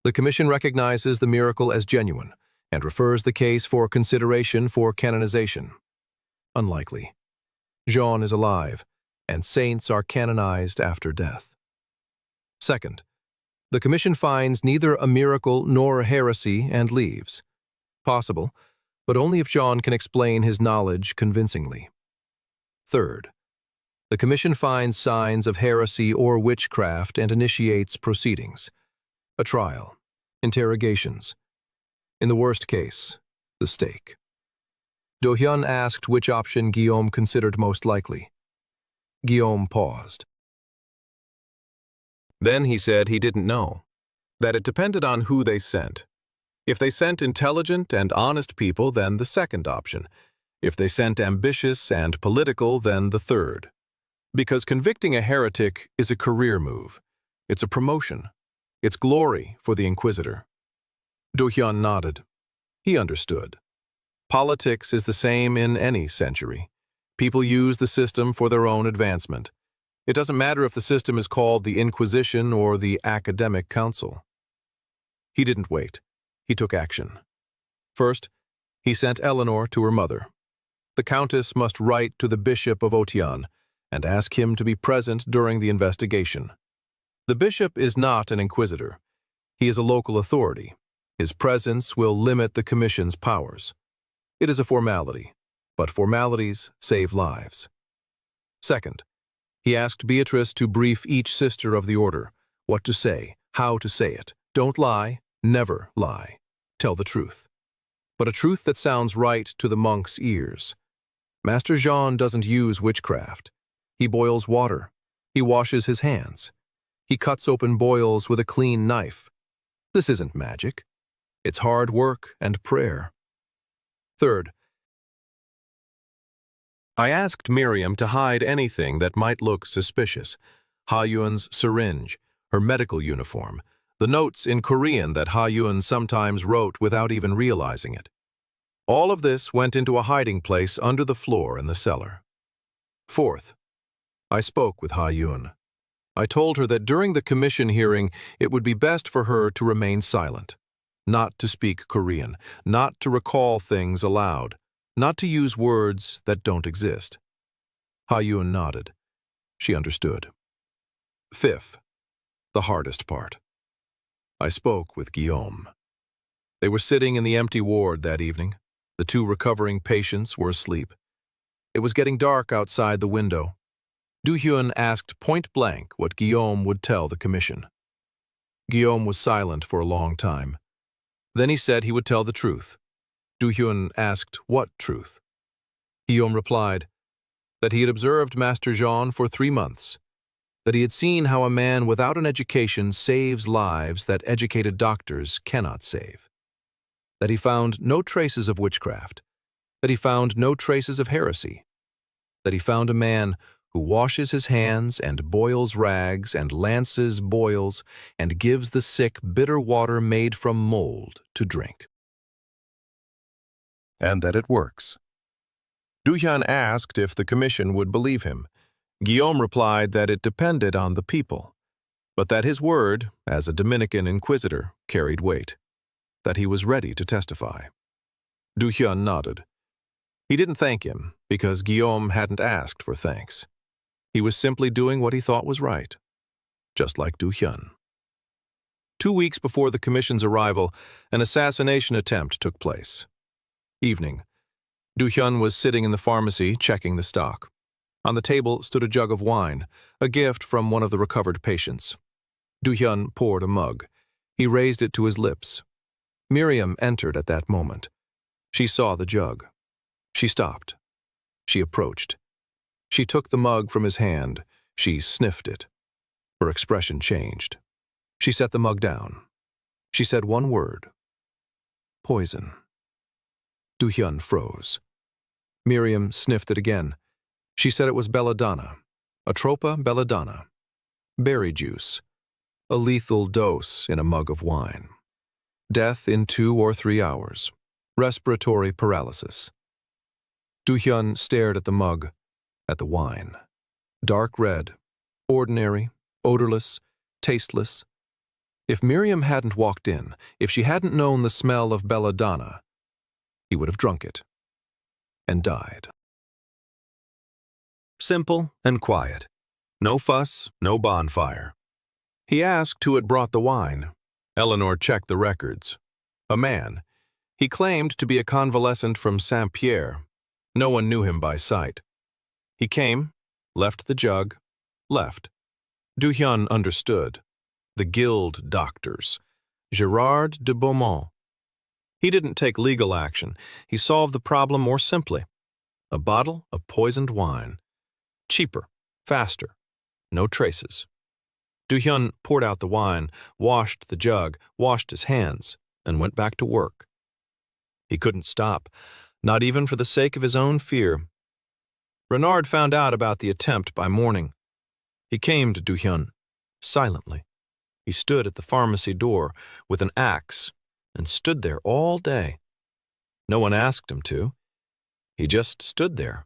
A: the commission recognizes the miracle as genuine and refers the case for consideration for canonization. Unlikely. Jean is alive, and saints are canonized after death. Second, the commission finds neither a miracle nor a heresy and leaves. Possible, but only if Jean can explain his knowledge convincingly. Third, the commission finds signs of heresy or witchcraft and initiates proceedings. A trial, interrogations. In the worst case, the stake. Do-hyun asked which option Guillaume considered most likely. Guillaume paused. Then he said he didn't know, that it depended on who they sent. If they sent intelligent and honest people, then the second option. If they sent ambitious and political, then the third. Because convicting a heretic is a career move. It's a promotion. It's glory for the inquisitor. Do-hyun nodded. He understood. Politics is the same in any century. People use the system for their own advancement. It doesn't matter if the system is called the Inquisition or the Academic Council. He didn't wait. He took action. First, he sent Eleanor to her mother. The Countess must write to the Bishop of Otian and ask him to be present during the investigation. The bishop is not an inquisitor. He is a local authority. His presence will limit the commission's powers. It is a formality, but formalities save lives. Second, he asked Beatrice to brief each sister of the order, what to say, how to say it. Don't lie, never lie. Tell the truth. But a truth that sounds right to the monk's ears. Master Jean doesn't use witchcraft. He boils water. He washes his hands. He cuts open boils with a clean knife. This isn't magic. It's hard work and prayer. Third, I asked Miriam to hide anything that might look suspicious. Ha-Yun's syringe, her medical uniform, the notes in Korean that Ha-Yun sometimes wrote without even realizing it. All of this went into a hiding place under the floor in the cellar. Fourth, I spoke with Ha-Yun. I told her that during the commission hearing it would be best for her to remain silent, not to speak Korean, not to recall things aloud, not to use words that don't exist. Ha-Yun nodded. She understood. Fifth, the hardest part. I spoke with Guillaume. They were sitting in the empty ward that evening. The 2 recovering patients were asleep. It was getting dark outside the window. Do-hyun asked point-blank what Guillaume would tell the commission. Guillaume was silent for a long time. Then he said he would tell the truth. Do-hyun asked what truth. Guillaume replied that he had observed Master Jean for 3 months, that he had seen how a man without an education saves lives that educated doctors cannot save. that he found no traces of witchcraft, that he found no traces of heresy, that he found a man who washes his hands and boils rags and lances boils and gives the sick bitter water made from mold to drink.
B: And that it works. Du-hyun asked if the commission would believe him. Guillaume replied that it depended on the people, but that his word, as a Dominican inquisitor, carried weight, that he was ready to testify. Du-hyun nodded. He didn't thank him because Guillaume hadn't asked for thanks. He was simply doing what he thought was right, just like Du-hyun. 2 weeks before the commission's arrival, an assassination attempt took place. Evening. Du-hyun was sitting in the pharmacy checking the stock. On the table stood a jug of wine, a gift from one of the recovered patients. Du-hyun poured a mug. He raised it to his lips. Miriam entered at that moment. She saw the jug. She stopped. She approached. She took the mug from his hand. She sniffed it. Her expression changed. She set the mug down. She said one word. Poison. Du-hyun froze. Miriam sniffed it again. She said it was belladonna, Atropa belladonna, berry juice, a lethal dose in a mug of wine. Death in 2 or 3 hours. Respiratory paralysis. Du-hyun stared at the mug, at the wine. Dark red, ordinary, odorless, tasteless. If Miriam hadn't walked in, if she hadn't known the smell of belladonna, he would have drunk it and died. Simple and quiet. No fuss, no bonfire. He asked who had brought the wine. Eleanor checked the records. A man. He claimed to be a convalescent from Saint-Pierre. No one knew him by sight. He came, left the jug, left. Du-hyun understood. The guild doctors. Gérard de Beaumont. He didn't take legal action. He solved the problem more simply. A bottle of poisoned wine. Cheaper, faster, no traces. Du-hyun poured out the wine, washed the jug, washed his hands, and went back to work. He couldn't stop, not even for the sake of his own fear. Renard found out about the attempt by morning. He came to Du-hyun, silently. He stood at the pharmacy door with an axe and stood there all day. No one asked him to. He just stood there.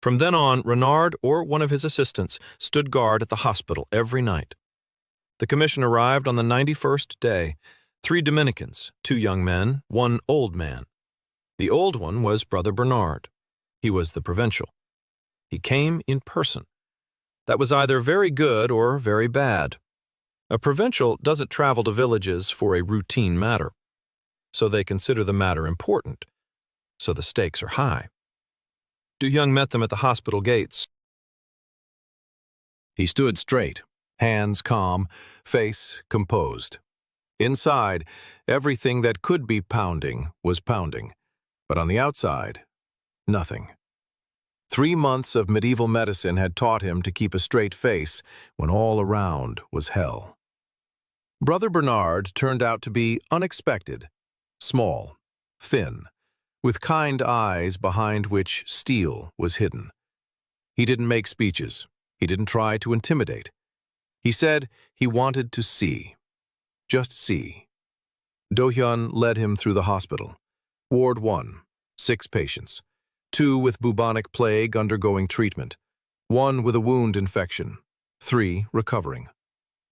B: From then on, Renard or one of his assistants stood guard at the hospital every night. The commission arrived on the 91st day. 3 Dominicans, 2 young men, 1 old man. The old one was Brother Bernard. He was the provincial. He came in person. That was either very good or very bad. A provincial doesn't travel to villages for a routine matter. So they consider the matter important. So the stakes are high. Du-hyun met them at the hospital gates. He stood straight, hands calm, face composed. Inside, everything that could be pounding was pounding, but on the outside, nothing. 3 months of medieval medicine had taught him to keep a straight face when all around was hell. Brother Bernard turned out to be unexpected, small, thin, with kind eyes behind which steel was hidden. He didn't make speeches. He didn't try to intimidate. He said he wanted to see. Just see. Do-hyun led him through the hospital. Ward 1, 6 patients. 2 with bubonic plague undergoing treatment. 1 with a wound infection. 3 recovering.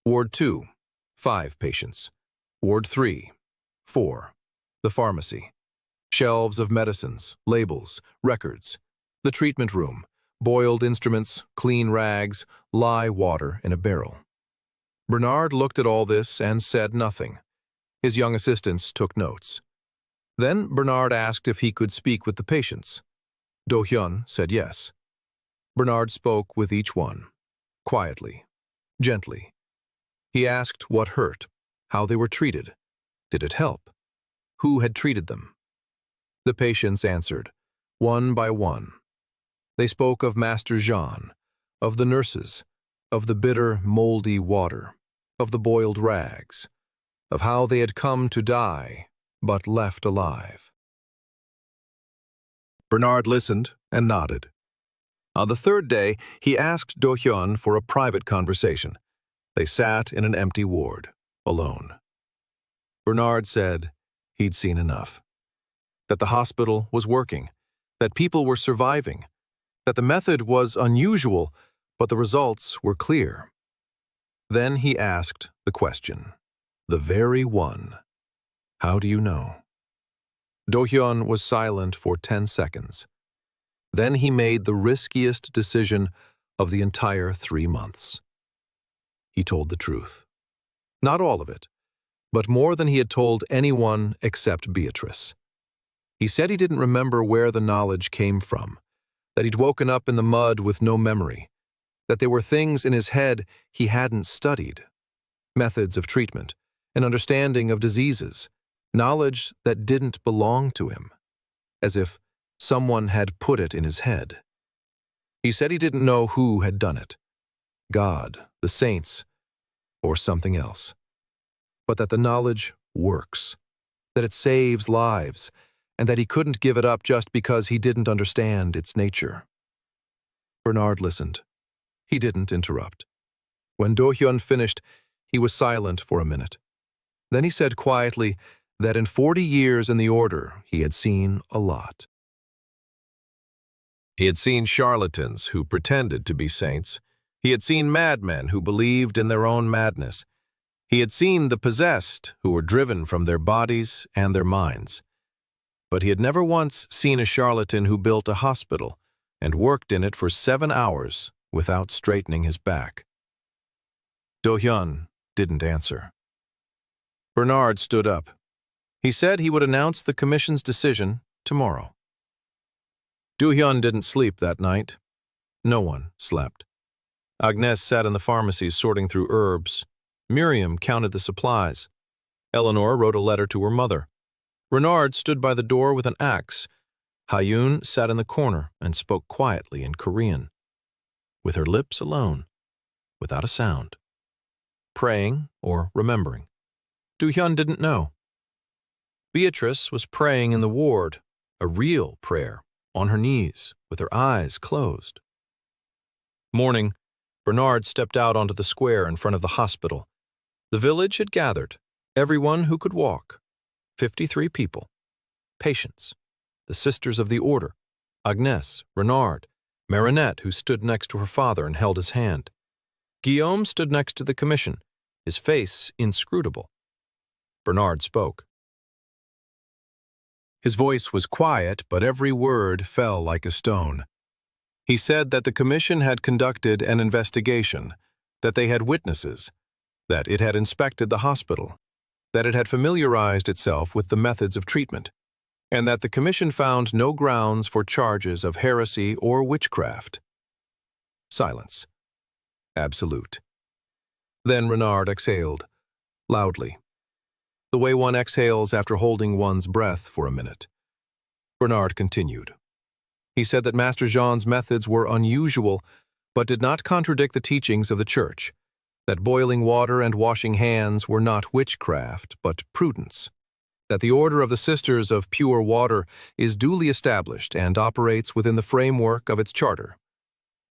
B: Ward 2, 5 patients. Ward 3, 4. The pharmacy. Shelves of medicines, labels, records. The treatment room. Boiled instruments, clean rags, lye water in a barrel. Bernard looked at all this and said nothing. His young assistants took notes. Then Bernard asked if he could speak with the patients. Do-hyun said yes. Bernard spoke with each one, quietly, gently. He asked what hurt, how they were treated. Did it help? Who had treated them? The patients answered, one by one. They spoke of Master Jean, of the nurses, of the bitter, moldy water, of the boiled rags, of how they had come to die,
A: but left alive. Bernard listened and nodded. On the third day, he asked Do-hyun for a private conversation. They sat in an empty ward, alone. Bernard said he'd seen enough. That the hospital was working, that people were surviving, that the method was unusual, but the results were clear. Then he asked the question, the very one. How do you know? Do-hyun was silent for 10 seconds. Then he made the riskiest decision of the entire 3 months. He told the truth. Not all of it, but more than he had told anyone except Beatrice. He said he didn't remember where the knowledge came from, that he'd woken up in the mud with no memory, that there were things in his head he hadn't studied, methods of treatment, an understanding of diseases, knowledge that didn't belong to him, as if someone had put it in his head. He said he didn't know who had done it, God, the saints, or something else, but that the knowledge works, that it saves lives, and that he couldn't give it up just because he didn't understand its nature. Bernard listened. He didn't interrupt. When Do-hyun finished, he was silent for a minute. Then he said quietly that in 40 years in the order, he had seen a lot.
B: He had seen charlatans who pretended to be saints. He had seen madmen who believed in their own madness. He had seen the possessed who were driven from their bodies and their minds. But he had never once seen a charlatan who built a hospital and worked in it for 7 hours without straightening his back. Do-hyun didn't answer. Bernard stood up. He said he would announce the commission's decision tomorrow. Do-hyun didn't sleep that night. No one slept. Agnes sat in the pharmacy sorting through herbs. Miriam counted the supplies. Eleanor wrote a letter to her mother. Renard stood by the door with an axe. Hyun sat in the corner and spoke quietly in Korean, with her lips alone, without a sound. Praying or remembering. Do-hyun didn't know. Beatrice was praying in the ward, a real prayer, on her knees, with her eyes closed. Morning, Bernard stepped out onto the square in front of the hospital. The village had gathered, everyone who could walk. 53 people. Patients, the sisters of the order, Agnes, Renard, Marinette, who stood next to her father and held his hand. Guillaume stood next to the commission, his face inscrutable. Bernard spoke. His voice was quiet, but every word fell like a stone. He said that the commission had conducted an investigation, that they had witnesses, that it had inspected the hospital, that it had familiarized itself with the methods of treatment, and that the commission found no grounds for charges of heresy or witchcraft. Silence. Absolute. Then Renard exhaled, loudly, the way one exhales after holding one's breath for a minute. Bernard continued. He said that Master Jean's methods were unusual, but did not contradict the teachings of the Church, that boiling water and washing hands were not witchcraft, but prudence, that the Order of the Sisters of Pure Water is duly established and operates within the framework of its charter,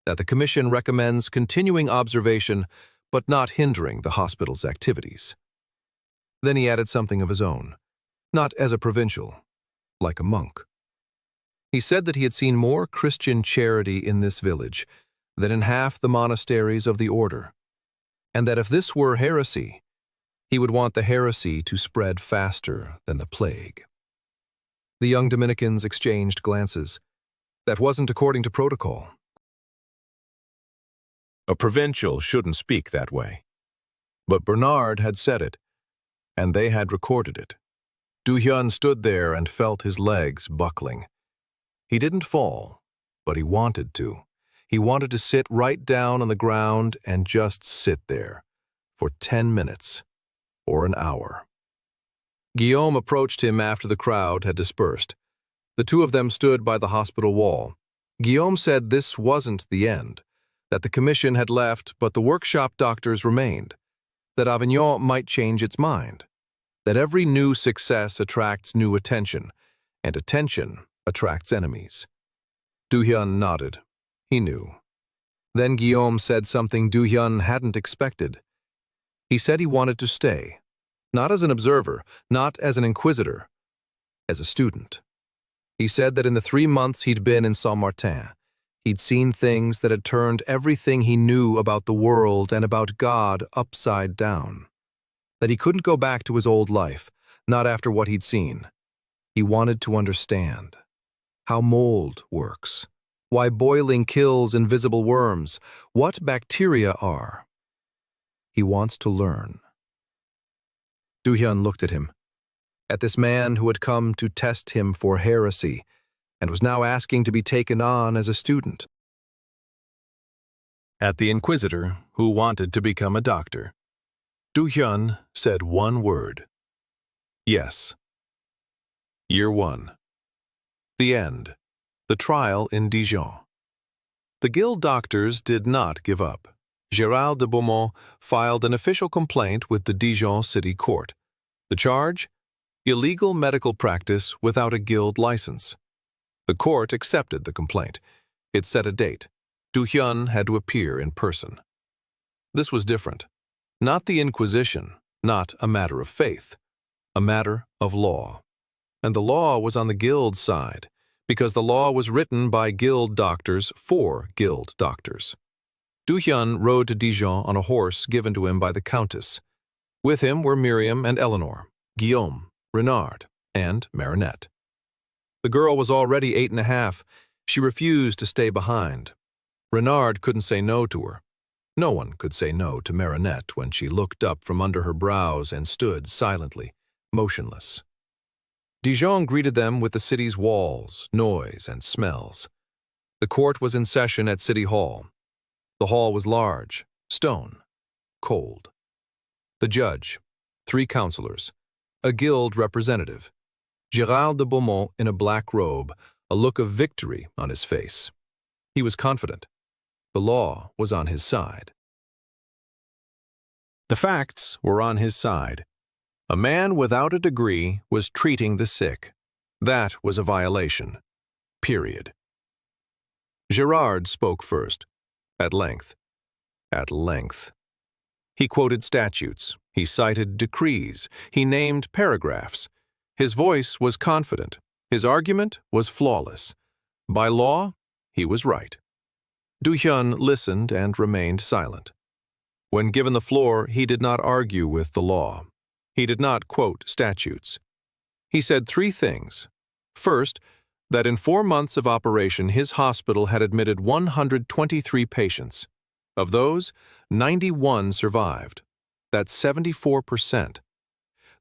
B: that the Commission recommends continuing observation but not hindering the hospital's activities. Then he added something of his own, not as a provincial, like a monk. He said that he had seen more Christian charity in this village than in half the monasteries of the order, and that if this were heresy, he would want the heresy to spread faster than the plague. The young Dominicans exchanged glances. That wasn't according to protocol. A provincial shouldn't speak that way. But Bernard had said it, and they had recorded it. Do-hyun stood there and felt his legs buckling. He didn't fall, but he wanted to. He wanted to sit right down on the ground and just sit there for 10 minutes or an hour. Guillaume approached him after the crowd had dispersed. The two of them stood by the hospital wall. Guillaume said this wasn't the end, that the commission had left but the workshop doctors remained, that Avignon might change its mind,
A: that every new success attracts new attention, and attention attracts enemies. Do-hyun nodded. He knew. Then Guillaume said something Do-hyun hadn't expected. He said he wanted to stay, not as an observer, not as an inquisitor, as a student. He said that in the 3 months he'd been in Saint-Martin, he'd seen things that had turned everything he knew about the world and about God upside down. That he couldn't go back to his old life, not after what he'd seen. He wanted to understand how mold works, why boiling kills invisible worms, what bacteria are. He wants to learn. Do-hyun looked at him, at this man who had come to test him for heresy and was now asking to be taken on as a student.
B: At the inquisitor who wanted to become a doctor. Do-hyun said one word. Yes. Year 1. The end. The trial in Dijon. The guild doctors did not give up. Gérald de Beaumont filed an official complaint with the Dijon City Court. The charge? Illegal medical practice without a guild license. The court accepted the complaint. It set a date. Do-hyun had to appear in person. This was different. Not the Inquisition, not a matter of faith, a matter of law. And the law was on the guild's side, because the law was written by guild doctors for guild doctors. Do-hyun rode to Dijon on a horse given to him by the countess. With him were Miriam and Eleanor, Guillaume, Renard, and Marinette. The girl was already 8.5. She refused to stay behind. Renard couldn't say no to her. No one could say no to Marinette when she looked up from under her brows and stood silently, motionless. Dijon greeted them with the city's walls, noise, and smells. The court was in session at City Hall. The hall was large, stone, cold. The judge, 3 counselors, a guild representative, Gérald de Beaumont in a black robe, a look of victory on his face. He was confident. The law was on his side. The facts were on his side. A man without a degree was treating the sick. That was a violation. Period. Gérard spoke first. At length. At length. He quoted statutes. He cited decrees. He named paragraphs. His voice was confident. His argument was flawless. By law, he was right. Do-hyun listened and remained silent. When given the floor, he did not argue with the law. He did not quote statutes. He said 3 things. First, that in 4 months of operation, his hospital had admitted 123 patients. Of those, 91 survived. That's 74%.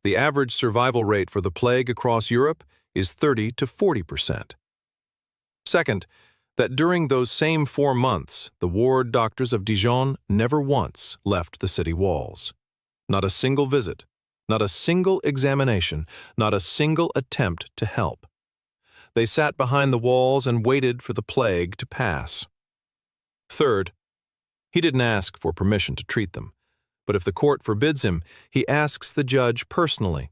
B: The average survival rate for the plague across Europe is 30 to 40%. Second, that during those same 4 months, the ward doctors of Dijon never once left the city walls. Not a single visit, not a single examination, not a single attempt to help. They sat behind the walls and waited for the plague to pass. Third, he didn't ask for permission to treat them, but if the court forbids him, he asks the judge personally,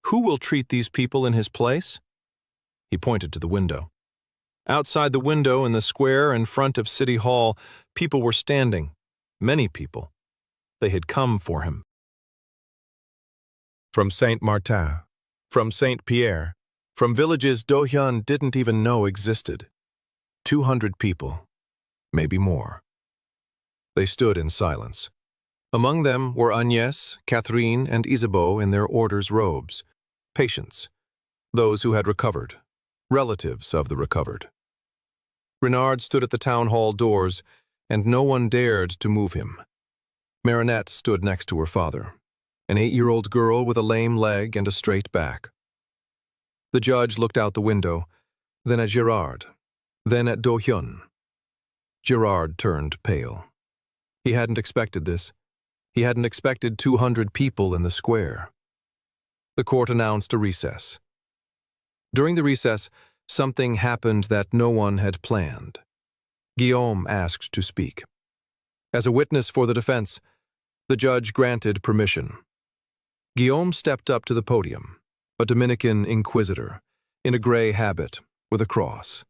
B: "Who will treat these people in his place?" He pointed to the window. Outside the window in the square in front of City Hall, people were standing. Many people. They had come for him. From Saint-Martin, from Saint-Pierre, from villages Do-hyun didn't even know existed. 200 people, maybe more. They stood in silence. Among them were Agnès, Catherine, and Isabeau in their order's robes, patients, those who had recovered, relatives of the recovered. Renard stood at the town hall doors, and no one dared to move him. Marinette stood next to her father, an 8-year-old girl with a lame leg and a straight back. The judge looked out the window, then at Gérard, then at Do-hyun. Gérard turned pale. He hadn't expected this. He hadn't expected 200 people in the square. The court announced a recess. During the recess, something happened that no one had planned. Guillaume asked to speak. As a witness for the defense, the judge granted permission.
A: Guillaume stepped up to the podium, a Dominican inquisitor, in a gray habit, with a cross,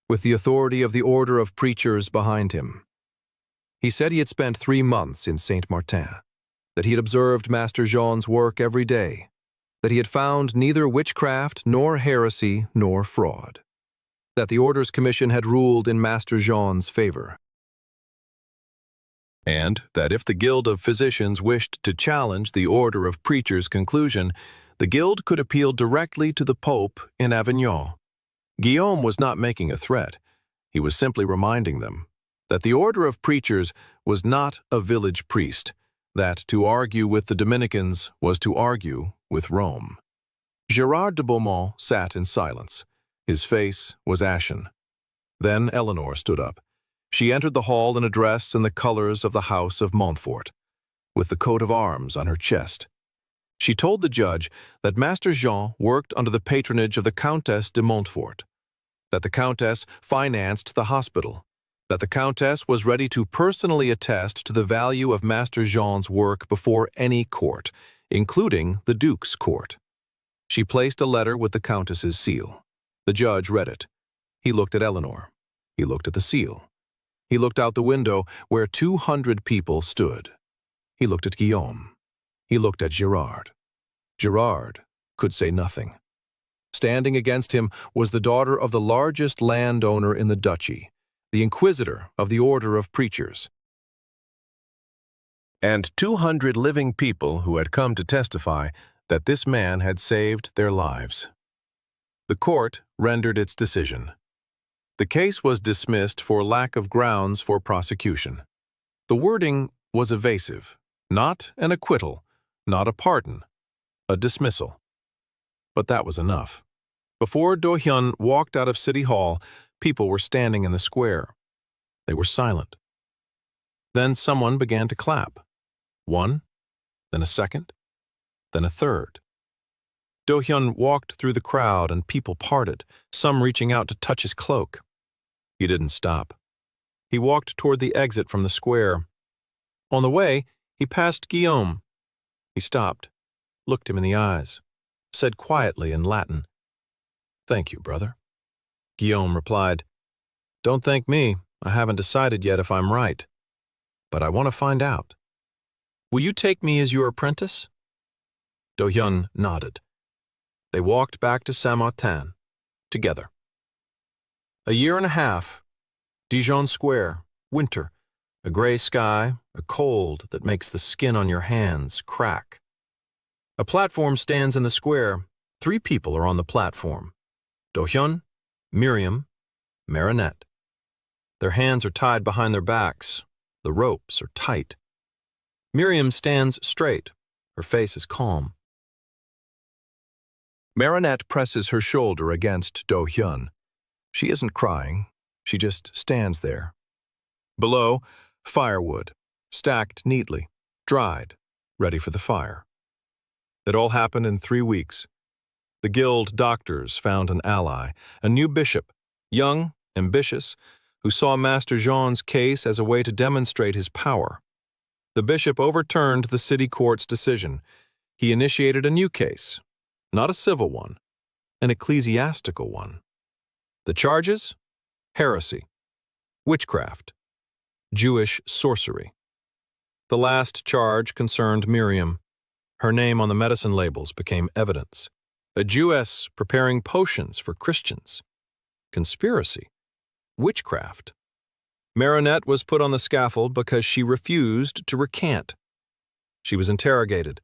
A: with the authority of the order of preachers behind him. He said he had spent 3 months in Saint-Martin, that he had observed Master Jean's work every day, that he had found neither witchcraft nor heresy nor fraud, that the Order's Commission had ruled in Master Jean's favor, and that if the Guild of Physicians wished to challenge the Order of Preachers' conclusion, the Guild could appeal directly to the Pope in Avignon. Guillaume was not making a threat. He was simply reminding them that the Order of Preachers was not a village priest, that to argue with the Dominicans was to argue with Rome. Gérard de Beaumont sat in silence. His face was ashen. Then Eleanor stood up. She entered the hall in a dress in the colors of the House of Montfort, with the coat of arms on her chest. She told the judge that Master Jean worked under the patronage of the Countess de Montfort, that the Countess financed the hospital, that the Countess was ready to personally attest to the value of Master Jean's work before any court, including the Duke's court. She placed a letter with the Countess's seal. The judge read it. He looked at Eleanor. He looked at the seal. He looked out the window where 200 people stood. He looked at Guillaume. He looked at Gérard. Gérard could say nothing. Standing against him was the daughter of the largest landowner in the duchy, the Inquisitor of the Order of Preachers, and 200 living people who had come to testify that this man had saved their lives. The court rendered its decision. The case was dismissed for lack of grounds for prosecution. The wording was evasive, not an acquittal, not a pardon, a dismissal. But that was enough. Before Do Hyun walked out of City Hall, people were standing in the square. They were silent. Then someone began to clap. One, then a second, then a third. Do Hyun walked through the crowd and people parted, some reaching out to touch his cloak. He didn't stop. He walked toward the exit from the square. On the way, he passed Guillaume. He stopped, looked him in the eyes, said quietly in Latin, "Thank you, brother." Guillaume replied, "Don't thank me. I haven't decided yet if I'm right. But I want to find out. Will you take me as your apprentice?" Do Hyun nodded. They walked back to Saint-Martin, together. A year and a half. Dijon Square, winter, a gray sky, a cold that makes the skin on your hands crack. A platform stands in the square. 3 people are on the platform. Do Hyun, Miriam, Marinette. Their hands are tied behind their backs. The ropes are tight. Miriam stands straight. Her face is calm. Marinette presses her shoulder against Do Hyun. She isn't crying. She just stands there. Below, firewood, stacked neatly, dried, ready for the fire. It all happened in 3 weeks. The guild doctors found an ally, a new bishop, young, ambitious, who saw Master Jean's case as a way to demonstrate his power. The bishop overturned the city court's decision. He initiated a new case, not a civil one, an ecclesiastical one. The charges? Heresy, witchcraft, Jewish sorcery. The last charge concerned Miriam. Her name on the medicine labels became evidence. A Jewess preparing potions for Christians. Conspiracy, witchcraft. Marinette was put on the scaffold because she refused to recant. She was interrogated.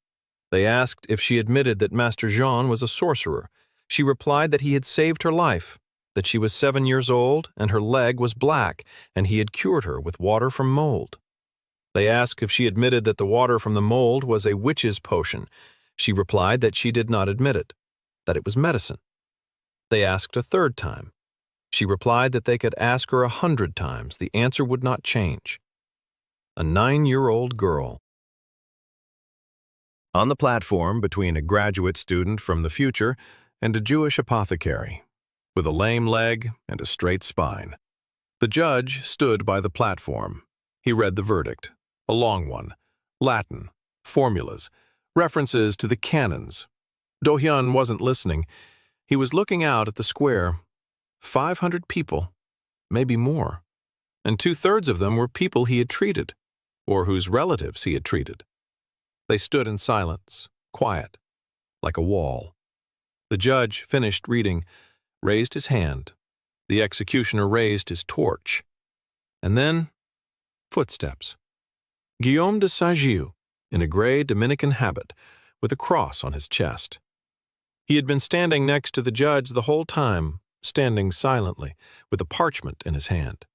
A: They asked if she admitted that Master Jean was a sorcerer. She replied that he had saved her life, that she was 7 years old and her leg was black, and he had cured her with water from mold. They asked if she admitted that the water from the mold was a witch's potion. She replied that she did not admit it, that it was medicine. They asked a 3rd time. She replied that they could ask her 100 times. The answer would not change. A 9-year-old girl. On the platform between a graduate student from the future and a Jewish apothecary, with a lame leg and a straight spine. The judge stood by the platform. He read the verdict, a long one, Latin, formulas, references to the cannons. Do-hyun wasn't listening. He was looking out at the square. 500 people, maybe more, and 2/3 of them were people he had treated, or whose relatives he had treated. They stood in silence, quiet, like a wall. The judge finished reading, raised his hand. The executioner raised his torch. And then, footsteps. Guillaume de Saint-Gilles, in a gray Dominican habit, with a cross on his chest. He had been standing next to the judge the whole time, standing silently, with a parchment in his hand.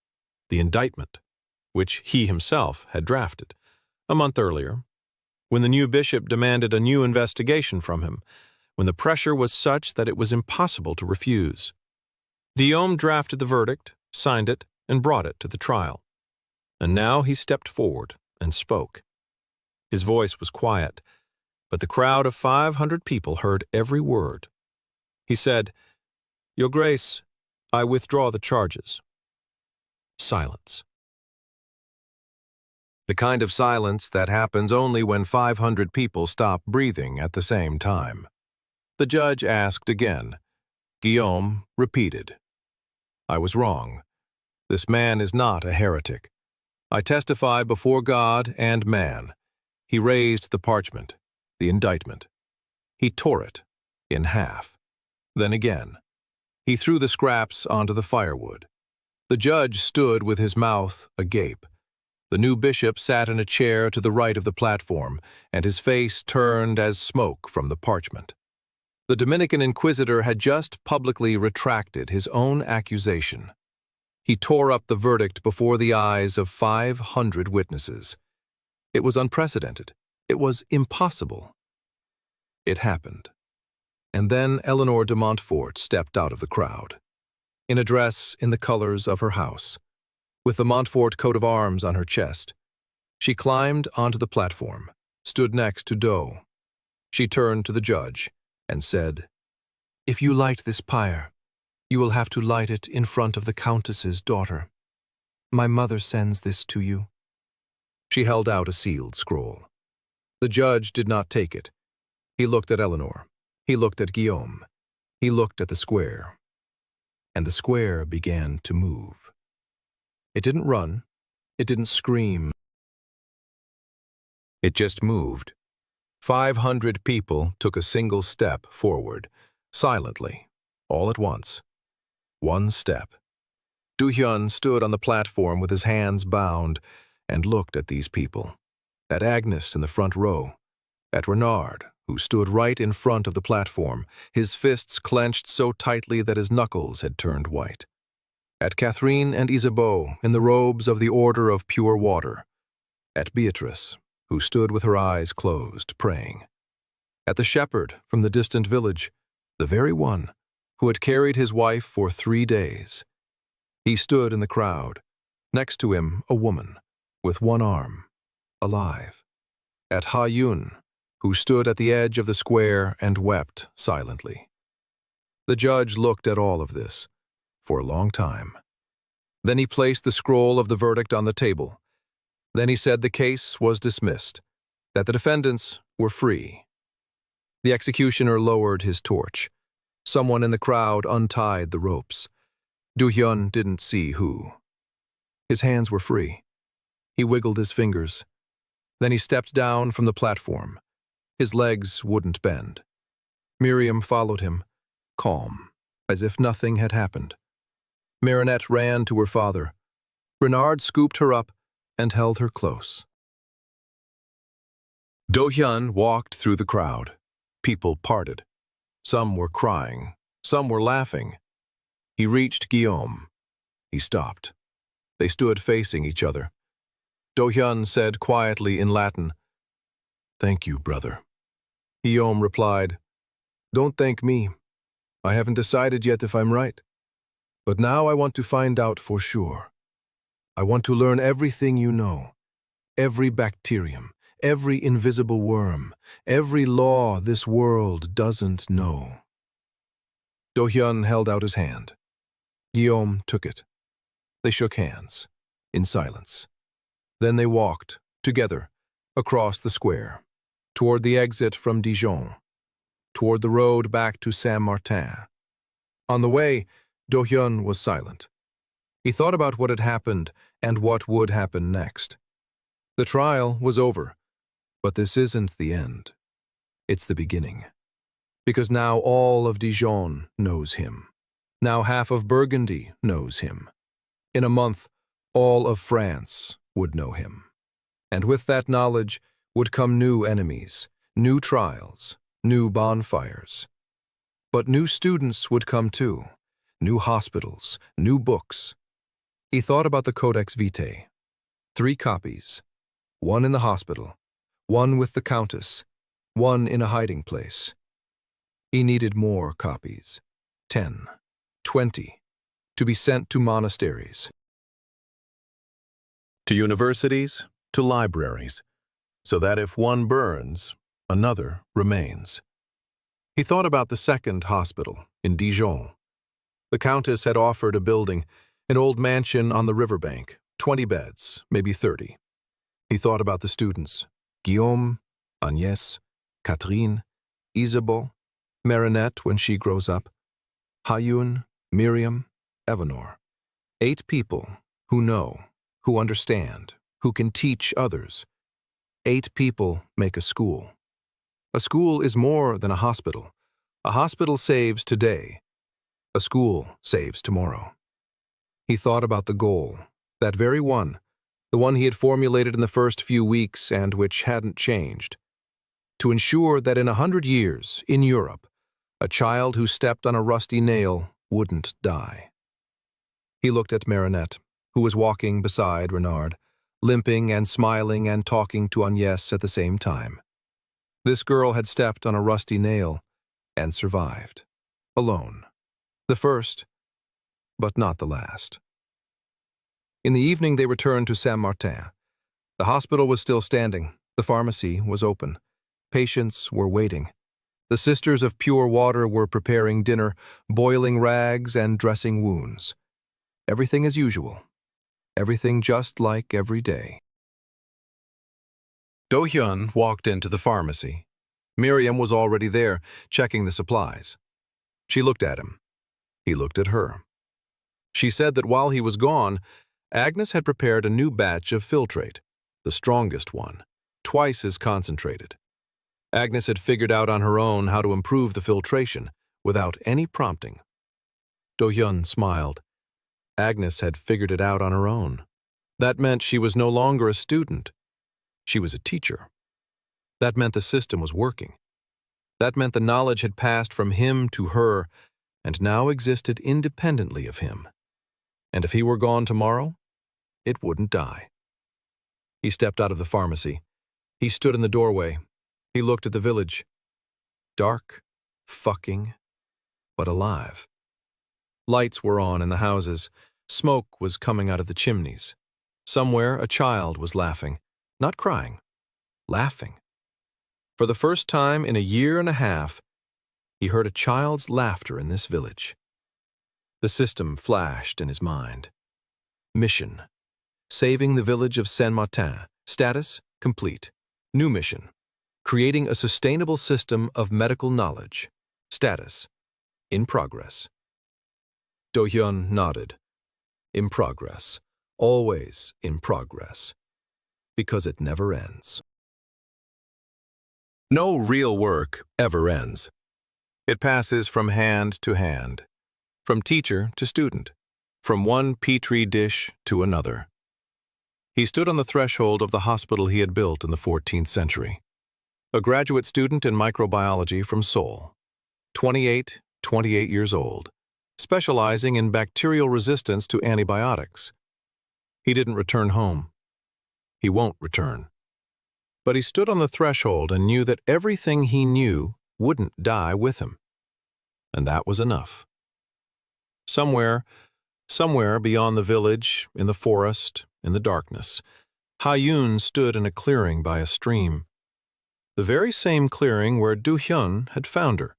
A: The indictment, which he himself had drafted, a month earlier, when the new bishop demanded a new investigation from him, when the pressure was such that it was impossible to refuse. Guillaume drafted the verdict, signed it, and brought it to the trial. And now he stepped forward and spoke. His voice was quiet, but the crowd of 500 people heard every word. He said, "Your Grace, I withdraw the charges." Silence. The kind of silence that happens only when 500 people stop breathing at the same time. The judge asked again. Guillaume repeated, "I was wrong. This man is not a heretic. I testify before God and man." He raised the parchment, the indictment. He tore it in half. Then again. He threw the scraps onto the firewood. The judge stood with his mouth agape. The new bishop sat in a chair to the right of the platform, and his face turned as smoke from the parchment. The Dominican inquisitor had just publicly retracted his own accusation. He tore up the verdict before the eyes of 500 witnesses. It was unprecedented. It was impossible. It happened. And then Eleanor de Montfort stepped out of the crowd, in a dress in the colors of her house, with the Montfort coat of arms on her chest. She climbed onto the platform, stood next to Do. She turned to the judge and said, "If you light this pyre, you will have to light it in front of the Countess's daughter. My mother sends this to you." She held out a sealed scroll. The judge did not take it. He looked at Eleanor. He looked at Guillaume. He looked at the square. And the square began to move. It didn't run. It didn't scream. It just moved. 500 people took a single step forward, silently, all at once. One step. Do-hyun stood on the platform with his hands bound and looked at these people, at Agnes in the front row, at Renard, who stood right in front of the platform, his fists clenched so tightly that his knuckles had turned white, at Catherine and Isabeau in the robes of the Order of Pure Water, at Beatrice, who stood with her eyes closed, praying, at the shepherd from the distant village, the very one who had carried his wife for 3 days. He stood in the crowd, next to him a woman, with one arm, alive, at Ha-yun, who stood at the edge of the square and wept silently. The judge looked at all of this for a long time. Then he placed the scroll of the verdict on the table. Then he said the case was dismissed, that the defendants were free. The executioner lowered his torch. Someone in the crowd untied the ropes. Do-hyun didn't see who. His hands were free. He wiggled his fingers. Then he stepped down from the platform. His legs wouldn't bend. Miriam followed him, calm, as if nothing had happened. Marinette ran to her father. Renard scooped her up and held her close. Do-hyun walked through the crowd. People parted. Some were crying. Some were laughing. He reached Guillaume. He stopped. They stood facing each other. Do-hyun said quietly in Latin, "Thank you, brother." Guillaume replied, "Don't thank me. I haven't decided yet if I'm right. But now I want to find out for sure. I want to learn everything you know, every bacterium, every invisible worm, every law this world doesn't know." Do-hyun held out his hand. Guillaume took it. They shook hands, in silence. Then they walked, together, across the square. toward the exit from Dijon, toward the road back to Saint-Martin. On the way, Do-hyun was silent. He thought about what had happened and what would happen next. The trial was over, but this isn't the end. It's the beginning. Because now all of Dijon knows him. Now half of Burgundy knows him. In a month, all of France would know him. And with that knowledge would come new enemies, new trials, new bonfires. But new students would come too, new hospitals, new books. He thought about the Codex Vitae. 3 copies, 1 in the hospital, 1 with the Countess, 1 in a hiding place. He needed more copies, 10, 20, to be sent to monasteries,
B: To universities, to libraries, so that if one burns, another remains. He thought about the second hospital in Dijon. The Countess had offered a building, an old mansion on the riverbank, 20 beds, maybe 30. He thought about the students, Guillaume, Agnès, Catherine, Isabeau, Marinette when she grows up, Hayun, Miriam, Evanor. 8 people who know, who understand, who can teach others. 8 people make a school. A school is more than a hospital. A hospital saves today. A school saves tomorrow. He thought about the goal, that very one, the one he had formulated in the first few weeks and which hadn't changed. To ensure that in 100 years, in Europe, a child who stepped on a rusty nail wouldn't die. He looked at Marinette, who was walking beside Renard, limping and smiling and talking to Agnès at the same time. This girl had stepped on a rusty nail and survived, alone. The first, but not the last. In the evening they returned to Saint-Martin. The hospital was still standing. The pharmacy was open. Patients were waiting. The Sisters of Pure Water were preparing dinner, boiling rags and dressing wounds. Everything as usual. Everything just like every day. Do-hyun walked into the pharmacy. Miriam was already there, checking the supplies. She looked at him. He looked at her. She said that while he was gone, Agnes had prepared a new batch of filtrate, the strongest one, twice as concentrated. Agnes had figured out on her own how to improve the filtration without any prompting. Do-hyun smiled. Agnes had figured it out on her own. That meant she was no longer a student. She was a teacher. That meant the system was working. That meant the knowledge had passed from him to her and now existed independently of him. And if he were gone tomorrow, it wouldn't die. He stepped out of the pharmacy. He stood in the doorway. He looked at the village. Dark, fucking, but alive. Lights were on in the houses. Smoke was coming out of the chimneys. Somewhere a child was laughing. Not crying. Laughing. For the first time in a year and a half, he heard a child's laughter in this village. The system flashed in his mind. Mission. Saving the village of Saint-Martin. Status, complete. New mission. Creating a sustainable system of medical knowledge. Status, in progress. Do-hyun nodded. In progress. Always in progress. Because it never ends. No real work ever ends. It passes from hand to hand, from teacher to student, from one petri dish to another. He stood on the threshold of the hospital he had built in the 14th century. A graduate student in microbiology from Seoul, 28 years old, specializing in bacterial resistance to antibiotics. He didn't return home. He won't return. But he stood on the threshold and knew that everything he knew wouldn't die with him. And that was enough. Somewhere beyond the village, in the forest, in the darkness, Hayun stood in a clearing by a stream. The very same clearing where Do-hyun had found her.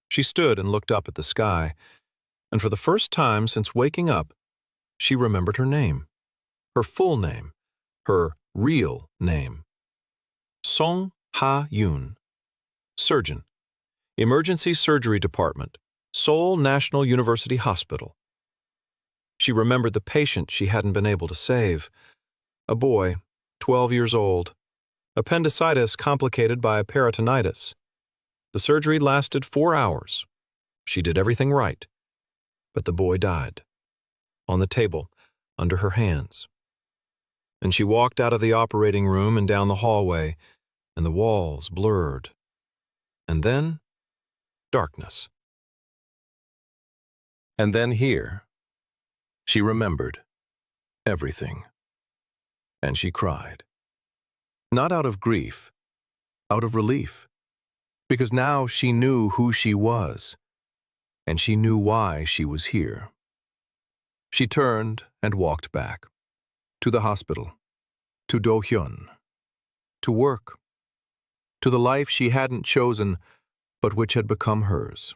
B: She stood and looked up at the sky, and for the first time since waking up, she remembered her name. Her full name. Her real name. Song
A: Ha-Yun. Surgeon. Emergency Surgery Department. Seoul National University Hospital. She remembered the patient she hadn't been able to save. A boy, 12 years old. Appendicitis complicated by peritonitis. The surgery lasted 4 hours. She did everything right. But the boy died. On the table, under her hands. And she walked out of the operating room and down the hallway, and the walls blurred. And then, darkness. And then here, she remembered everything. And she cried. Not out of grief, out of relief. Because now she knew who she was, and she knew why she was here. She turned and walked back. To the hospital. To Do-hyun. To work. To the life she hadn't chosen, but which had become hers.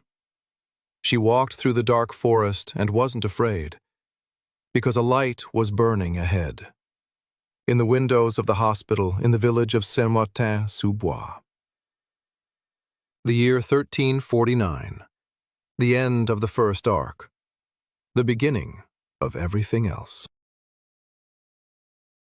A: She walked through the dark forest and wasn't afraid, because a light was burning ahead. In the windows of the hospital in the village of Saint-Martin-sous-Bois. The year 1349. The end of the first arc. The beginning of everything else.